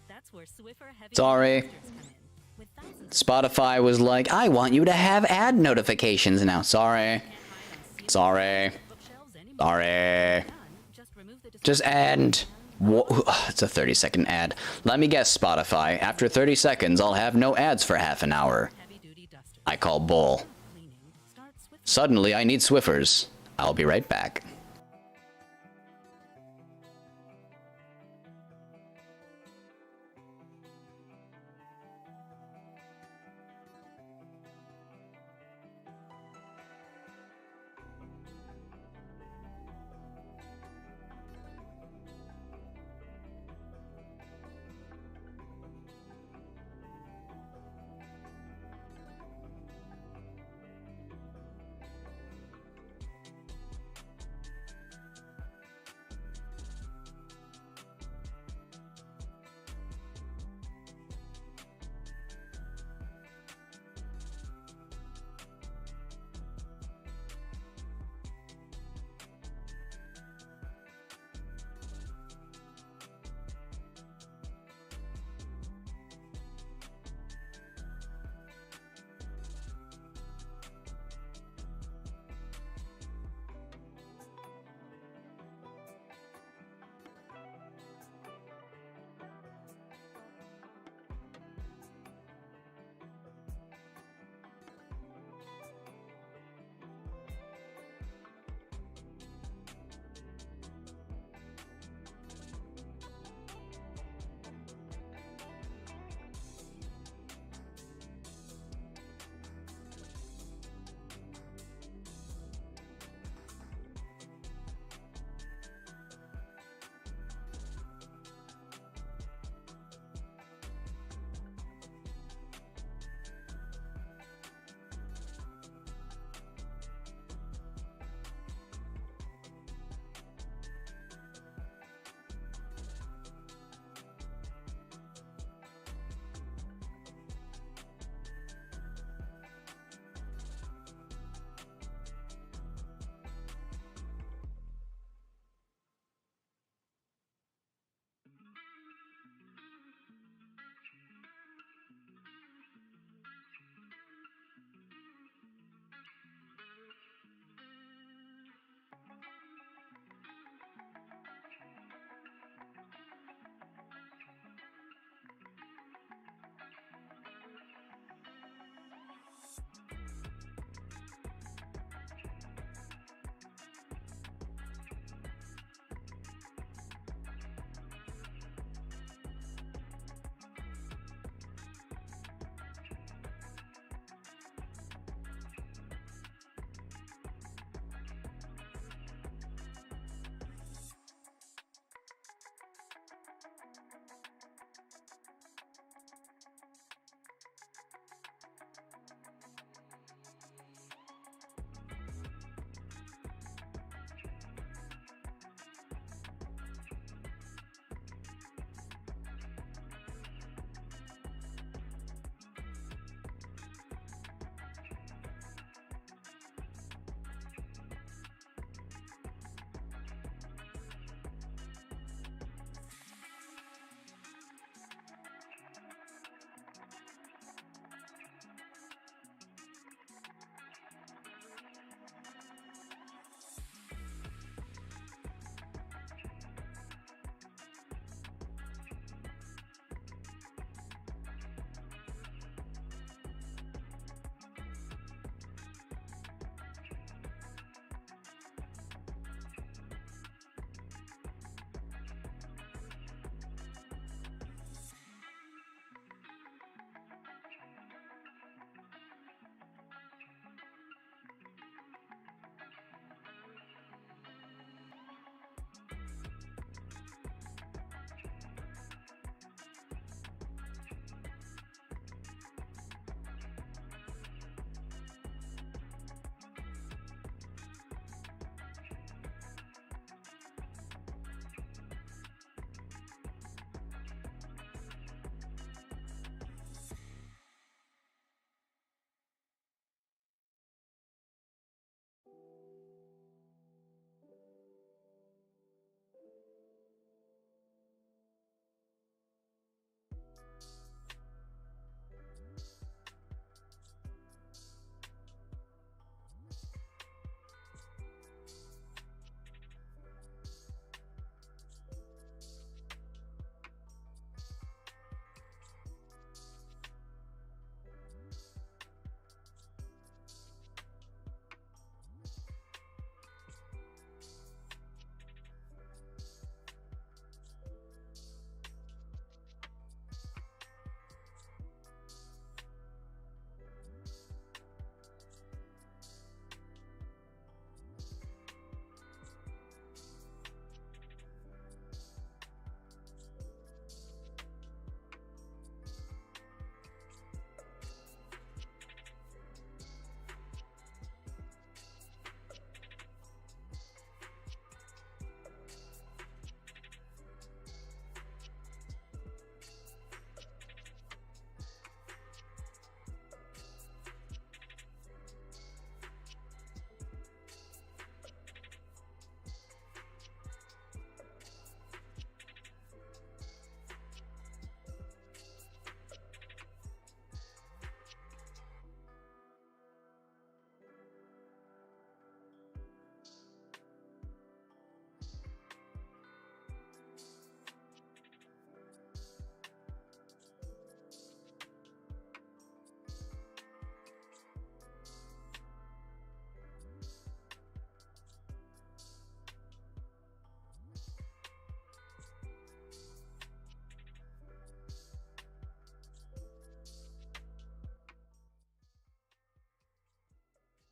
That's where Swiffer heavy Sorry. boosters come in. With thousands of Spotify was like, I want you to have ad notifications now. Sorry. Sorry. bookshelves anymore. Sorry. Done, just remove the Just end. It's a 30-second ad. Let me guess, Spotify. After 30 seconds, I'll have no ads for half an hour. heavy-duty dusters. I call bull. Cleaning. Start Swiffer. Suddenly, I need Swiffers. I'll be right back.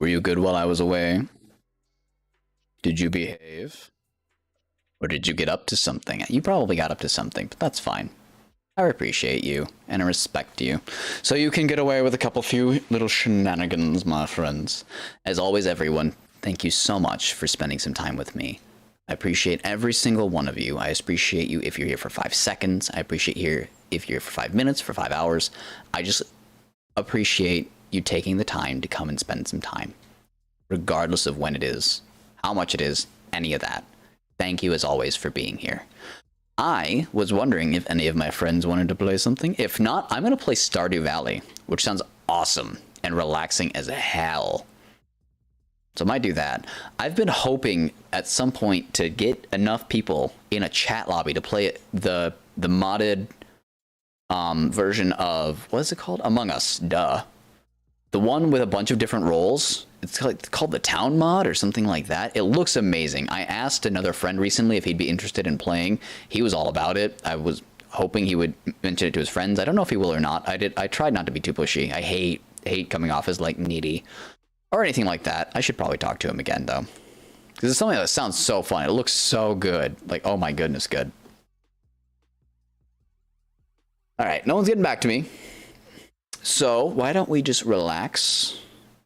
Were you good while I was away? Did you behave? Or did you get up to something? You probably got up to something, but that's fine. I appreciate you, and I respect you. So you can get away with a few little shenanigans, my friends. As always, everyone, thank you so much for spending some time with me. I appreciate every single one of you. I appreciate you if you're here for 5 seconds. I appreciate you if you're here for 5 minutes, for 5 hours. I just appreciate you taking the time to come and spend some time, regardless of when it is, how much it is, any of that. Thank you, as always, for being here. I was wondering if any of my friends wanted to play something. If not, I'm going to play Stardew Valley, which sounds awesome and relaxing as hell. So I might do that. I've been hoping at some point to get enough people in a chat lobby to play the modded version of, what is it called? Among Us, duh. The one with a bunch of different roles. It's called the Town mod or something like that. It looks amazing. I asked another friend recently if he'd be interested in playing. He was all about it. I was hoping he would mention it to his friends. I don't know if he will or not. I tried not to be too pushy. I hate coming off as like needy or anything like that. I should probably talk to him again though, because it's something that sounds so fun. It looks so good. Like, oh my goodness, good. All right, no one's getting back to me. So why don't we just relax?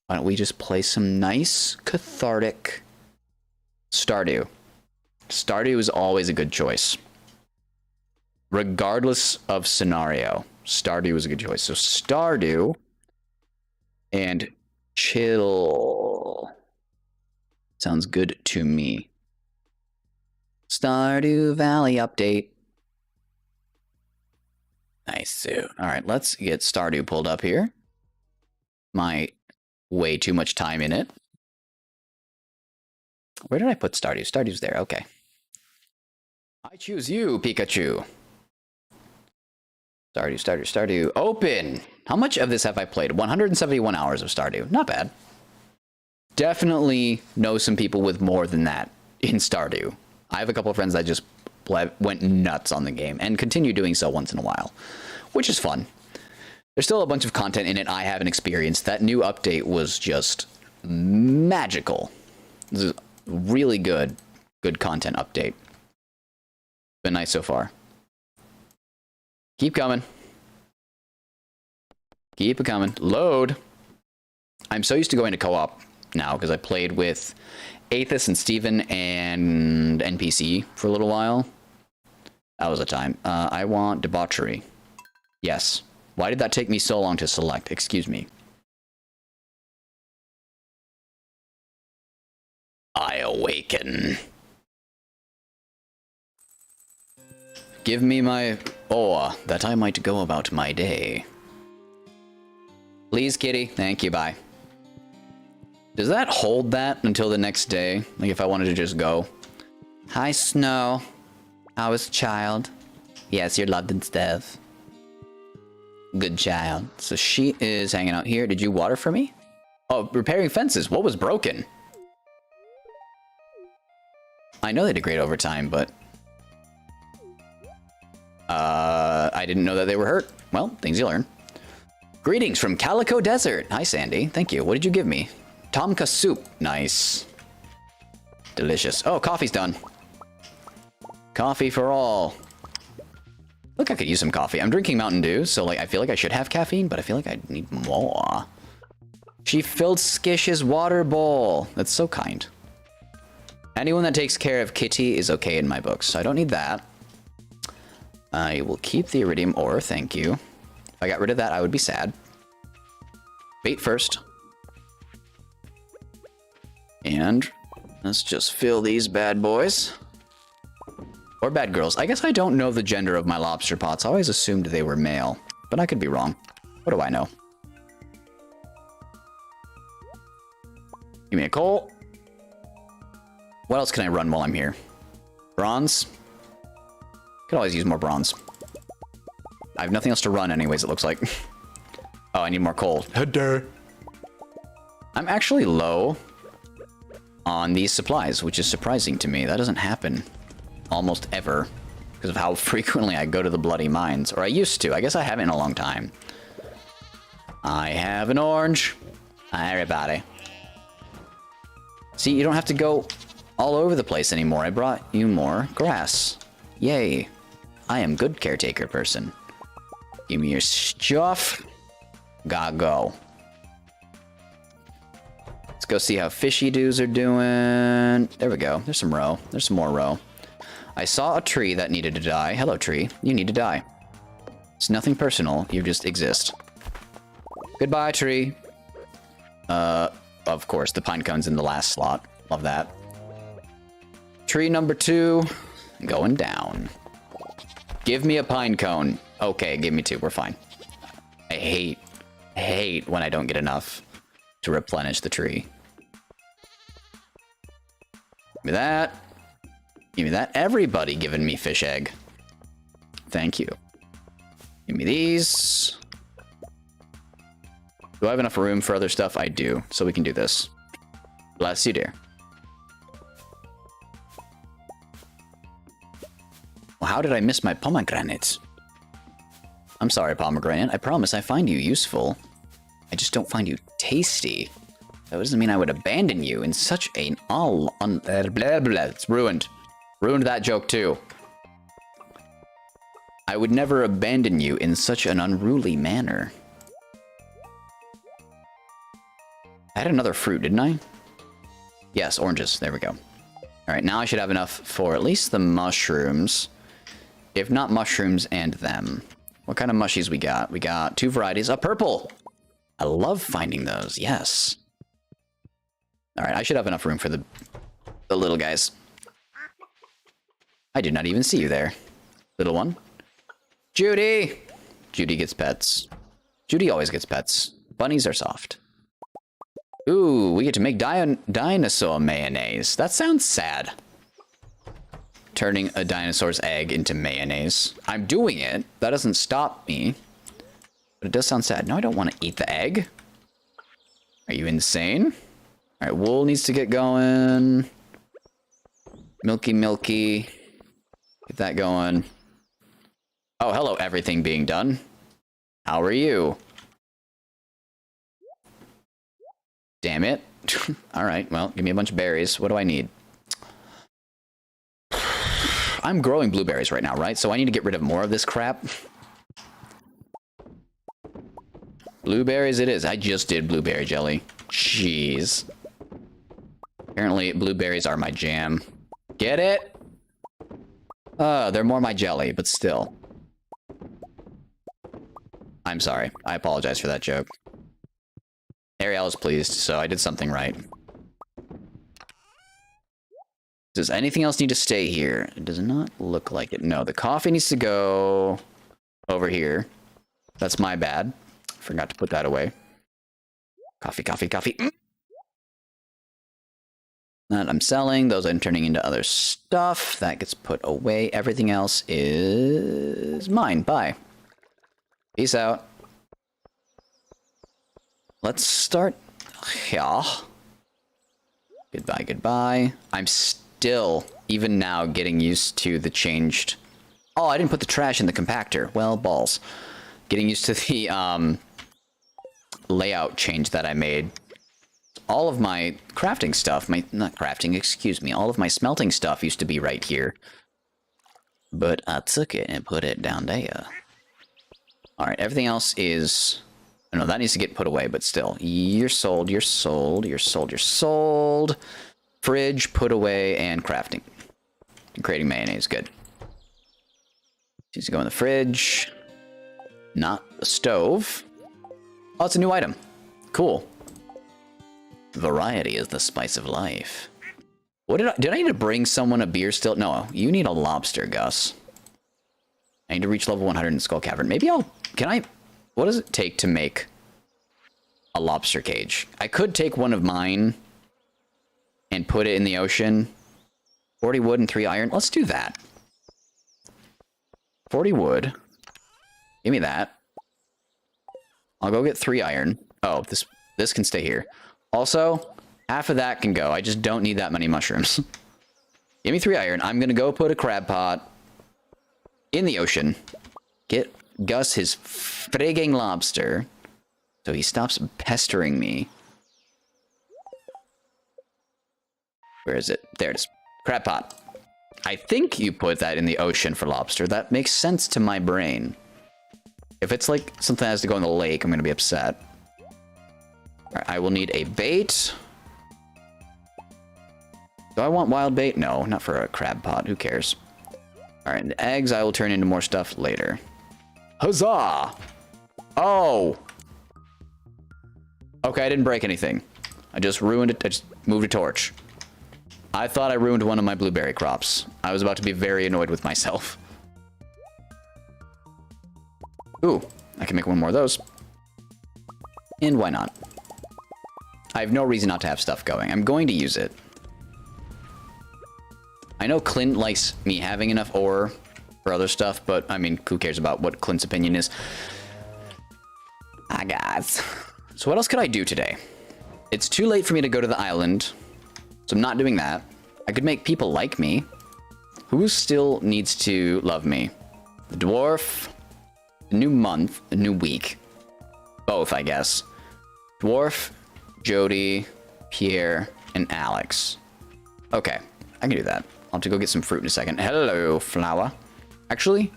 Why don't we just play some nice, cathartic Stardew? Stardew is always a good choice. Regardless of scenario, Stardew is a good choice. So Stardew and chill. Sounds good to me. Stardew Valley update. Nice. All right, let's get Stardew pulled up here. My way too much time in it. Where did I put Stardew? Stardew's there. Okay. I choose you, Pikachu. Stardew. Open! How much of this have I played? 171 hours of Stardew. Not bad. Definitely know some people with more than that in Stardew. I have a couple of friends that just went nuts on the game and continue doing so once in a while, which is fun. There's still a bunch of content in it I haven't experienced. That new update was just magical. This is really good content update. Been nice so far. Keep coming. Keep it coming. Load. I'm so used to going to co-op now because I played with Aethys and Steven and NPC for a little while. That was a time. I want debauchery. Yes. Why did that take me so long to select? Excuse me. I awaken. Give me my ore, that I might go about my day. Please, kitty. Thank you, bye. Does that hold that until the next day? Like if I wanted to just go? Hi, Snow. How was child? Yes, you're loved and stuff. Good child. So she is hanging out here. Did you water for me? Oh, repairing fences. What was broken? I know they degrade over time, but... I didn't know that they were hurt. Well, things you learn. Greetings from Calico Desert. Hi, Sandy. Thank you. What did you give me? Tomka soup. Nice. Delicious. Oh, coffee's done. Coffee for all. Look, I could use some coffee. I'm drinking Mountain Dew, so like I feel like I should have caffeine, but I feel like I need more. She filled Skish's water bowl. That's so kind. Anyone that takes care of Kitty is okay in my books, so I don't need that. I will keep the iridium ore, thank you. If I got rid of that, I would be sad. Bait first. And let's just fill these bad boys. Or bad girls. I guess I don't know the gender of my lobster pots. I always assumed they were male, but I could be wrong. What do I know? Give me a coal. What else can I run while I'm here? Bronze? Could always use more bronze. I have nothing else to run anyways, it looks like. Oh, I need more coal. I'm actually low on these supplies, which is surprising to me. That doesn't happen almost ever because of how frequently I go to the bloody mines. Or I used to. I guess I haven't in a long time. I have an orange. Hi, everybody. See, you don't have to go all over the place anymore. I brought you more grass. Yay. I am good caretaker person. Give me your stuff. Gotta go. Let's go see how fishy doos are doing. There we go. There's some roe. There's some more roe. I saw a tree that needed to die. Hello, tree. You need to die. It's nothing personal. You just exist. Goodbye, tree. Of course, the pine cone's in the last slot. Love that. Tree number 2. Going down. Give me a pine cone. Okay, give me 2. We're fine. I hate when I don't get enough to replenish the tree. Give me that. Give me that. Everybody giving me fish egg. Thank you. Give me these. Do I have enough room for other stuff? I do. So we can do this. Bless you, dear. Well, how did I miss my pomegranates? I'm sorry, pomegranate. I promise I find you useful. I just don't find you tasty. That doesn't mean I would abandon you in such an blah, blah, blah. It's ruined. Ruined that joke too. I would never abandon you in such an unruly manner. I had another fruit, didn't I? Yes, oranges. There we go. Alright, now I should have enough for at least the mushrooms. If not mushrooms and them. What kind of mushies we got? We got 2 varieties. A purple! I love finding those, yes. Alright, I should have enough room for the little guys. I did not even see you there. Little one. Judy! Judy gets pets. Judy always gets pets. Bunnies are soft. Ooh, we get to make dinosaur mayonnaise. That sounds sad. Turning a dinosaur's egg into mayonnaise. I'm doing it. That doesn't stop me. But it does sound sad. No, I don't want to eat the egg. Are you insane? Alright, wool needs to get going. Milky, milky. Get that going. Oh, hello, everything being done. How are you? Damn it. Alright, well, give me a bunch of berries. What do I need? I'm growing blueberries right now, right? So I need to get rid of more of this crap. Blueberries it is. I just did blueberry jelly. Jeez. Apparently, blueberries are my jam. Get it? They're more my jelly, but still. I'm sorry. I apologize for that joke. Ariel is pleased, so I did something right. Does anything else need to stay here? It does not look like it. No, the coffee needs to go over here. That's my bad. Forgot to put that away. Coffee, coffee, coffee. That I'm selling. Those I'm turning into other stuff. That gets put away. Everything else is mine. Bye. Peace out. Let's start. Yeah. Goodbye, goodbye. I'm still, even now, getting used to the changed... Oh, I didn't put the trash in the compactor. Well, balls. Getting used to the layout change that I made. All of my crafting stuff, not crafting, excuse me, all of my smelting stuff used to be right here. But I took it and put it down there. Alright, everything else is... Oh, no, that needs to get put away, but still. You're sold, you're sold, you're sold, you're sold. Fridge, put away, and crafting. Creating mayonnaise, good. Needs to go in the fridge. Not the stove. Oh, it's a new item. Cool. Variety is the spice of life. What did I need to bring someone a beer still? No, you need a lobster, Gus. I need to reach level 100 in Skull Cavern. Maybe what does it take to make a lobster cage? I could take one of mine and put it in the ocean. 40 wood and 3 iron. Let's do that. 40 wood. Give me that. I'll go get 3 iron. Oh, this can stay here. Also, half of that can go. I just don't need that many mushrooms. Give me 3 iron. I'm gonna go put a crab pot in the ocean. Get Gus his frigging lobster so he stops pestering me. Where is it? There it is. Crab pot. I think you put that in the ocean for lobster. That makes sense to my brain. If it's like something that has to go in the lake, I'm going to be upset. All right, I will need a bait. Do I want wild bait? No, not for a crab pot. Who cares? All right, the eggs I will turn into more stuff later. Huzzah! Oh! Okay, I didn't break anything. I just ruined it. I just moved a torch. I thought I ruined one of my blueberry crops. I was about to be very annoyed with myself. Ooh, I can make one more of those. And why not? I have no reason not to have stuff going. I'm going to use it. I know Clint likes me having enough ore for other stuff, but I mean, who cares about what Clint's opinion is? Ah, guys. So what else could I do today? It's too late for me to go to the island, so I'm not doing that. I could make people like me. Who still needs to love me? The dwarf, the new month, the new week. Both, I guess. Dwarf, Jody, Pierre, and Alex. Okay, I can do that. I'll have to go get some fruit in a second. Hello, flower. Actually,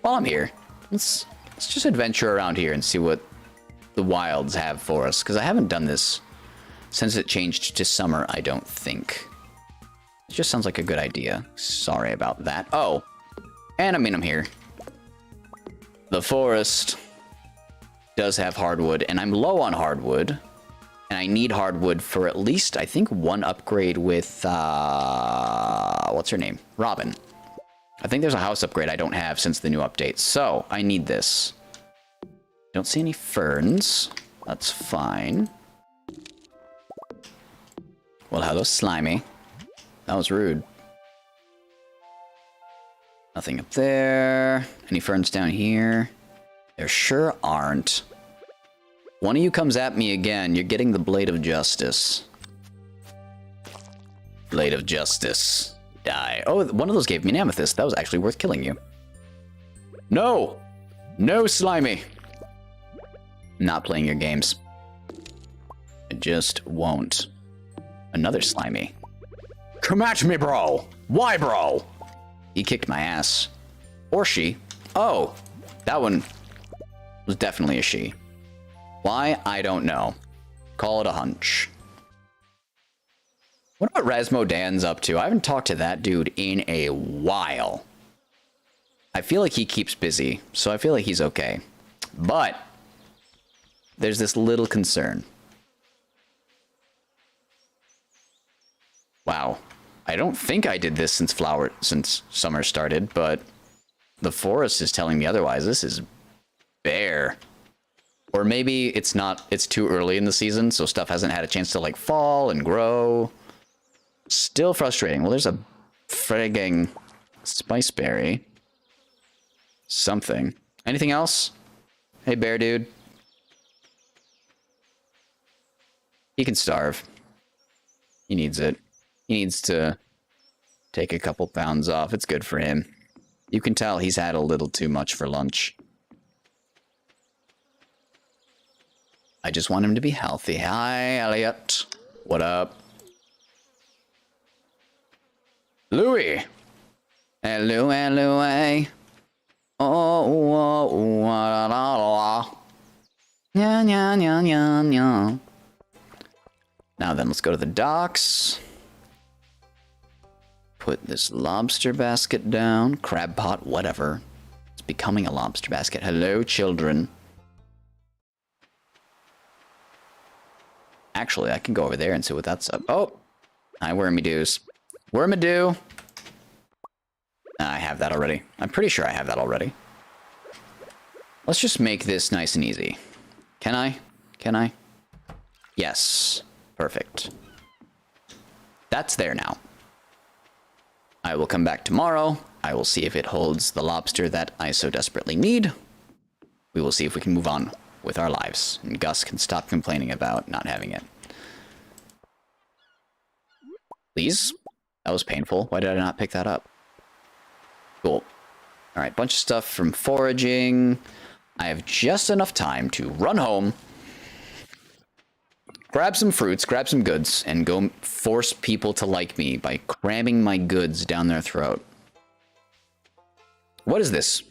while I'm here, let's just adventure around here and see what the wilds have for us, because I haven't done this since it changed to summer, I don't think. It just sounds like a good idea. Sorry about that. Oh, and I mean, I'm here. The forest does have hardwood, and I'm low on hardwood. And I need hardwood for at least, I think, one upgrade with, what's her name? Robin. I think there's a house upgrade I don't have since the new update. So, I need this. Don't see any ferns. That's fine. Well, hello, Slimy. That was rude. Nothing up there. Any ferns down here? There sure aren't. One of you comes at me again, you're getting the Blade of Justice. Blade of Justice. Die. Oh, one of those gave me an amethyst. That was actually worth killing you. No! No, Slimy! Not playing your games. I just won't. Another Slimy. Come at me, bro! Why, bro? He kicked my ass. Or she. Oh, that one was definitely a she. Why? I don't know. Call it a hunch. What about Rasmodan's up to? I haven't talked to that dude in a while. I feel like he keeps busy, so I feel like he's okay. But there's this little concern. Wow. I don't think I did this since summer started, but the forest is telling me otherwise. This is bare. Or maybe it's not, it's too early in the season, so stuff hasn't had a chance to like fall and grow. Still frustrating. Well, there's a frigging spiceberry. Something. Anything else? Hey, bear dude. He can starve. He needs it. He needs to take a couple pounds off. It's good for him. You can tell he's had a little too much for lunch. I just want him to be healthy. Hi, Elliot. What up? Louie. Hello, hello, hey. Oh, la, la, la. Nya, nya, nya, nya, nya. Now then, let's go to the docks. Put this lobster basket down. Crab pot, whatever. It's becoming a lobster basket. Hello, children. Actually, I can go over there and see what that's up. Oh! Hi, Wormy-doos. Wormadoo! I have that already. I'm pretty sure I have that already. Let's just make this nice and easy. Can I? Can I? Yes. Perfect. That's there now. I will come back tomorrow. I will see if it holds the lobster that I so desperately need. We will see if we can move on with our lives, and Gus can stop complaining about not having it. Please? That was painful. Why did I not pick that up? Cool. Alright, bunch of stuff from foraging. I have just enough time to run home, grab some fruits, grab some goods, and go force people to like me by cramming my goods down their throat. What is this?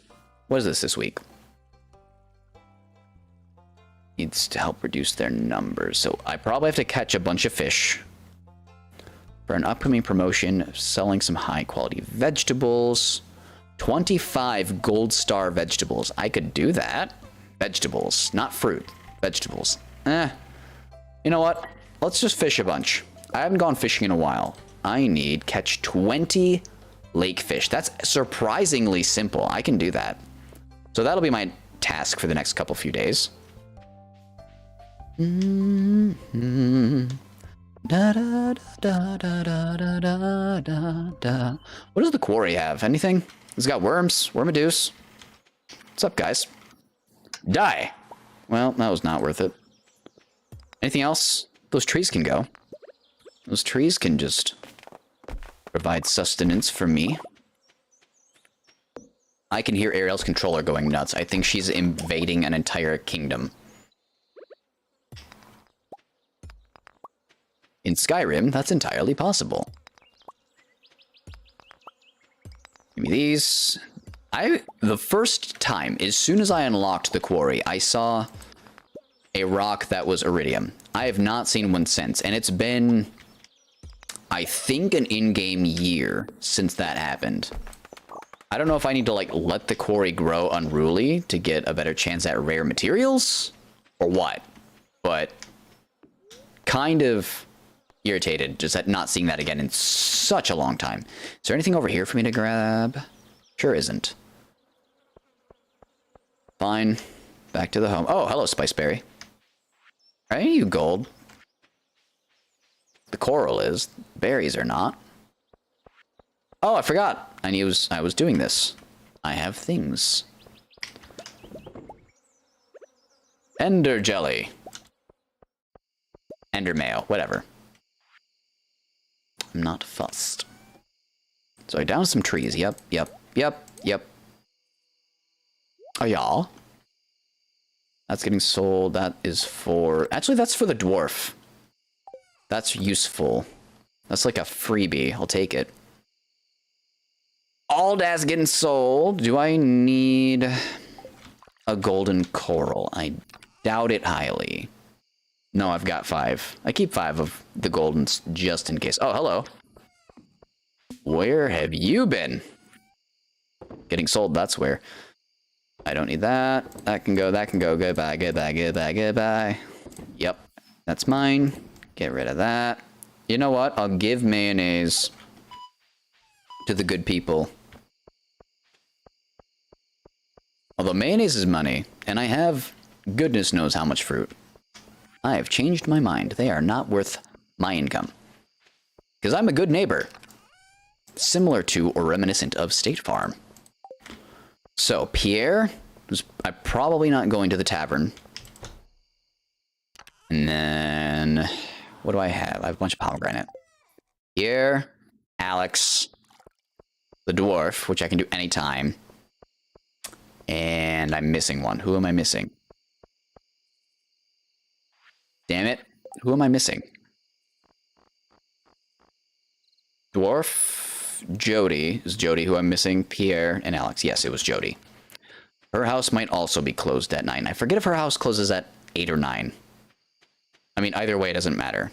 What is this week? Needs to help reduce their numbers. So I probably have to catch a bunch of fish for an upcoming promotion of selling some high quality vegetables. 25 gold star vegetables. I could do that. Vegetables, not fruit. Vegetables. You know what? Let's just fish a bunch. I haven't gone fishing in a while. I need catch 20 lake fish. That's surprisingly simple. I can do that. So that'll be my task for the next few days. Da, da, da, da, da, da, da, da, da. What does the quarry have? Anything? It's got worms. Wormadoos. What's up, guys? Die. Well, that was not worth it. Anything else? Those trees can go. Those trees can just provide sustenance for me. I can hear Ariel's controller going nuts. I think she's invading an entire kingdom. In Skyrim, that's entirely possible. Give me these. The first time, as soon as I unlocked the quarry, I saw a rock that was iridium. I have not seen one since, and it's been, I think, an in-game year since that happened. I don't know if I need to, like, let the quarry grow unruly to get a better chance at rare materials, or what, but kind of irritated just at not seeing that again in such a long time. Is there anything over here for me to grab? Sure isn't. Fine. Back to the home. Oh, hello, Spiceberry. Are any of you gold? The coral is. Berries are not. Oh, I forgot. I was doing this. I have things. Ender jelly. Ender mayo. Whatever. I'm not fussed. So I downed some trees. Yep. Oh, yeah. That's getting sold. That is for... Actually, that's for the dwarf. That's useful. That's like a freebie. I'll take it. All that's getting sold. Do I need a golden coral? I doubt it highly. No, I've got 5. I keep 5 of the goldens just in case. Oh, hello. Where have you been? Getting sold, that's where. I don't need that. That can go, goodbye, goodbye, goodbye, goodbye. Yep, that's mine. Get rid of that. You know what? I'll give mayonnaise to the good people. Although mayonnaise is money, and I have goodness knows how much fruit. I have changed my mind. They are not worth my income. Because I'm a good neighbor. Similar to or reminiscent of State Farm. So, Pierre, I'm probably not going to the tavern. And then, what do I have? I have a bunch of pomegranate. Pierre, Alex, the dwarf, which I can do anytime. And I'm missing one. Who am I missing? Damn it. Who am I missing? Dwarf, Jody. Is Jody who I'm missing? Pierre and Alex. Yes, it was Jody. Her house might also be closed at 9. I forget if her house closes at 8 or 9. I mean, either way, it doesn't matter.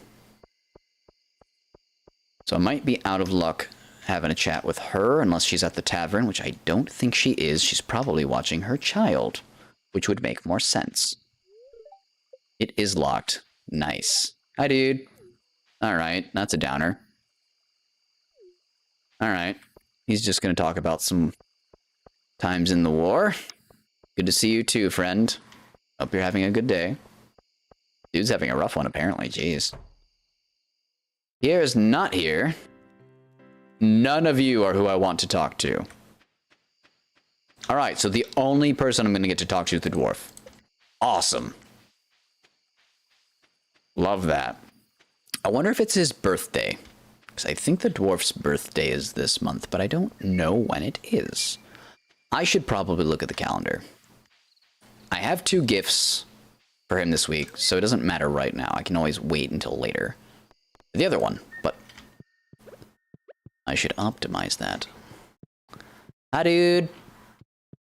So I might be out of luck having a chat with her, unless she's at the tavern, which I don't think she is. She's probably watching her child, which would make more sense. It is locked. Nice. Hi, dude. Alright, that's a downer. Alright. He's just gonna talk about some times in the war. Good to see you too, friend. Hope you're having a good day. Dude's having a rough one, apparently. Jeez. Pierre's not here. None of you are who I want to talk to. Alright, so the only person I'm gonna get to talk to is the dwarf. Awesome. Love that. I wonder if it's his birthday. Because I think the dwarf's birthday is this month, but I don't know when it is. I should probably look at the calendar. I have 2 gifts for him this week, so it doesn't matter right now. I can always wait until later. The other one, but I should optimize that. Hi, dude.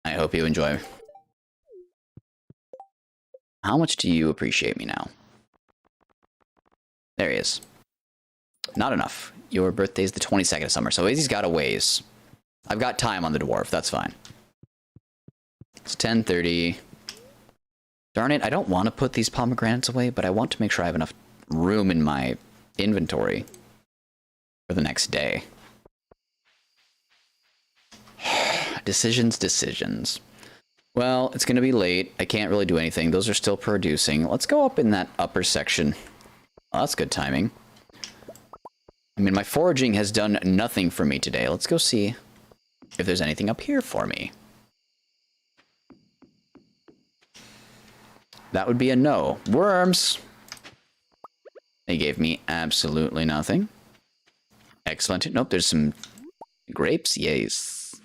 I hope you enjoy. How much do you appreciate me now? There he is. Not enough. Your birthday's the 22nd of summer, so he's got a ways. I've got time on the dwarf, that's fine. It's 10:30. Darn it, I don't want to put these pomegranates away, but I want to make sure I have enough room in my inventory for the next day. Decisions. Well, it's going to be late. I can't really do anything. Those are still producing. Let's go up in that upper section. Oh, that's good timing. I mean, my foraging has done nothing for me today. Let's go see if there's anything up here for me. That would be a no. Worms! They gave me absolutely nothing. Excellent. Nope, there's some grapes. Yes.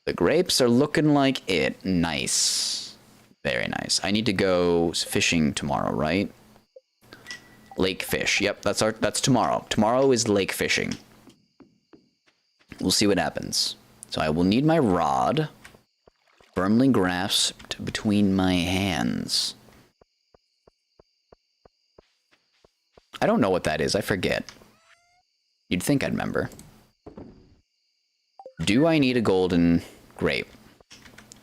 The grapes are looking like it. Nice. Very nice. I need to go fishing tomorrow, right? Lake fish. Yep, that's tomorrow. Tomorrow is lake fishing. We'll see what happens. So I will need my rod firmly grasped between my hands. I don't know what that is. I forget. You'd think I'd remember. Do I need a golden grape?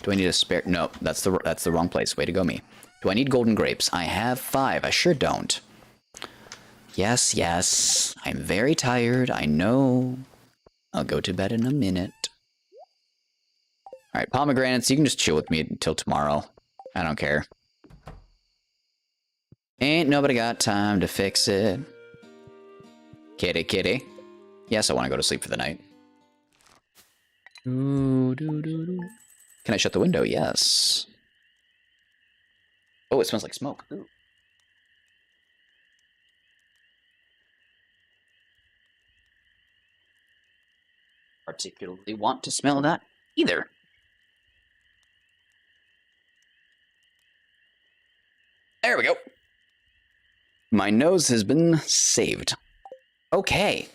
Do I need a spare? No, that's the wrong place. Way to go, me. Do I need golden grapes? I have 5. I sure don't. Yes. I'm very tired. I know. I'll go to bed in a minute. Alright, pomegranates, you can just chill with me until tomorrow. I don't care. Ain't nobody got time to fix it. Kitty. Yes, I want to go to sleep for the night. Can I shut the window? Yes. Oh, it smells like smoke. Ooh. Particularly want to smell that either. There we go. My nose has been saved. Okay.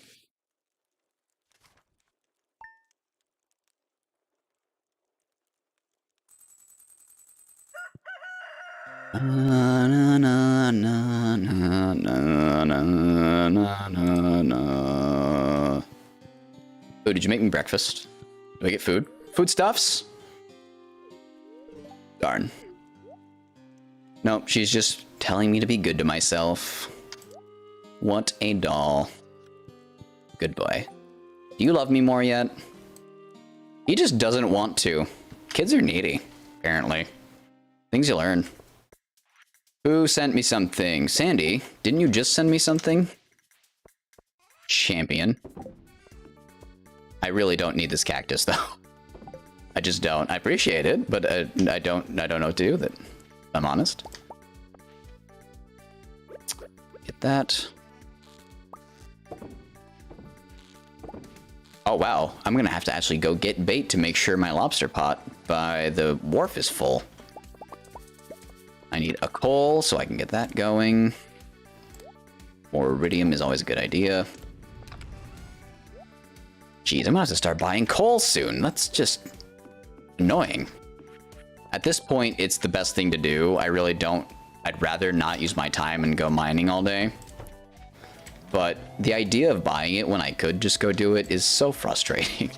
Oh, did you make me breakfast? Do I get food? Foodstuffs? Darn. Nope, she's just telling me to be good to myself. What a doll. Good boy. Do you love me more yet? He just doesn't want to. Kids are needy, apparently. Things you learn. Who sent me something? Sandy, didn't you just send me something? Champion. I really don't need this cactus, though. I just don't. I appreciate it, but I don't know what to do with it. If I'm honest. Get that. Oh, wow. I'm gonna have to actually go get bait to make sure my lobster pot by the wharf is full. I need a coal so I can get that going. More iridium is always a good idea. Jeez, I'm gonna have to start buying coal soon. That's just annoying. At this point, it's the best thing to do. I really don't. I'd rather not use my time and go mining all day. But the idea of buying it when I could just go do it is so frustrating.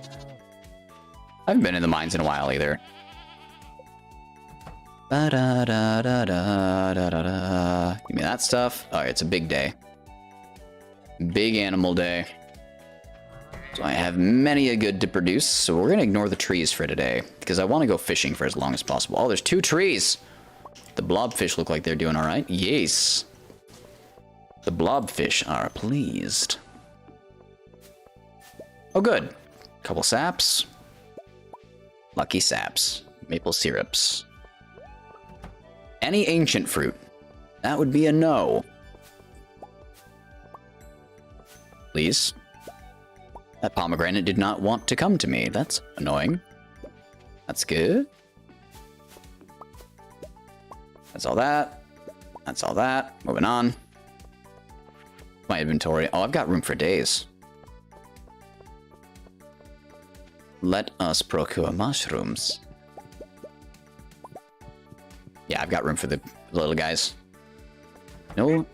I haven't been in the mines in a while either. Ba-da-da-da-da-da-da. Give me that stuff. Alright, it's a big day. Big animal day. So I have many a good to produce, so we're gonna ignore the trees for today, because I want to go fishing for as long as possible. Oh, there's 2 trees! The blobfish look like they're doing alright. Yes! The blobfish are pleased. Oh, good. Couple saps. Lucky saps. Maple syrups. Any ancient fruit. That would be a no. Please. That pomegranate did not want to come to me. That's annoying. That's good. That's all that. That's all that. Moving on. My inventory. Oh, I've got room for days. Let us procure mushrooms. Yeah, I've got room for the little guys. No,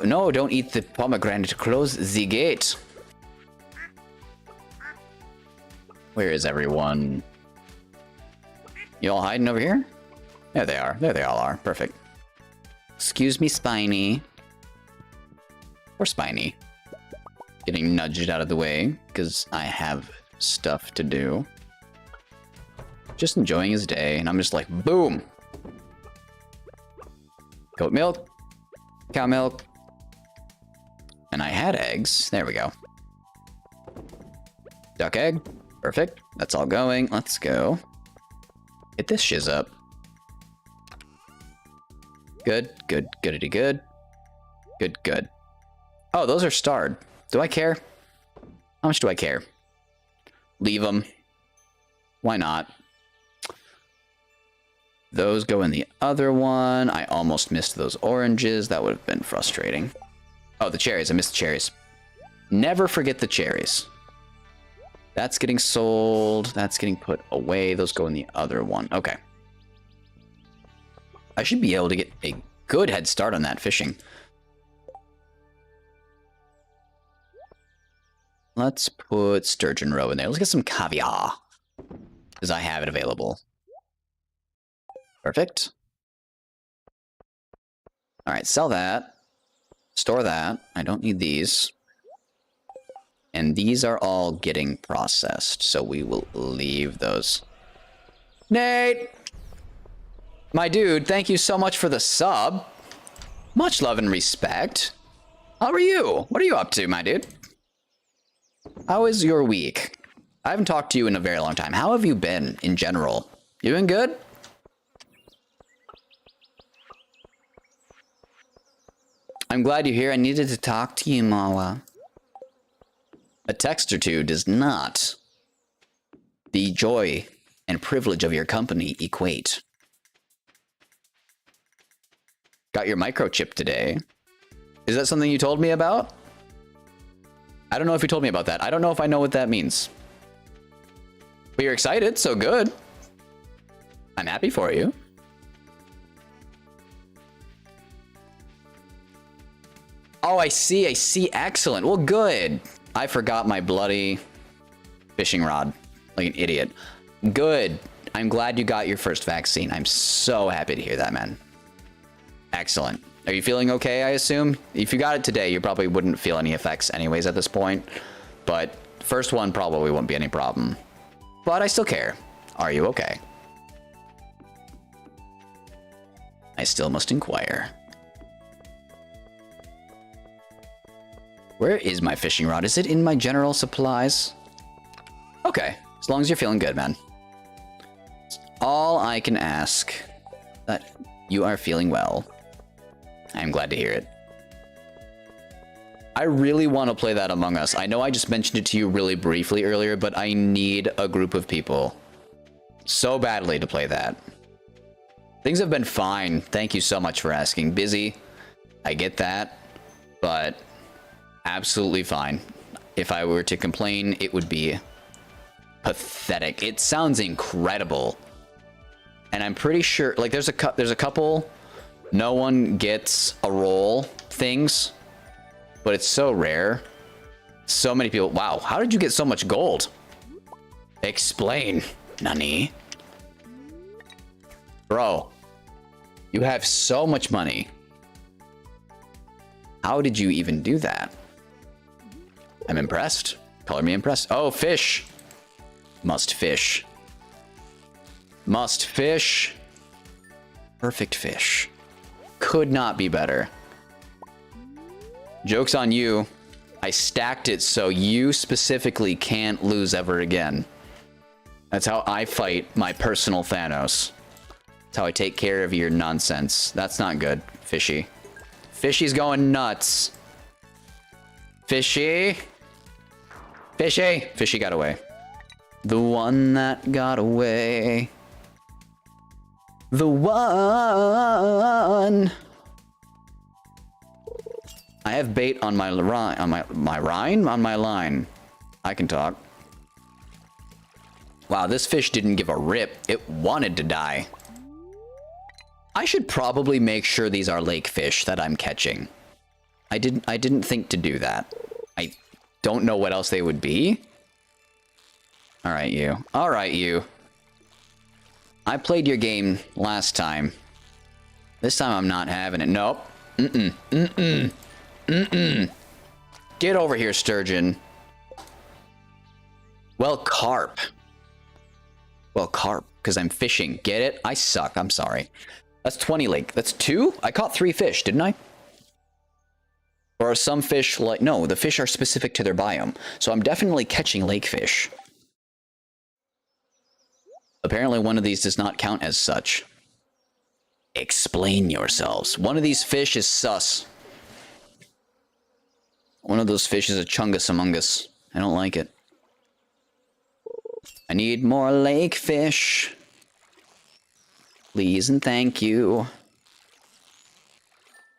no, don't eat the pomegranate. Close the gate. Where is everyone? You all hiding over here? There they are. There they all are. Perfect. Excuse me, Spiny. Or Spiny. Getting nudged out of the way because I have stuff to do. Just enjoying his day, and I'm just like, boom. Goat milk. Cow milk. And I had eggs. There we go. Duck egg. Perfect. That's all going. Let's go. Hit this shiz up. Good, good, goodity good. Good, good. Oh, those are starred. Do I care? How much do I care? Leave them. Why not? Those go in the other one. I almost missed those oranges. That would have been frustrating. Oh, the cherries. I missed the cherries. Never forget the cherries. That's getting sold. That's getting put away. Those go in the other one. Okay. I should be able to get a good head start on that fishing. Let's put sturgeon roe in there. Let's get some caviar. Because I have it available. Perfect. Alright, sell that. Store that. I don't need these. And these are all getting processed, so we will leave those. Nate! My dude, thank you so much for the sub. Much love and respect. How are you? What are you up to, my dude? How is your week? I haven't talked to you in a very long time. How have you been in general? You doing good? I'm glad you're here. I needed to talk to you, Mawa. A text or two does not the joy and privilege of your company equate. Got your microchip today. Is that something you told me about? I don't know if you told me about that. I don't know if I know what that means. But you're excited, so good. I'm happy for you. Oh, I see. I see. Excellent. Well, good. I forgot my bloody fishing rod like an idiot. Good. I'm glad you got your first vaccine. I'm so happy to hear that, man. Excellent. Are you feeling okay, I assume? If you got it today, you probably wouldn't feel any effects anyways at this point. But first one probably won't be any problem. But I still care. Are you okay? I still must inquire. Where is my fishing rod? Is it in my general supplies? Okay. As long as you're feeling good, man. It's all I can ask. That you are feeling well. I'm glad to hear it. I really want to play that Among Us. I know I just mentioned it to you really briefly earlier, but I need a group of people so badly to play that. Things have been fine. Thank you so much for asking. Busy. I get that. But absolutely fine. If I were to complain, it would be pathetic. It sounds incredible. And I'm pretty sure, like, there's a couple no one gets a roll things, but it's so rare. So many people. Wow, how did you get so much gold? Explain, Nani. Bro, you have so much money. How did you even do that? I'm impressed. Color me impressed. Oh, fish. Must fish. Must fish. Perfect fish. Could not be better. Joke's on you. I stacked it so you specifically can't lose ever again. That's how I fight my personal Thanos. That's how I take care of your nonsense. That's not good, Fishy. Fishy's going nuts. Fishy. Fishy. Fishy got away. The one that got away. The one. I have bait on my line. On my line. I can talk. Wow, this fish didn't give a rip. It wanted to die. I should probably make sure these are lake fish that I'm catching. I didn't think to do that. I don't know what else they would be. All right, you. All right, you. I played your game last time. This time I'm not having it. Nope. Get over here, sturgeon. Well, carp. Well, carp, because I'm fishing. Get it? I suck. I'm sorry. That's 20 lake. That's 2? I caught 3 fish, didn't I? Or are some fish like... No, the fish are specific to their biome. So I'm definitely catching lake fish. Apparently one of these does not count as such. Explain yourselves. One of these fish is sus. One of those fish is a chungus among us. I don't like it. I need more lake fish. Please and thank you.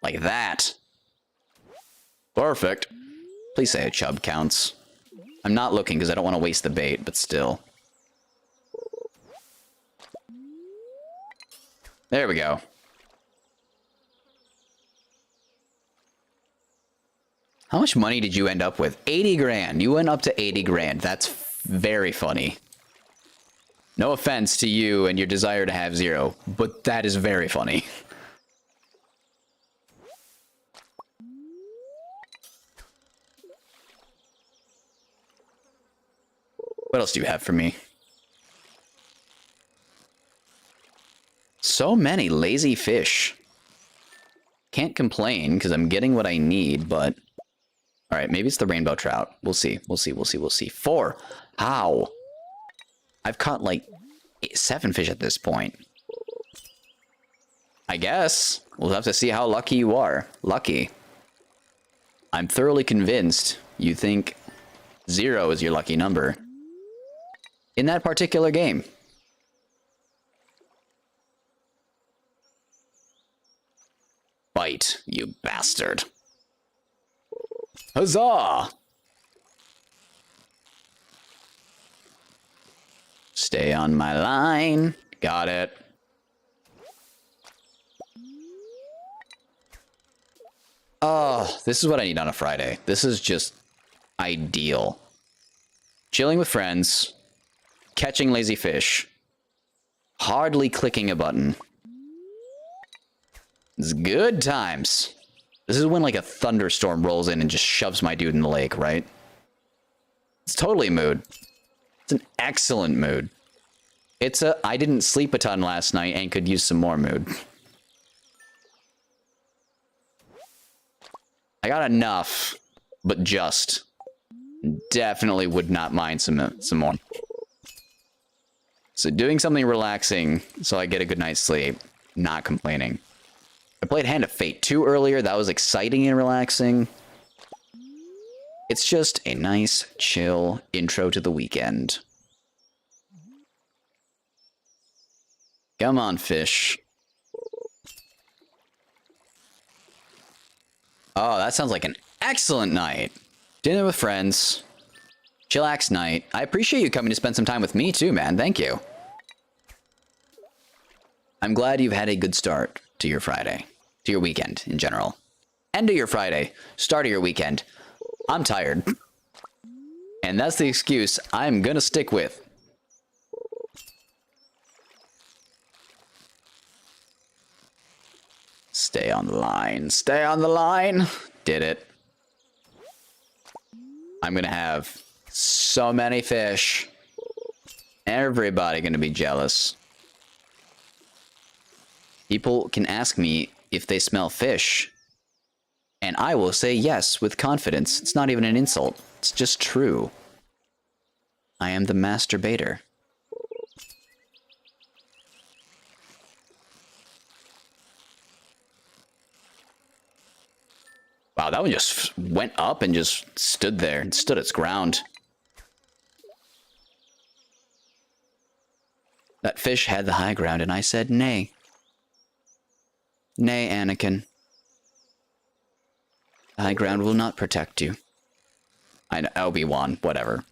Like that. Perfect. Please say a chub counts. I'm not looking because I don't want to waste the bait, but still. There we go. How much money did you end up with? 80 grand. You went up to 80 grand. That's very funny. No offense to you and your desire to have 0, but that is very funny. What else do you have for me? So many lazy fish. Can't complain because I'm getting what I need, but... Alright, maybe it's the rainbow trout. We'll see. We'll see. We'll see. We'll see. 4. How? I've caught like 7 fish at this point. I guess. We'll have to see how lucky you are. Lucky. I'm thoroughly convinced you think 0 is your lucky number. In that particular game. Bite, you bastard. Huzzah! Stay on my line. Got it. Oh, this is what I need on a Friday. This is just ideal. Chilling with friends. Catching lazy fish. Hardly clicking a button. It's good times. This is when like a thunderstorm rolls in and just shoves my dude in the lake, right? It's totally a mood. It's an excellent mood. It's a I didn't sleep a ton last night and could use some more mood. I got enough, but just. Definitely would not mind some more. So doing something relaxing so I get a good night's sleep. Not complaining. I played Hand of Fate 2 earlier. That was exciting and relaxing. It's just a nice, chill intro to the weekend. Come on, fish. Oh, that sounds like an excellent night. Dinner with friends. Chillax night. I appreciate you coming to spend some time with me too, man. Thank you. I'm glad you've had a good start to your Friday. To your weekend in general. End of your Friday. Start of your weekend. I'm tired. And that's the excuse I'm gonna stick with. Stay on the line. Stay on the line. Did it. I'm gonna have so many fish. Everybody gonna be jealous. People can ask me if they smell fish. And I will say yes with confidence. It's not even an insult. It's just true. I am the master baiter. Wow, that one just went up and just stood there and stood its ground. That fish had the high ground and I said nay. Nay, Anakin. The high ground will not protect you. I know, Obi-Wan, whatever.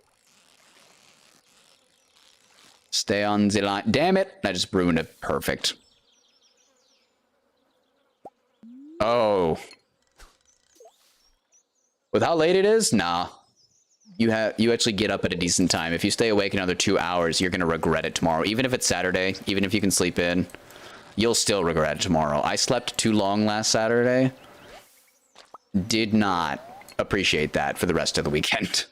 Stay on the line. Damn it! I just ruined it. Perfect. Oh. With how late it is? Nah. You actually get up at a decent time. If you stay awake another 2 hours, you're gonna regret it tomorrow. Even if it's Saturday, even if you can sleep in, you'll still regret it tomorrow. I slept too long last Saturday. Did not appreciate that for the rest of the weekend.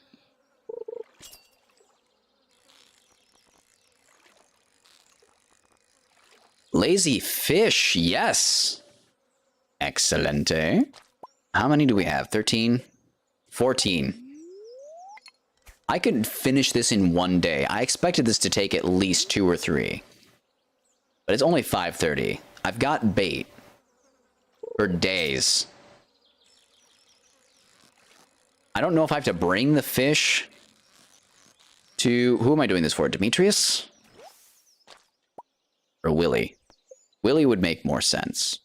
Lazy fish, yes. Excelente. How many do we have? 13? 14. I could finish this in one day. I expected this to take at least 2 or 3. But it's only 5:30. I've got bait for days. I don't know if I have to bring the fish to... Who am I doing this for? Demetrius? Or Willy? Willy would make more sense.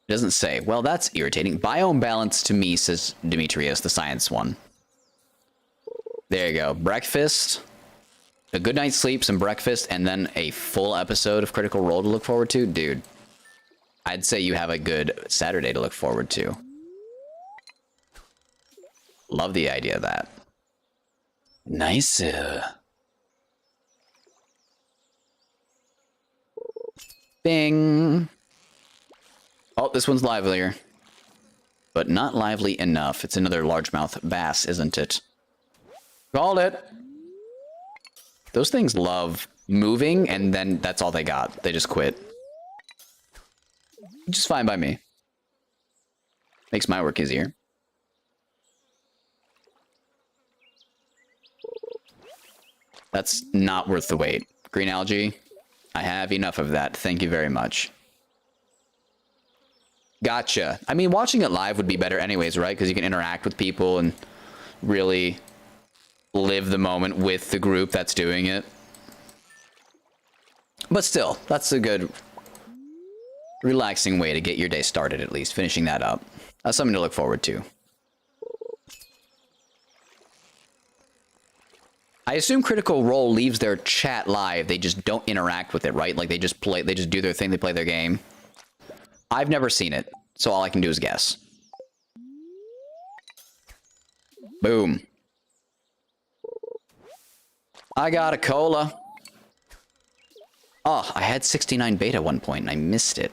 It doesn't say. Well, that's irritating. Biome balance to me, says Demetrius, the science one. There you go. Breakfast, a good night's sleep, some breakfast, and then a full episode of Critical Role to look forward to. Dude, I'd say you have a good Saturday to look forward to. Love the idea of that. Nice. Bing. Oh, this one's livelier. But not lively enough. It's another largemouth bass, isn't it? Called it. Those things love moving, and then that's all they got. They just quit. Which is fine by me. Makes my work easier. That's not worth the wait. Green algae, I have enough of that. Thank you very much. Gotcha. I mean, watching it live would be better anyways, right? Because you can interact with people and really live the moment with the group that's doing it. But still, that's a good, relaxing way to get your day started, at least. Finishing that up. That's something to look forward to. I assume Critical Role leaves their chat live. They just don't interact with it, right? Like, they just do their thing, they play their game. I've never seen it, so all I can do is guess. Boom. I got a cola. Oh, I had 69 bait at one point and I missed it.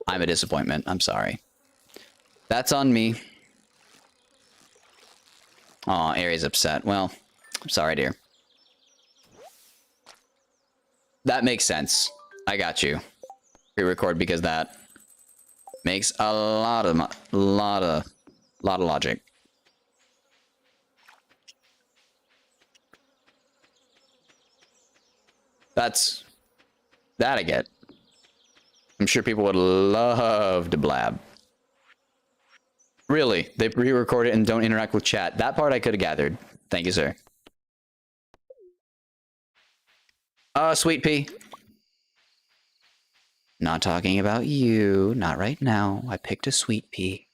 I'm a disappointment. I'm sorry. That's on me. Aw, Aries upset. Well, I'm sorry, dear. That makes sense. I got you. Pre-record because that makes a lot of logic. That's that I get. I'm sure people would love to blab. Really, they pre-record it and don't interact with chat. That part I could have gathered. Thank you, sir. Sweet pea. Not talking about you. Not right now. I picked a sweet pea.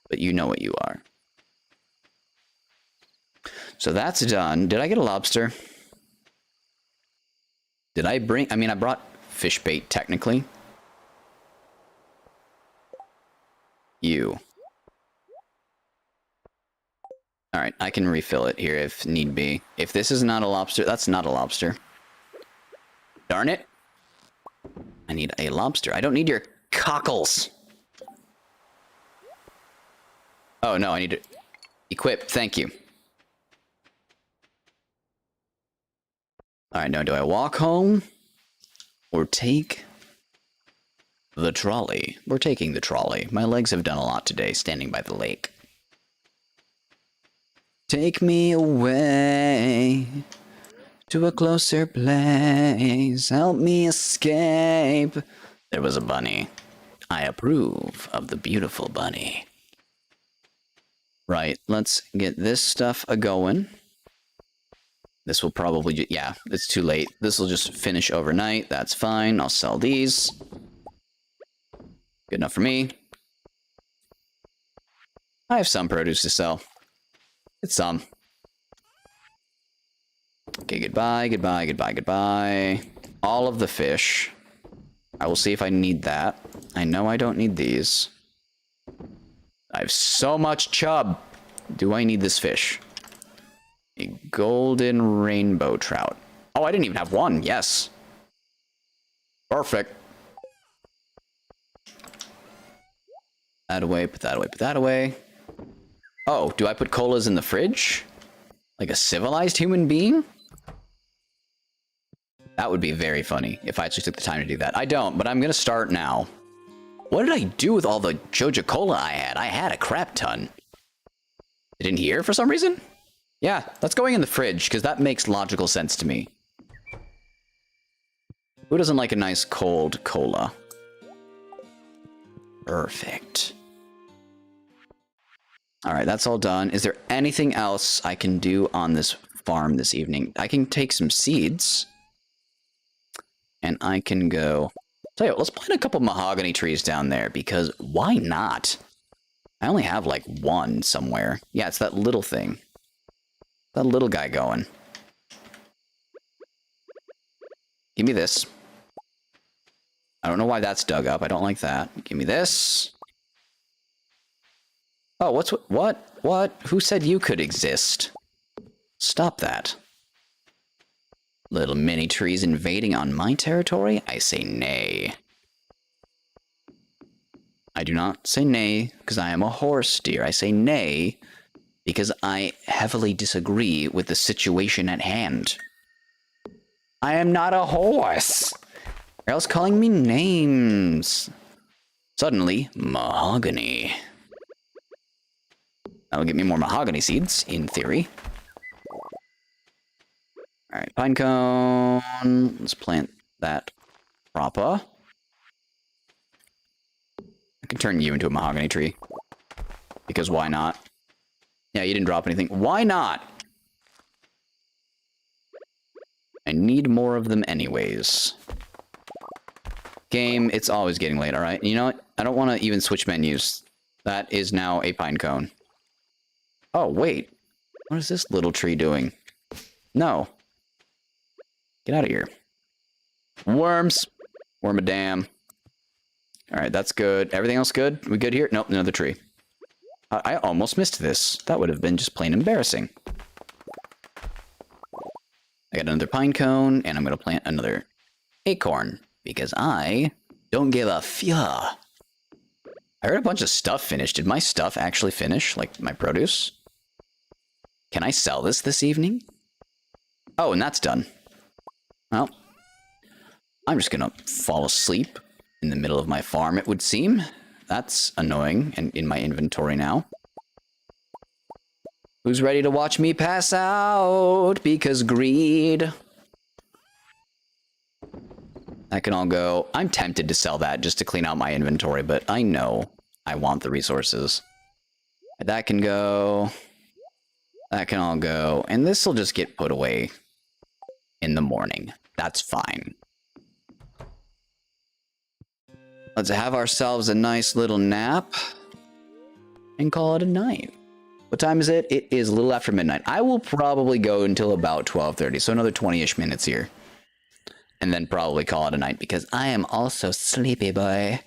But you know what you are. So that's done. Did I get a lobster? Did I bring... I mean, I brought fish bait, technically. You. Alright, I can refill it here if need be. If this is not a lobster, that's not a lobster. Darn it. I need a lobster. I don't need your cockles. Oh, no, I need to equip. Thank you. Alright, now do I walk home? Or take the trolley? We're taking the trolley. My legs have done a lot today, standing by the lake. Take me away to a closer place. Help me escape. There was a bunny. I approve of the beautiful bunny. Right, let's get this stuff a-going. This will probably, yeah, it's too late. This will just finish overnight. That's fine. I'll sell these. Good enough for me. I have some produce to sell. It's some. Okay, goodbye, goodbye, goodbye, goodbye. All of the fish. I will see if I need that. I know I don't need these. I have so much chub. Do I need this fish? A golden rainbow trout. Oh, I didn't even have one. Yes. Perfect. That away, put that away, put that away. Oh, do I put colas in the fridge? Like a civilized human being? That would be very funny if I actually took the time to do that. I don't, but I'm going to start now. What did I do with all the Joja Cola I had? I had a crap ton. It in here for some reason? Yeah, that's going in the fridge, because that makes logical sense to me. Who doesn't like a nice cold cola? Perfect. Alright, that's all done. Is there anything else I can do on this farm this evening? I can take some seeds. And I can go... Tell you what, let's plant a couple mahogany trees down there, because why not? I only have like one somewhere. Yeah, it's that little thing. That little guy going. Give me this. I don't know why that's dug up. I don't like that. Give me this. Oh, what? Who said you could exist? Stop that. Little mini trees invading on my territory? I say nay. I do not say nay because I am a horse dear. I say nay because I heavily disagree with the situation at hand. I am not a horse. You're else calling me names. Suddenly, mahogany. That'll get me more mahogany seeds, in theory. Alright, pine cone. Let's plant that proper. I can turn you into a mahogany tree. Because why not? Yeah, you didn't drop anything. Why not? I need more of them anyways. Game, it's always getting late, alright? You know what? I don't want to even switch menus. That is now a pine cone. Oh, wait. What is this little tree doing? No. Get out of here. Worms. Worm a dam. Alright, that's good. Everything else good? We good here? Nope, another tree. I almost missed this. That would have been just plain embarrassing. I got another pine cone, and I'm going to plant another acorn. Because I don't give a fuck. I heard a bunch of stuff finished. Did my stuff actually finish? Like, my produce? Can I sell this evening? Oh, and that's done. Well, I'm just gonna fall asleep in the middle of my farm, it would seem. That's annoying, and in my inventory now. Who's ready to watch me pass out? Because greed. That can all go. I'm tempted to sell that just to clean out my inventory, but I know I want the resources. That can go. That can all go. And this will just get put away in the morning. That's fine. Let's have ourselves a nice little nap and call it a night. What time is it? It is a little after midnight. I will probably go until about 12:30, so another 20-ish minutes here. And then probably call it a night because I am also sleepy boy.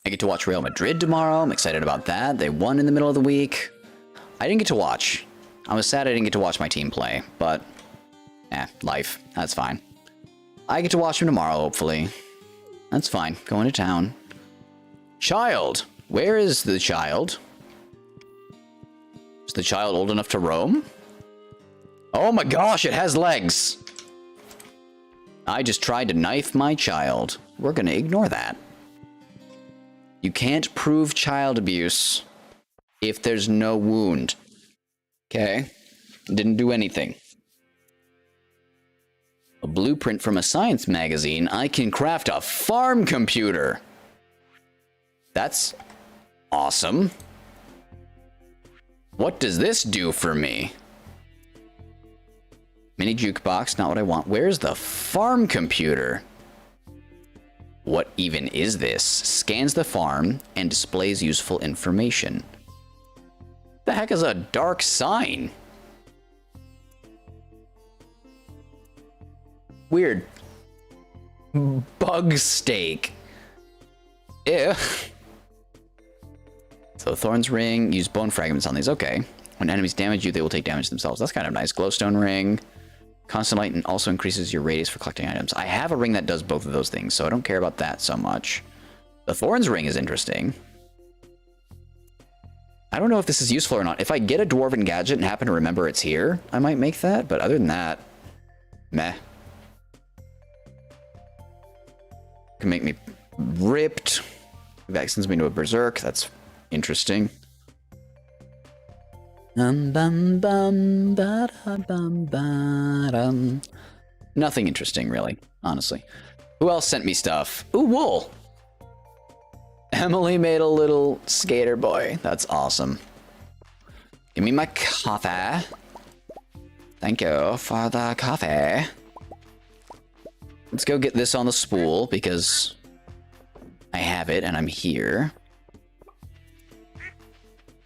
I get to watch Real Madrid tomorrow. I'm excited about that. They won in the middle of the week. I didn't get to watch. I was sad I didn't get to watch my team play, but life. That's fine. I get to watch them tomorrow, hopefully. That's fine. Going to town. Child. Where is the child? Is the child old enough to roam? Oh my gosh, it has legs. I just tried to knife my child. We're gonna ignore that. You can't prove child abuse if there's no wound. Okay? Didn't do anything. A blueprint from a science magazine. I can craft a farm computer. That's awesome. What does this do for me? Mini jukebox, not what I want. Where's the farm computer? What even is this? Scans the farm and displays useful information. The heck is a dark sign? Weird. Bug steak. Ew. So Thorn's ring, use bone fragments on these. Okay. When enemies damage you, they will take damage themselves. That's kind of nice. Glowstone ring. Constant light and also increases your radius for collecting items. I have a ring that does both of those things, so I don't care about that so much. The Thorn's ring is interesting. I don't know if this is useful or not. If I get a dwarven gadget and happen to remember it's here, I might make that, but other than that, meh. Can make me ripped. That sends me to a berserk. That's interesting. Nothing interesting, really, honestly. Who else sent me stuff? Ooh, wool. Emily made a little skater boy. That's awesome. Give me my coffee. Thank you for the coffee. Let's go get this on the spool because I have it and I'm here.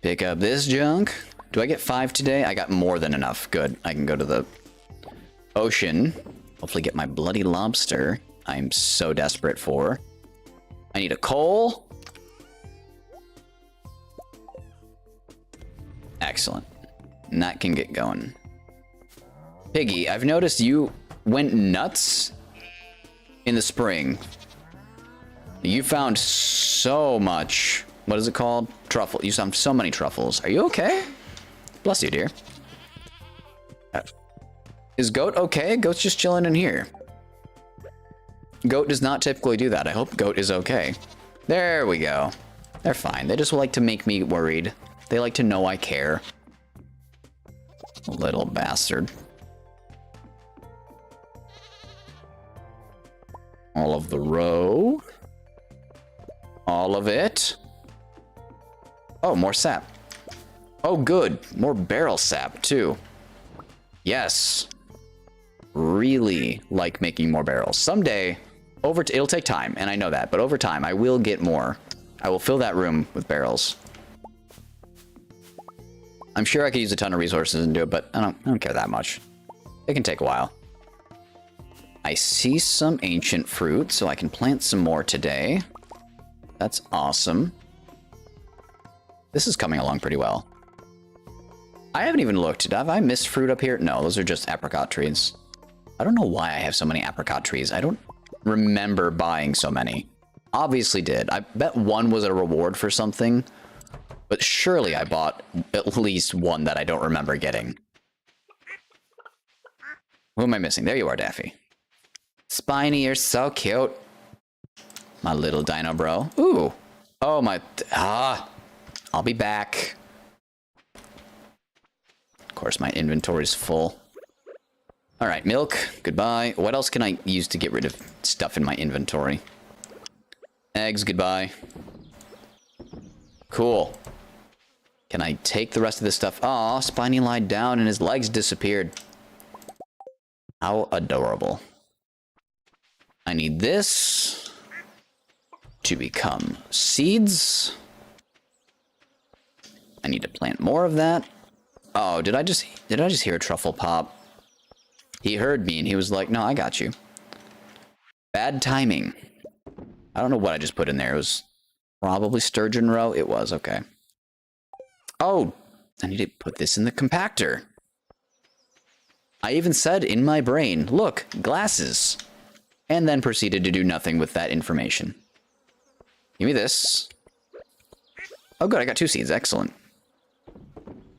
Pick up this junk. Do I get 5 today? I got more than enough. Good. I can go to the ocean. Hopefully get my bloody lobster. I'm so desperate for. I need a coal. Excellent. And that can get going. Piggy, I've noticed you went nuts in the spring. You found so much. What is it called? Truffle. You found so many truffles. Are you okay? Bless you, dear. Is Goat okay? Goat's just chilling in here. Goat does not typically do that. I hope Goat is okay. There we go. They're fine. They just like to make me worried. They like to know I care. Little bastard. All of the row. All of it. Oh, more sap. Oh, good. More barrel sap, too. Yes. Really like making more barrels. Someday, it'll take time, and I know that, but over time, I will get more. I will fill that room with barrels. I'm sure I could use a ton of resources and do it, but I don't care that much. It can take a while. I see some ancient fruit, so I can plant some more today. That's awesome. This is coming along pretty well. I haven't even looked. Have I missed fruit up here? No, those are just apricot trees. I don't know why I have so many apricot trees. I don't remember buying so many. Obviously did. I bet one was a reward for something, but surely I bought at least one that I don't remember getting. Who am I missing? There you are, Daffy. Spiny, you're so cute. My little dino bro. Ooh. Oh my... I'll be back. Of course, my inventory's full. Alright, milk. Goodbye. What else can I use to get rid of stuff in my inventory? Eggs, goodbye. Cool. Can I take the rest of this stuff? Aw, Spiny lied down and his legs disappeared. How adorable. I need this to become seeds. I need to plant more of that. Oh, did I just hear a truffle pop? He heard me and he was like, no, I got you. Bad timing. I don't know what I just put in there. It was probably sturgeon roe. It was, okay. Oh, I need to put this in the compactor. I even said in my brain, look, glasses. And then proceeded to do nothing with that information. Give me this. Oh, good, I got 2 seeds. Excellent.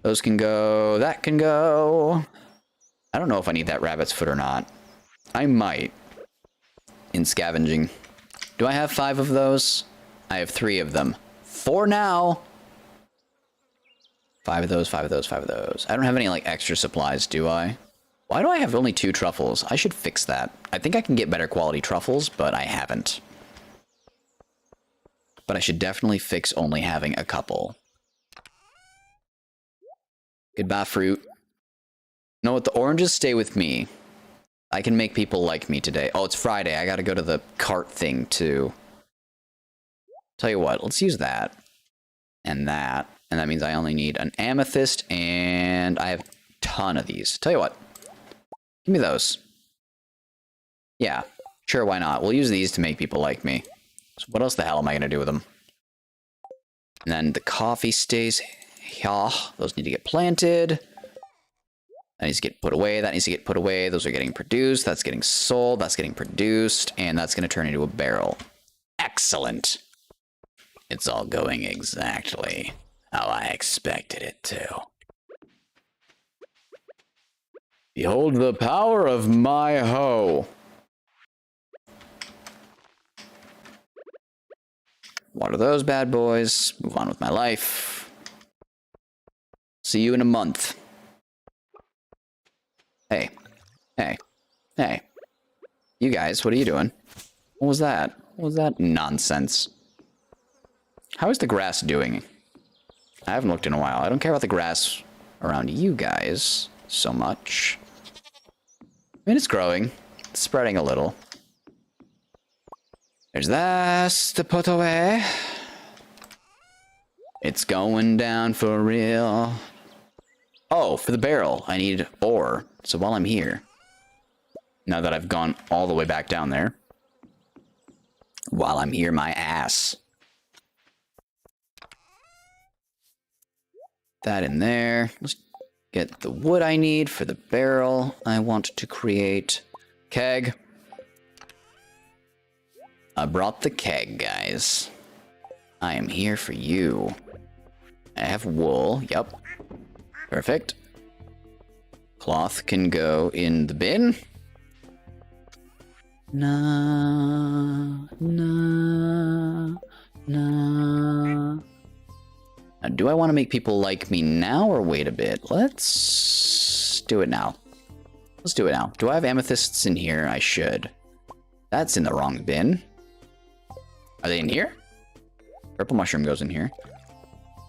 Those can go. That can go. I don't know if I need that rabbit's foot or not. I might. In scavenging. Do I have 5 of those? I have 3 of them. For now. 5 of those, 5 of those, 5 of those. I don't have any, like, extra supplies, do I? Why do I have only 2 truffles? I should fix that. I think I can get better quality truffles, but I haven't. But I should definitely fix only having a couple. Goodbye, fruit. You know what? The oranges stay with me. I can make people like me today. Oh, it's Friday. I gotta go to the cart thing, too. Tell you what, let's use that. And that. And that means I only need an amethyst, and I have a ton of these. Tell you what. Give me those. Yeah, sure, why not? We'll use these to make people like me. So what else the hell am I going to do with them? And then the coffee stays here. Those need to get planted. That needs to get put away. That needs to get put away. Those are getting produced. That's getting sold. That's getting produced. And that's going to turn into a barrel. Excellent. It's all going exactly how I expected it to. Behold the power of my hoe. Water those bad boys. Move on with my life. See you in a month. Hey. Hey. Hey. You guys, what are you doing? What was that? What was that nonsense? How is the grass doing? I haven't looked in a while. I don't care about the grass around you guys so much. I mean, it's growing. It's spreading a little. There's that to put away. It's going down for real. Oh, for the barrel, I need ore. So while I'm here, now that I've gone all the way back down there, while I'm here, my ass. That in there. Let's get the wood I need for the barrel I want to create. Keg. I brought the keg, guys. I am here for you. I have wool. Yep. Perfect. Cloth can go in the bin. Na, na, na. Now, do I want to make people like me now or wait a bit? Let's do it now. Let's do it now. Do I have amethysts in here? I should. That's in the wrong bin. Are they in here? Purple mushroom goes in here.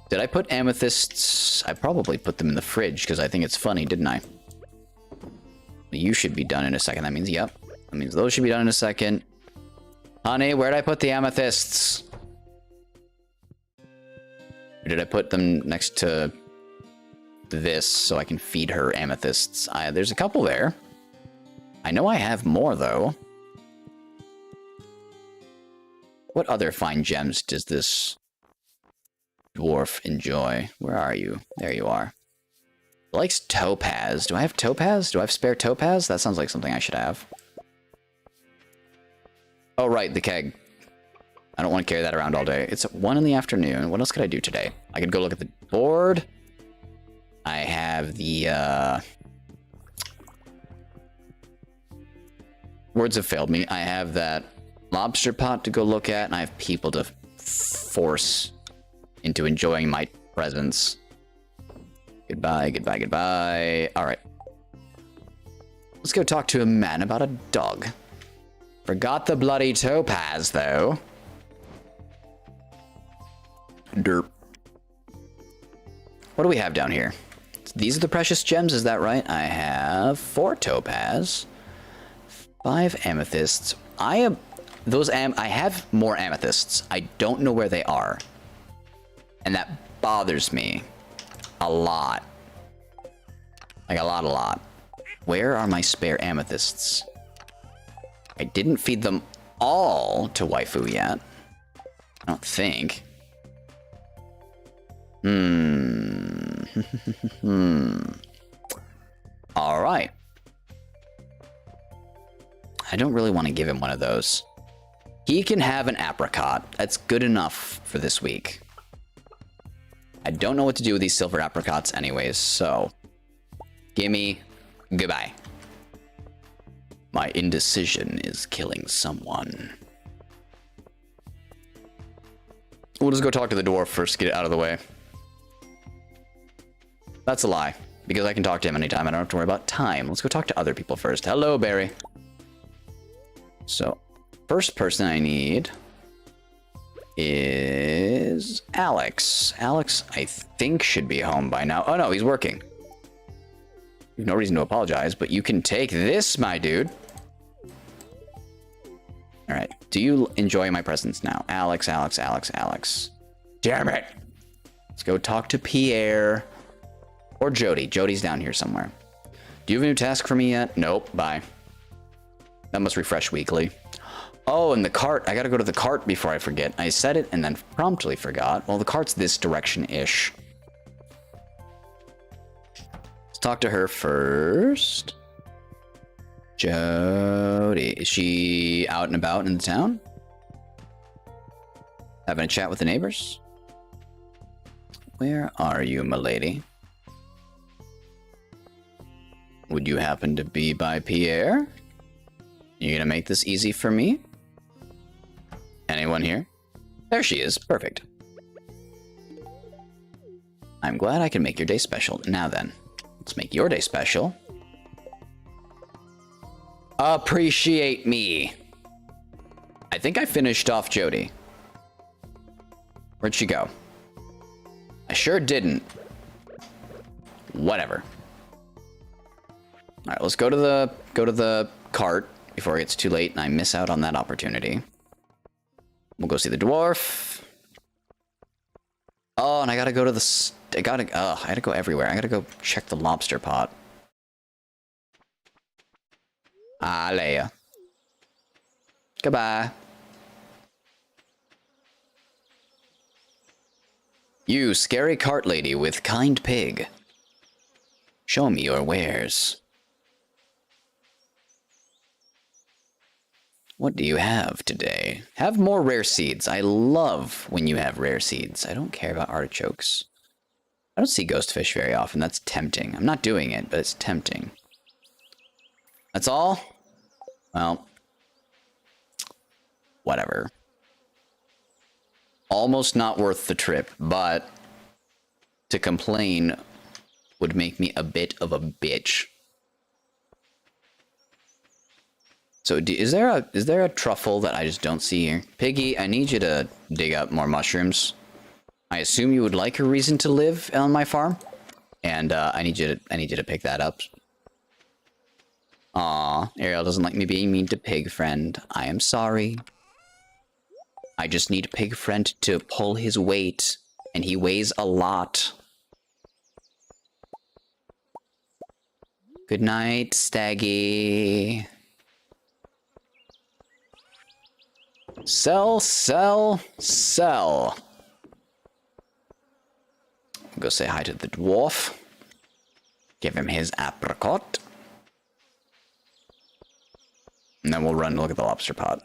Did I put amethysts? I probably put them in the fridge because I think it's funny, didn't I? You should be done in a second. That means, yep. That means those should be done in a second. Honey, where'd I put the amethysts? Or did I put them next to this so I can feed her amethysts? There's a couple there. I know I have more, though. What other fine gems does this dwarf enjoy? Where are you? There you are. He likes topaz. Do I have topaz? Do I have spare topaz? That sounds like something I should have. Oh, right, the keg. I don't want to carry that around all day. It's 1 in the afternoon. What else could I do today? I could go look at the board. I have the, words have failed me. I have that lobster pot to go look at, and I have people to force into enjoying my presence. Goodbye, goodbye, goodbye. All right. Let's go talk to a man about a dog. Forgot the bloody topaz, though. Derp. What do we have down here? These are the precious gems, is that right? I have 4 topaz, 5 amethysts. I have more amethysts. I don't know where they are. And that bothers me a lot. Like a lot. Where are my spare amethysts? I didn't feed them all to waifu yet. I don't think. All right. I don't really want to give him one of those. He can have an apricot. That's good enough for this week. I don't know what to do with these silver apricots anyways, so gimme, goodbye. My indecision is killing someone. We'll just go talk to the dwarf first, get it out of the way. That's a lie, because I can talk to him anytime. I don't have to worry about time. Let's go talk to other people first. Hello, Barry. So, first person I need is Alex. Alex, I think, should be home by now. Oh, no, he's working. No reason to apologize, but you can take this, my dude. All right. Do you enjoy my presence now? Alex, Alex, Alex, Alex. Damn it. Let's go talk to Pierre. Or Jody. Jody's down here somewhere. Do you have a new task for me yet? Nope. Bye. That must refresh weekly. Oh, and the cart. I gotta go to the cart before I forget. I said it and then promptly forgot. Well, the cart's this direction-ish. Let's talk to her first. Jody. Is she out and about in the town? Having a chat with the neighbors? Where are you, milady? Would you happen to be by Pierre? You gonna make this easy for me? Anyone here? There she is. Perfect. I'm glad I can make your day special. Now then, let's make your day special. Appreciate me. I think I finished off Jody. Where'd she go? I sure didn't. Whatever. All right, let's go to the cart before it gets too late and I miss out on that opportunity. We'll go see the dwarf. Oh, and I gotta go to the... I gotta go everywhere. I gotta go check the lobster pot. Ah, Leia. Goodbye. You, scary cart lady with kind pig. Show me your wares. What do you have today? Have more rare seeds. I love when you have rare seeds. I don't care about artichokes. I don't see ghost fish very often. That's tempting. I'm not doing it, but it's tempting. That's all? Well, whatever. Almost not worth the trip, but to complain would make me a bit of a bitch. So is there a truffle that I just don't see here? Piggy, I need you to dig up more mushrooms. I assume you would like a reason to live on my farm, and I need you to pick that up. Aw, Ariel doesn't like me being mean to Pig Friend. I am sorry. I just need Pig Friend to pull his weight, and he weighs a lot. Good night, Staggy. Sell, sell, sell. Go say hi to the dwarf. Give him his apricot. And then we'll run and look at the lobster pot.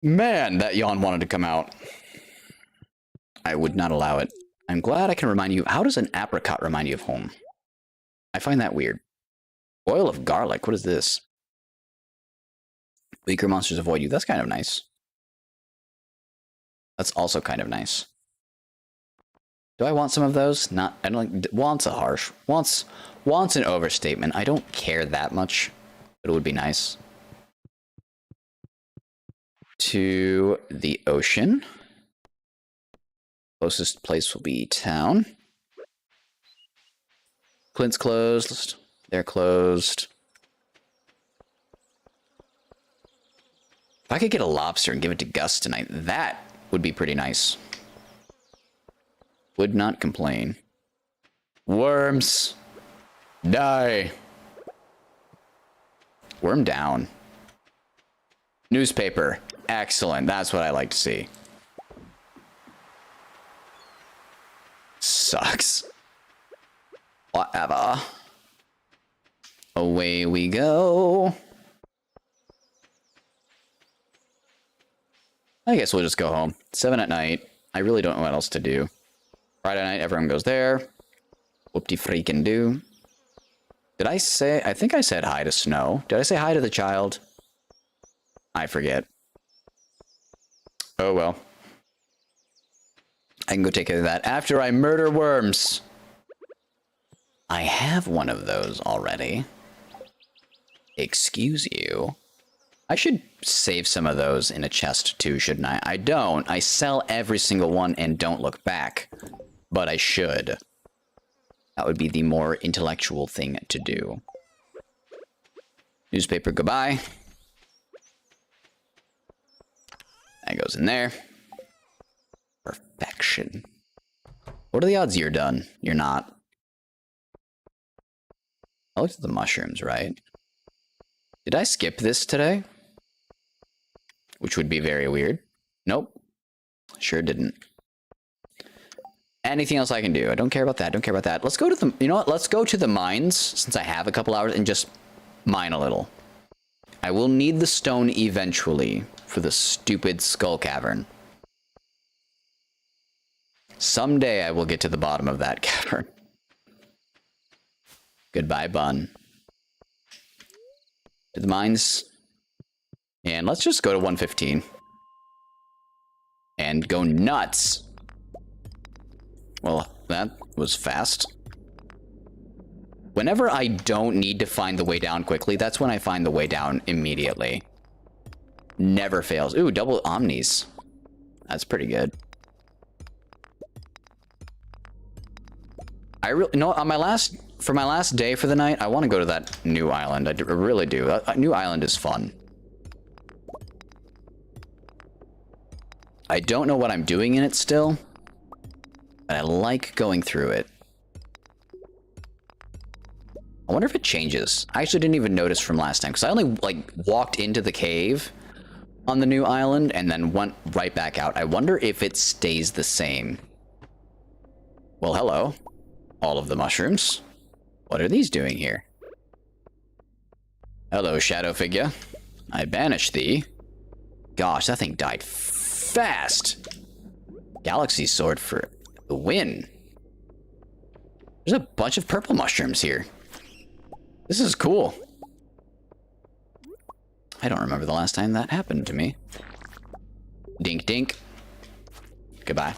Man, that yawn wanted to come out. I would not allow it. I'm glad I can remind you. How does an apricot remind you of home? I find that weird. Oil of garlic. What is this? Weaker monsters avoid you. That's kind of nice. That's also kind of nice. Do I want some of those? Not. I don't like. Want's a harsh. Want's an overstatement. I don't care that much, but it would be nice. To the ocean. Closest place will be town. Clint's closed. They're closed. If I could get a lobster and give it to Gus tonight, that would be pretty nice. Would not complain. Worms. Die. Worm down. Newspaper. Excellent. That's what I like to see. Sucks. Whatever. Away we go. I guess we'll just go home. 7 at night. I really don't know what else to do. Friday night, everyone goes there. Whoop-de-freaking do. Did I say... I think I said hi to Snow. Did I say hi to the child? I forget. Oh, well. I can go take care of that after I murder worms. I have one of those already. Excuse you. I should save some of those in a chest too, shouldn't I? I don't. I sell every single one and don't look back. But I should. That would be the more intellectual thing to do. Newspaper, goodbye. That goes in there. Perfection. What are the odds you're done? You're not. I looked at the mushrooms, right? Did I skip this today? Which would be very weird. Nope. Sure didn't. Anything else I can do? I don't care about that. Don't care about that. Let's go to the... You know what? Let's go to the mines, since I have a couple hours, and just mine a little. I will need the stone eventually for the stupid skull cavern. Someday I will get to the bottom of that cavern. Goodbye, bun. To the mines. And let's just go to 115. And go nuts. Well, that was fast. Whenever I don't need to find the way down quickly, that's when I find the way down immediately. Never fails. Ooh, double omnis. That's pretty good. I really, you know, on my last, for my last day for the night, I want to go to that new island. I really do. That new island is fun. I don't know what I'm doing in it still, but I like going through it. I wonder if it changes. I actually didn't even notice from last time, because I only, like, walked into the cave on the new island and then went right back out. I wonder if it stays the same. Well, hello. All of the mushrooms. What are these doing here? Hello, shadow figure. I banish thee. Gosh, that thing died fast. Galaxy sword for the win. There's a bunch of purple mushrooms here. This is cool. I don't remember the last time that happened to me. Dink dink. Goodbye.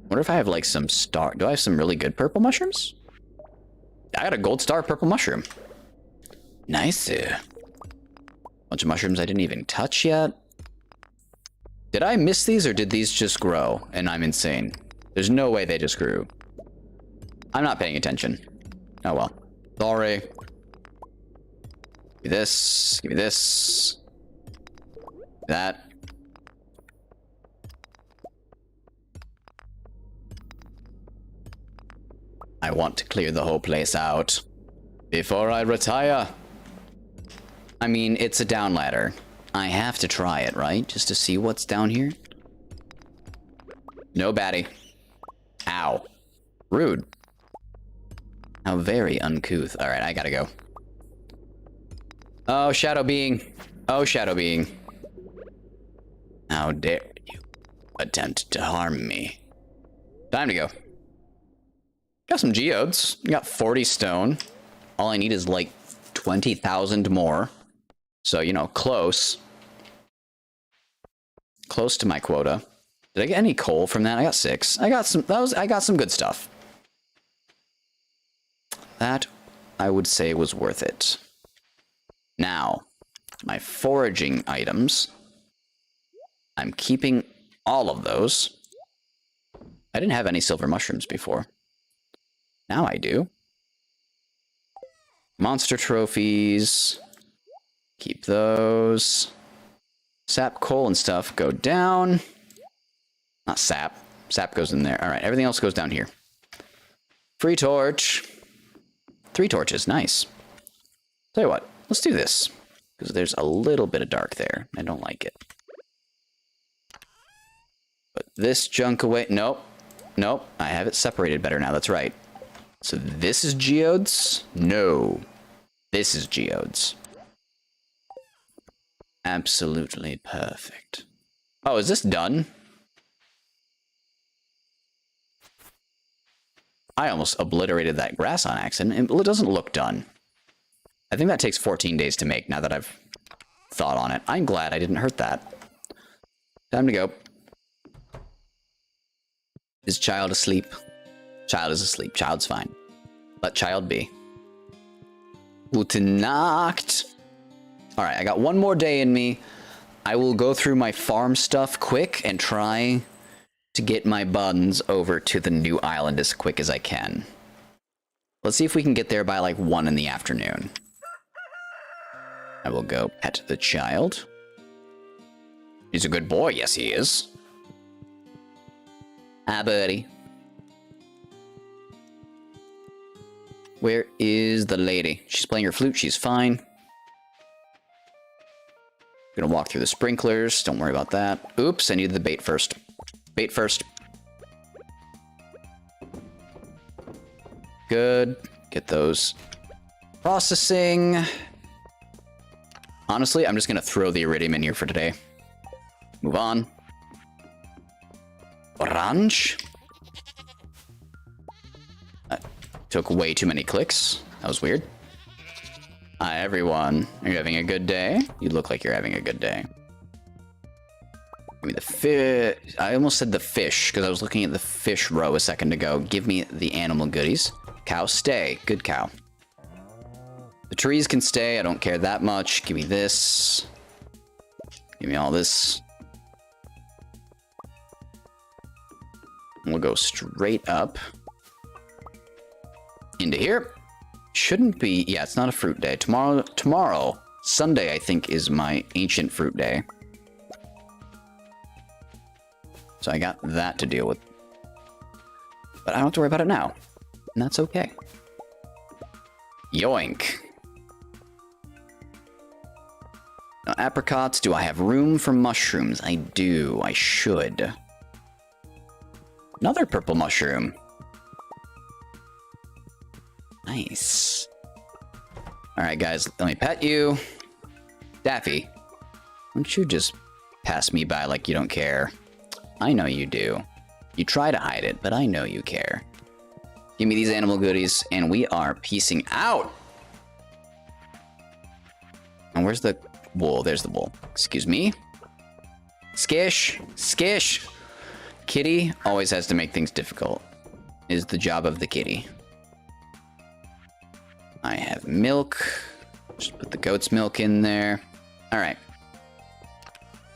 Wonder if I have like some star. Do I have some really good purple mushrooms? I got a gold star purple mushroom. Nice. Bunch of mushrooms I didn't even touch yet. Did I miss these or did these just grow and I'm insane? There's no way they just grew. I'm not paying attention. Oh well. Sorry. Give me this. Give me this. That. I want to clear the whole place out before I retire. I mean, it's a down ladder. I have to try it, right? Just to see what's down here. No baddie. Ow. Rude. How very uncouth. Alright, I gotta go. Oh, shadow being. Oh, shadow being. How dare you attempt to harm me. Time to go. Got some geodes. Got 40 stone. All I need is like 20,000 more. So, you know, close. Close to my quota. Did I get any coal from that? I got 6. I got some good stuff. That, I would say, was worth it. Now, my foraging items. I'm keeping all of those. I didn't have any silver mushrooms before. Now I do. Monster trophies. Keep those. Sap, coal, and stuff go down. Not sap. Sap goes in there. Alright, everything else goes down here. Free torch. 3 torches, nice. Tell you what, let's do this. Because there's a little bit of dark there. I don't like it. Put this junk away. Nope. Nope. I have it separated better now. That's right. So this is geodes? No. This is geodes. Absolutely perfect. Oh, is this done? I almost obliterated that grass on accident. It doesn't look done. I think that takes 14 days to make now that I've thought on it. I'm glad I didn't hurt that. Time to go. Is child asleep? Child is asleep. Child's fine. Let child be. Gute Nacht. Alright, I got one more day in me. I will go through my farm stuff quick and try to get my buns over to the new island as quick as I can. Let's see if we can get there by like 1 in the afternoon. I will go pet the child. He's a good boy. Yes, he is. Hi, buddy. Where is the lady? She's playing her flute. She's fine. Gonna walk through the sprinklers. Don't worry about that. Oops, I needed the bait first. Bait first. Good. Get those processing. Honestly, I'm just gonna throw the iridium in here for today. Move on. Orange. That took way too many clicks. That was weird. Hi, everyone. Are you having a good day? You look like you're having a good day. Give me the fish. I almost said the fish because I was looking at the fish row a second ago. Give me the animal goodies. Cow, stay. Good cow. The trees can stay. I don't care that much. Give me this. Give me all this. We'll go straight up into here. Shouldn't be. Yeah, it's not a fruit day. Tomorrow, Sunday, I think, is my ancient fruit day. So I got that to deal with. But I don't have to worry about it now. And that's okay. Yoink. Now, apricots. Do I have room for mushrooms? I do. I should. Another purple mushroom. Nice. Alright, guys. Let me pet you. Daffy. Why don't you just pass me by like you don't care? I know you do. You try to hide it, but I know you care. Give me these animal goodies, and we are peacing out. And where's the wool? There's the wool. Excuse me. Skish. Skish. Kitty always has to make things difficult. Is the job of the kitty. I have milk. Just put the goat's milk in there. All right.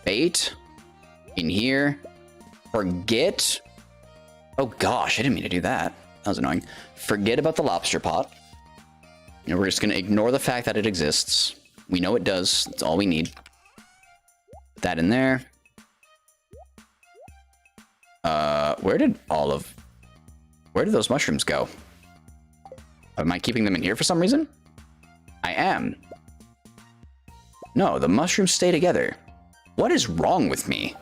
Bait. In here. Forget. Oh gosh, I didn't mean to do that. That was annoying. Forget about the lobster pot. And we're just going to ignore the fact that it exists. We know it does. That's all we need. Put that in there. Where did those mushrooms go? Am I keeping them in here for some reason? I am. No, the mushrooms stay together. What is wrong with me?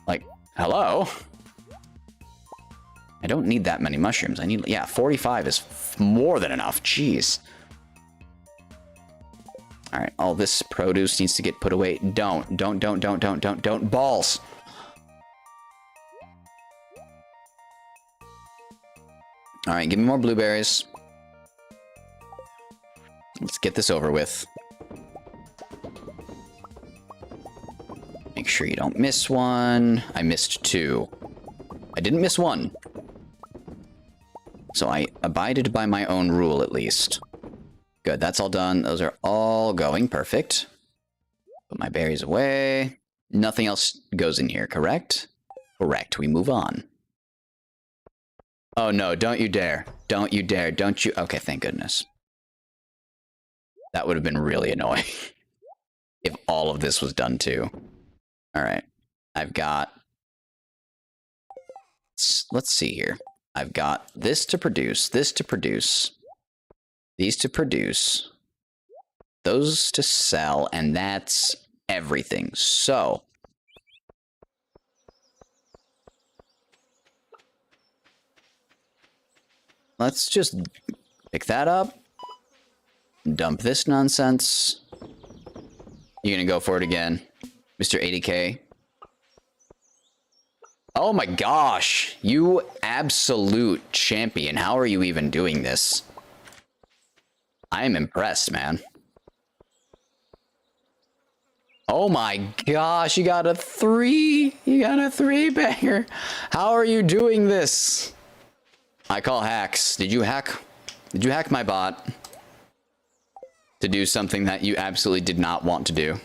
Like, hello? I don't need that many mushrooms. I need, yeah, 45 is more than enough. Jeez. All right, all this produce needs to get put away. Don't. Balls. All right, give me more blueberries. Let's get this over with. Make sure you don't miss one. I missed 2. I didn't miss 1. So I abided by my own rule, at least. Good, that's all done. Those are all going. Perfect. Put my berries away. Nothing else goes in here, correct? Correct, we move on. Oh no, don't you dare. Don't you dare. Don't you... Okay, thank goodness. That would have been really annoying. If all of this was done too. Alright. I've got... Let's see here. I've got this to produce, this to produce, these to produce, those to sell, and that's everything. So... let's just pick that up. Dump this nonsense. You gonna go for it again, Mr. 80K? Oh my gosh, you absolute champion. How are you even doing this? I am impressed, man. Oh my gosh, you got a 3. You got a 3-banger. How are you doing this? I call hacks. Did you hack? Did you hack my bot to do something that you absolutely did not want to do?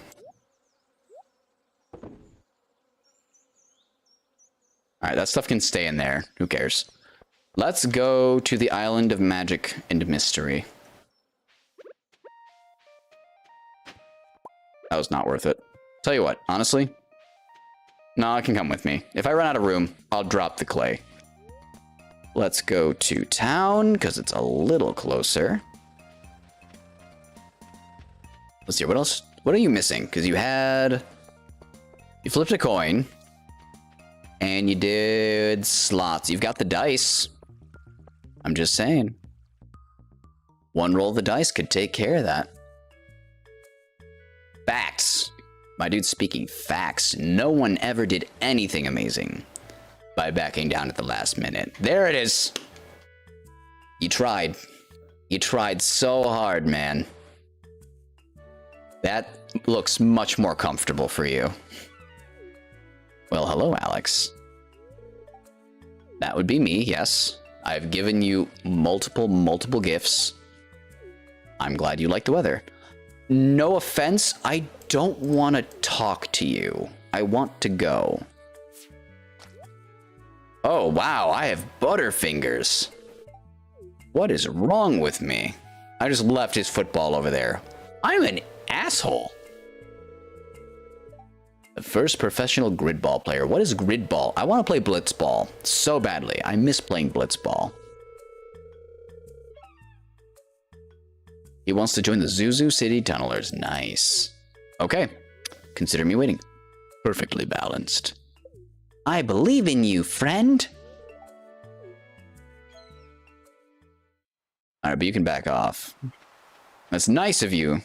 All right, that stuff can stay in there. Who cares? Let's go to the Island of Magic and Mystery. That was not worth it. Tell you what, honestly. No, it can come with me. If I run out of room, I'll drop the clay. Let's go to town, because it's a little closer. Let's see, what else? What are you missing? Because you flipped a coin. And you did slots. You've got the dice. I'm just saying. One roll of the dice could take care of that. Facts. My dude's speaking facts. No one ever did anything amazing by backing down at the last minute. There it is. You tried. You tried so hard, man. That looks much more comfortable for you. Well, hello, Alex. That would be me, yes. I've given you multiple gifts. I'm glad you like the weather. No offense, I don't want to talk to you. I want to go. Oh, wow, I have butterfingers. What is wrong with me? I just left his football over there. I'm an asshole. The first professional gridball player. What is gridball? I want to play blitzball so badly. I miss playing blitzball. He wants to join the Zuzu City Tunnelers. Nice. Okay. Consider me waiting. Perfectly balanced. I believe in you, friend. Alright, but you can back off. That's nice of you.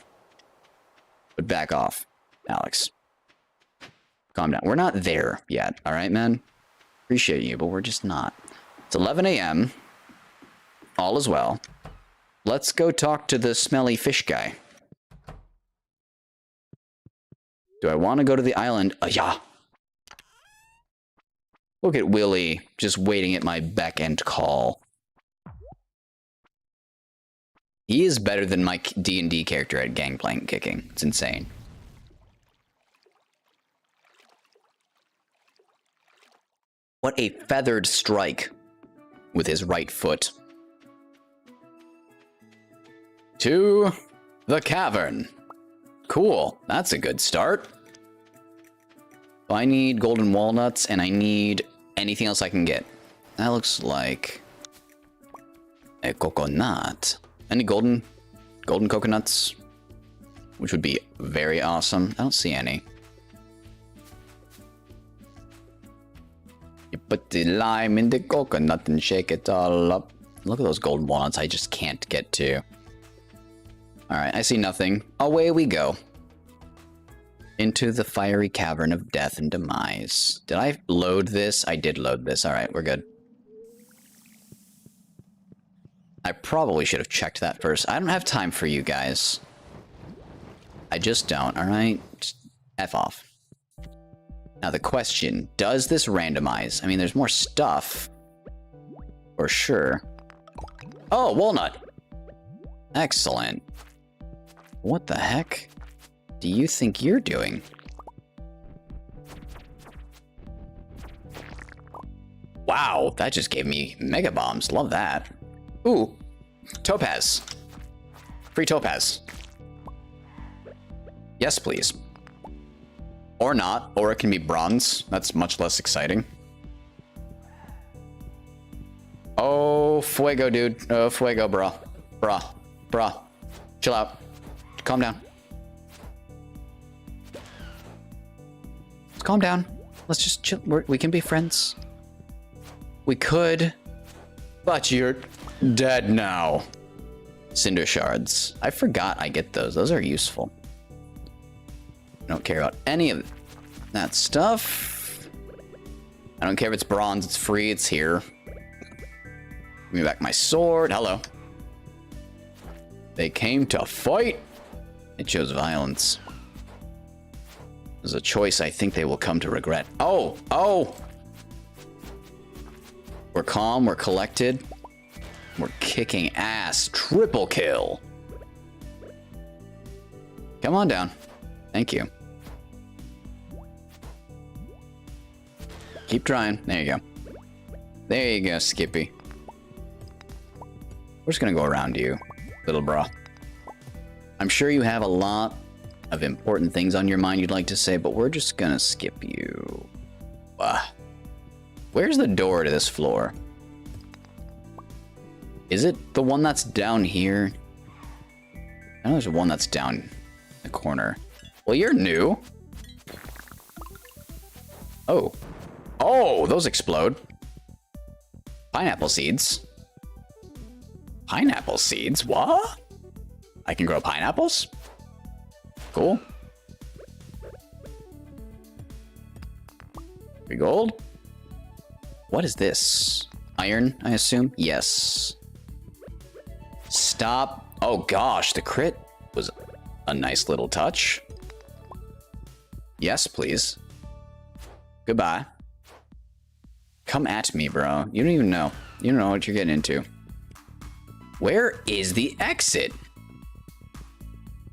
But back off, Alex. Calm down. We're not there yet, alright, man? Appreciate you, but we're just not. It's 11 a.m. All is well. Let's go talk to the smelly fish guy. Do I want to go to the island? Yeah. Look at Willy just waiting at my beck and call. He is better than my D&D character at Gangplank kicking. It's insane. What a feathered strike with his right foot. To the cavern. Cool. That's a good start. I need golden walnuts, and I need anything else I can get. That looks like a coconut. Any golden coconuts? Which would be very awesome. I don't see any. You put the lime in the coconut and shake it all up. Look at those golden walnuts I just can't get to. Alright, I see nothing. Away we go. Into the fiery cavern of death and demise. Did I load this? I did load this. Alright, we're good. I probably should have checked that first. I don't have time for you guys. I just don't, alright? Just F off. Now the question, does this randomize? I mean, there's more stuff. For sure. Oh, walnut! Excellent. What the heck do you think you're doing? Wow, that just gave me mega bombs. Love that. Ooh, topaz. Free topaz. Yes, please. Or not, or it can be bronze. That's much less exciting. Oh, fuego, dude. Oh, fuego, bro. Bruh. Chill out. Calm down. Calm down. Let's just chill. We can be friends. We could. But you're dead now. Cinder shards. I forgot I get those. Those are useful. I don't care about any of that stuff. I don't care if it's bronze. It's free. It's here. Give me back my sword. Hello. They came to fight. They chose violence. There's a choice I think they will come to regret. Oh! We're calm, we're collected. We're kicking ass. Triple kill. Come on down. Thank you. Keep trying. There you go. There you go, Skippy. We're just gonna go around you, little bro. I'm sure you have a lot of important things on your mind you'd like to say, but we're just gonna skip you. Where's the door to this floor? Is it the one that's down here? I know there's one that's down the corner. Well, you're new. Oh. Oh, those explode. Pineapple seeds. Pineapple seeds? What? I can grow pineapples? Cool. Free gold. What is this? Iron, I assume? Yes. Stop. Oh gosh, the crit was a nice little touch. Yes, please. Goodbye. Come at me, bro. You don't even know. You don't know what you're getting into. Where is the exit?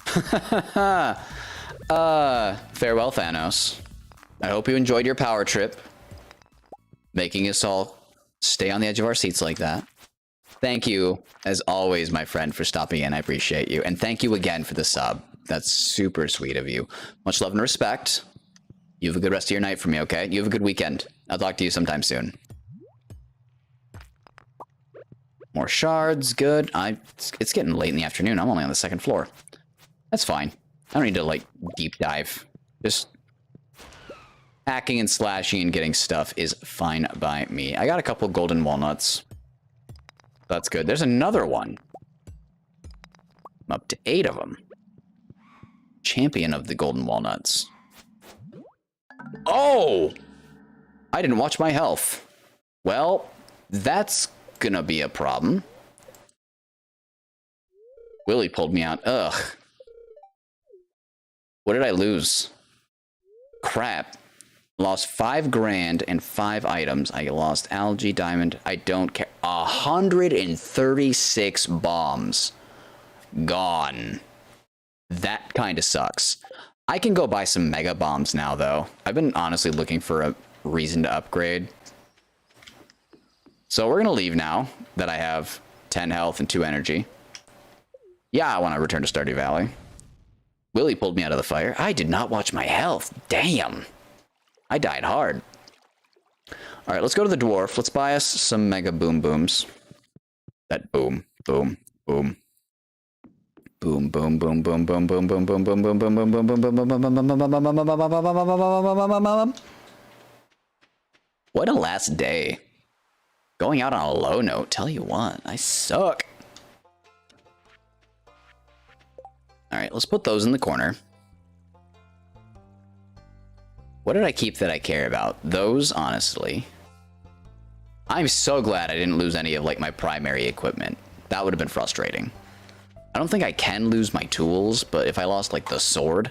Farewell, Thanos. I hope you enjoyed your power trip. Making us all stay on the edge of our seats like that. Thank you, as always, my friend, for stopping in. I appreciate you. And thank you again for the sub. That's super sweet of you. Much love and respect. You have a good rest of your night for me, okay? You have a good weekend. I'll talk to you sometime soon. More shards, good. It's getting late in the afternoon. I'm only on the second floor. That's fine. I don't need to, like, deep dive. Just hacking and slashing and getting stuff is fine by me. I got a couple golden walnuts. That's good. There's another one. I'm up to 8 of them. Champion of the golden walnuts. Oh! I didn't watch my health. Well, that's gonna be a problem. Willie pulled me out. Ugh. What did I lose? Crap. Lost 5 grand and 5 items. I lost algae, diamond. I don't care. 136 bombs. Gone. That kind of sucks. I can go buy some mega bombs now, though. I've been honestly looking for a reason to upgrade. So we're going to leave now that I have 10 health and 2 energy. Yeah, I want to return to Stardew Valley. Willie pulled me out of the fire. I did not watch my health. Damn. I died hard. All right, let's go to the dwarf. Let's buy us some mega boom booms. That boom, boom, boom. Boom, boom, boom, boom, boom, boom, boom, boom, boom, boom, boom, boom, boom, boom, boom, boom, boom, boom. What a last day. Going out on a low note, tell you what, I suck. All right, let's put those in the corner. What did I keep that I care about? Those, honestly. I'm so glad I didn't lose any of, like, my primary equipment. That would have been frustrating. I don't think I can lose my tools, but if I lost, like, the sword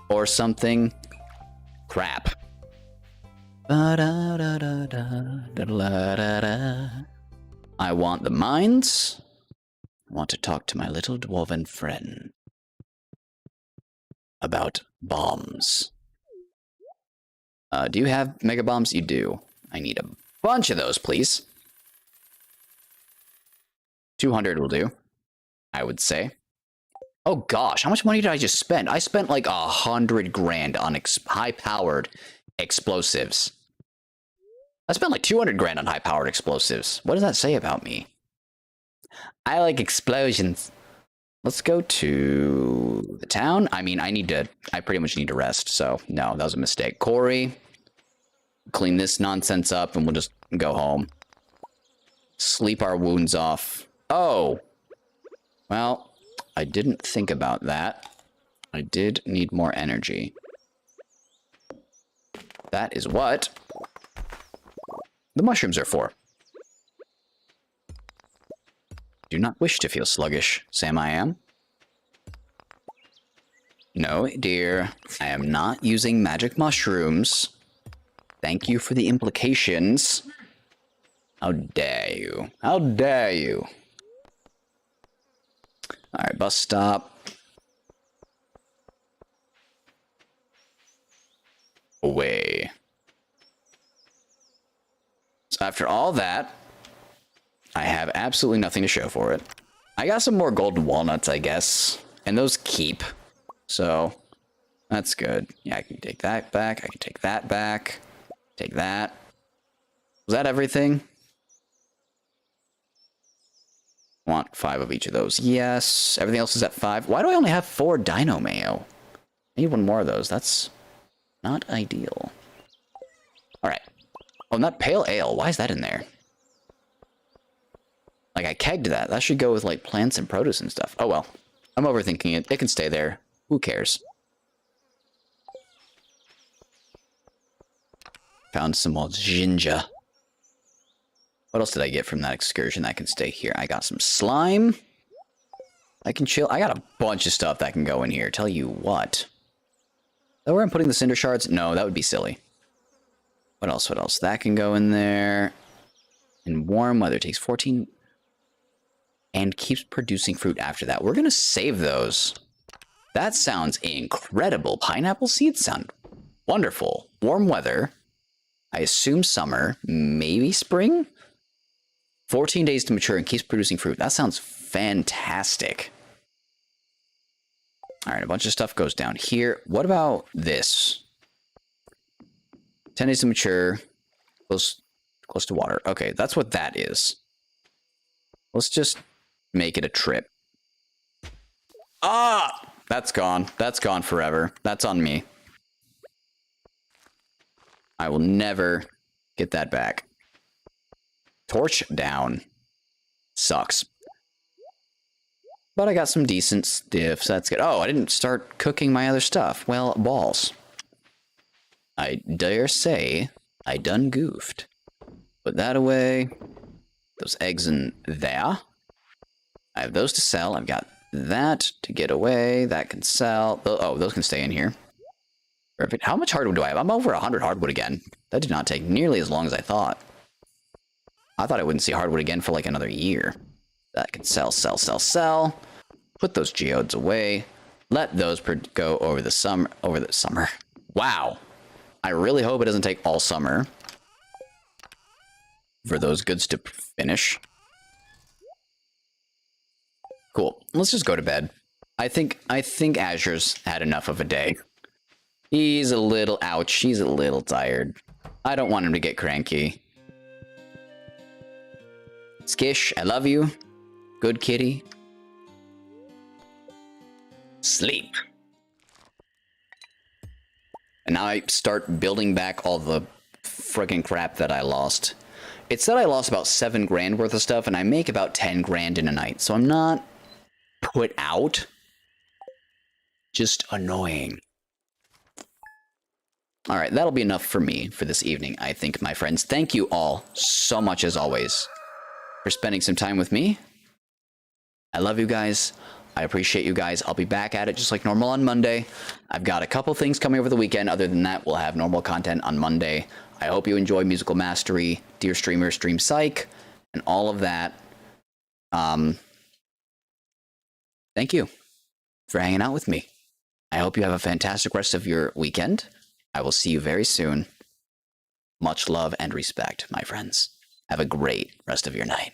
or something, crap. I want the mines. I want to talk to my little dwarven friend about bombs. Do you have mega bombs? You do. I need a bunch of those, please. 200 will do, I would say. Oh gosh, how much money did I just spend? I spent like 100 grand on high-powered explosives. I spent like 200 grand on high-powered explosives. What does that say about me? I like explosions. Let's go to the town. I mean, I pretty much need to rest, so no, that was a mistake. Corey, clean this nonsense up and we'll just go home. Sleep our wounds off. Oh, well, I didn't think about that. I did need more energy. That is what the mushrooms are for. Do not wish to feel sluggish, Sam I am. No, dear, I am not using magic mushrooms. Thank you for the implications. How dare you? How dare you? Alright, bus stop. Away. after all that, I have absolutely nothing to show for it. I got some more golden walnuts, I guess. And those keep. So, that's good. Yeah, I can take that back. I can take that back. Take that. Was that everything? Want 5 of each of those. Yes. Everything else is at 5. Why do I only have 4 dino mayo? I need 1 more of those. That's not ideal. Alright. Oh, and that pale ale. Why is that in there? Like, I kegged that. That should go with, like, plants and produce and stuff. Oh, well. I'm overthinking it. It can stay there. Who cares? Found some more ginger. What else did I get from that excursion that can stay here? I got some slime. I can chill. I got a bunch of stuff that can go in here. Tell you what. Is that where I'm putting the cinder shards? No, that would be silly. What else? What else? That can go in there. In warm weather, takes 14... and keeps producing fruit after that. We're going to save those. That sounds incredible. Pineapple seeds sound wonderful. Warm weather. I assume summer. Maybe spring? 14 days to mature and keeps producing fruit. That sounds fantastic. Alright, a bunch of stuff goes down here. What about this? 10 days to mature. Close to water. Okay, that's what that is. Let's just make it a trip. Ah! That's gone. That's gone forever. That's on me. I will never get that back. Torch down. Sucks. But I got some decent stuff, so that's good. Oh, I didn't start cooking my other stuff. Well, balls. I dare say I done goofed. Put that away. Those eggs in there. I have those to sell. I've got that to get away. That can sell. Oh, those can stay in here. Perfect. How much hardwood do I have? I'm over 100 hardwood again. That did not take nearly as long as I thought. I thought I wouldn't see hardwood again for like another year. That can sell, sell, sell, sell. Put those geodes away. Let those go over the summer. Wow. I really hope it doesn't take all summer for those goods to finish. Cool. Let's just go to bed. I think Azure's had enough of a day. He's a little ouch. He's a little tired. I don't want him to get cranky. Skish, I love you. Good kitty. Sleep. And now I start building back all the friggin' crap that I lost. It said I lost about 7 grand worth of stuff, and I make about 10 grand in a night. So I'm not put out. Just annoying. Alright, that'll be enough for me for this evening, I think, my friends. Thank you all so much, as always, for spending some time with me. I love you guys. I appreciate you guys. I'll be back at it just like normal on Monday. I've got a couple things coming over the weekend. Other than that, we'll have normal content on Monday. I hope you enjoy Musical Mastery, Dear Streamer, Stream Psych, and all of that. Thank you for hanging out with me. I hope you have a fantastic rest of your weekend. I will see you very soon. Much love and respect, my friends. Have a great rest of your night.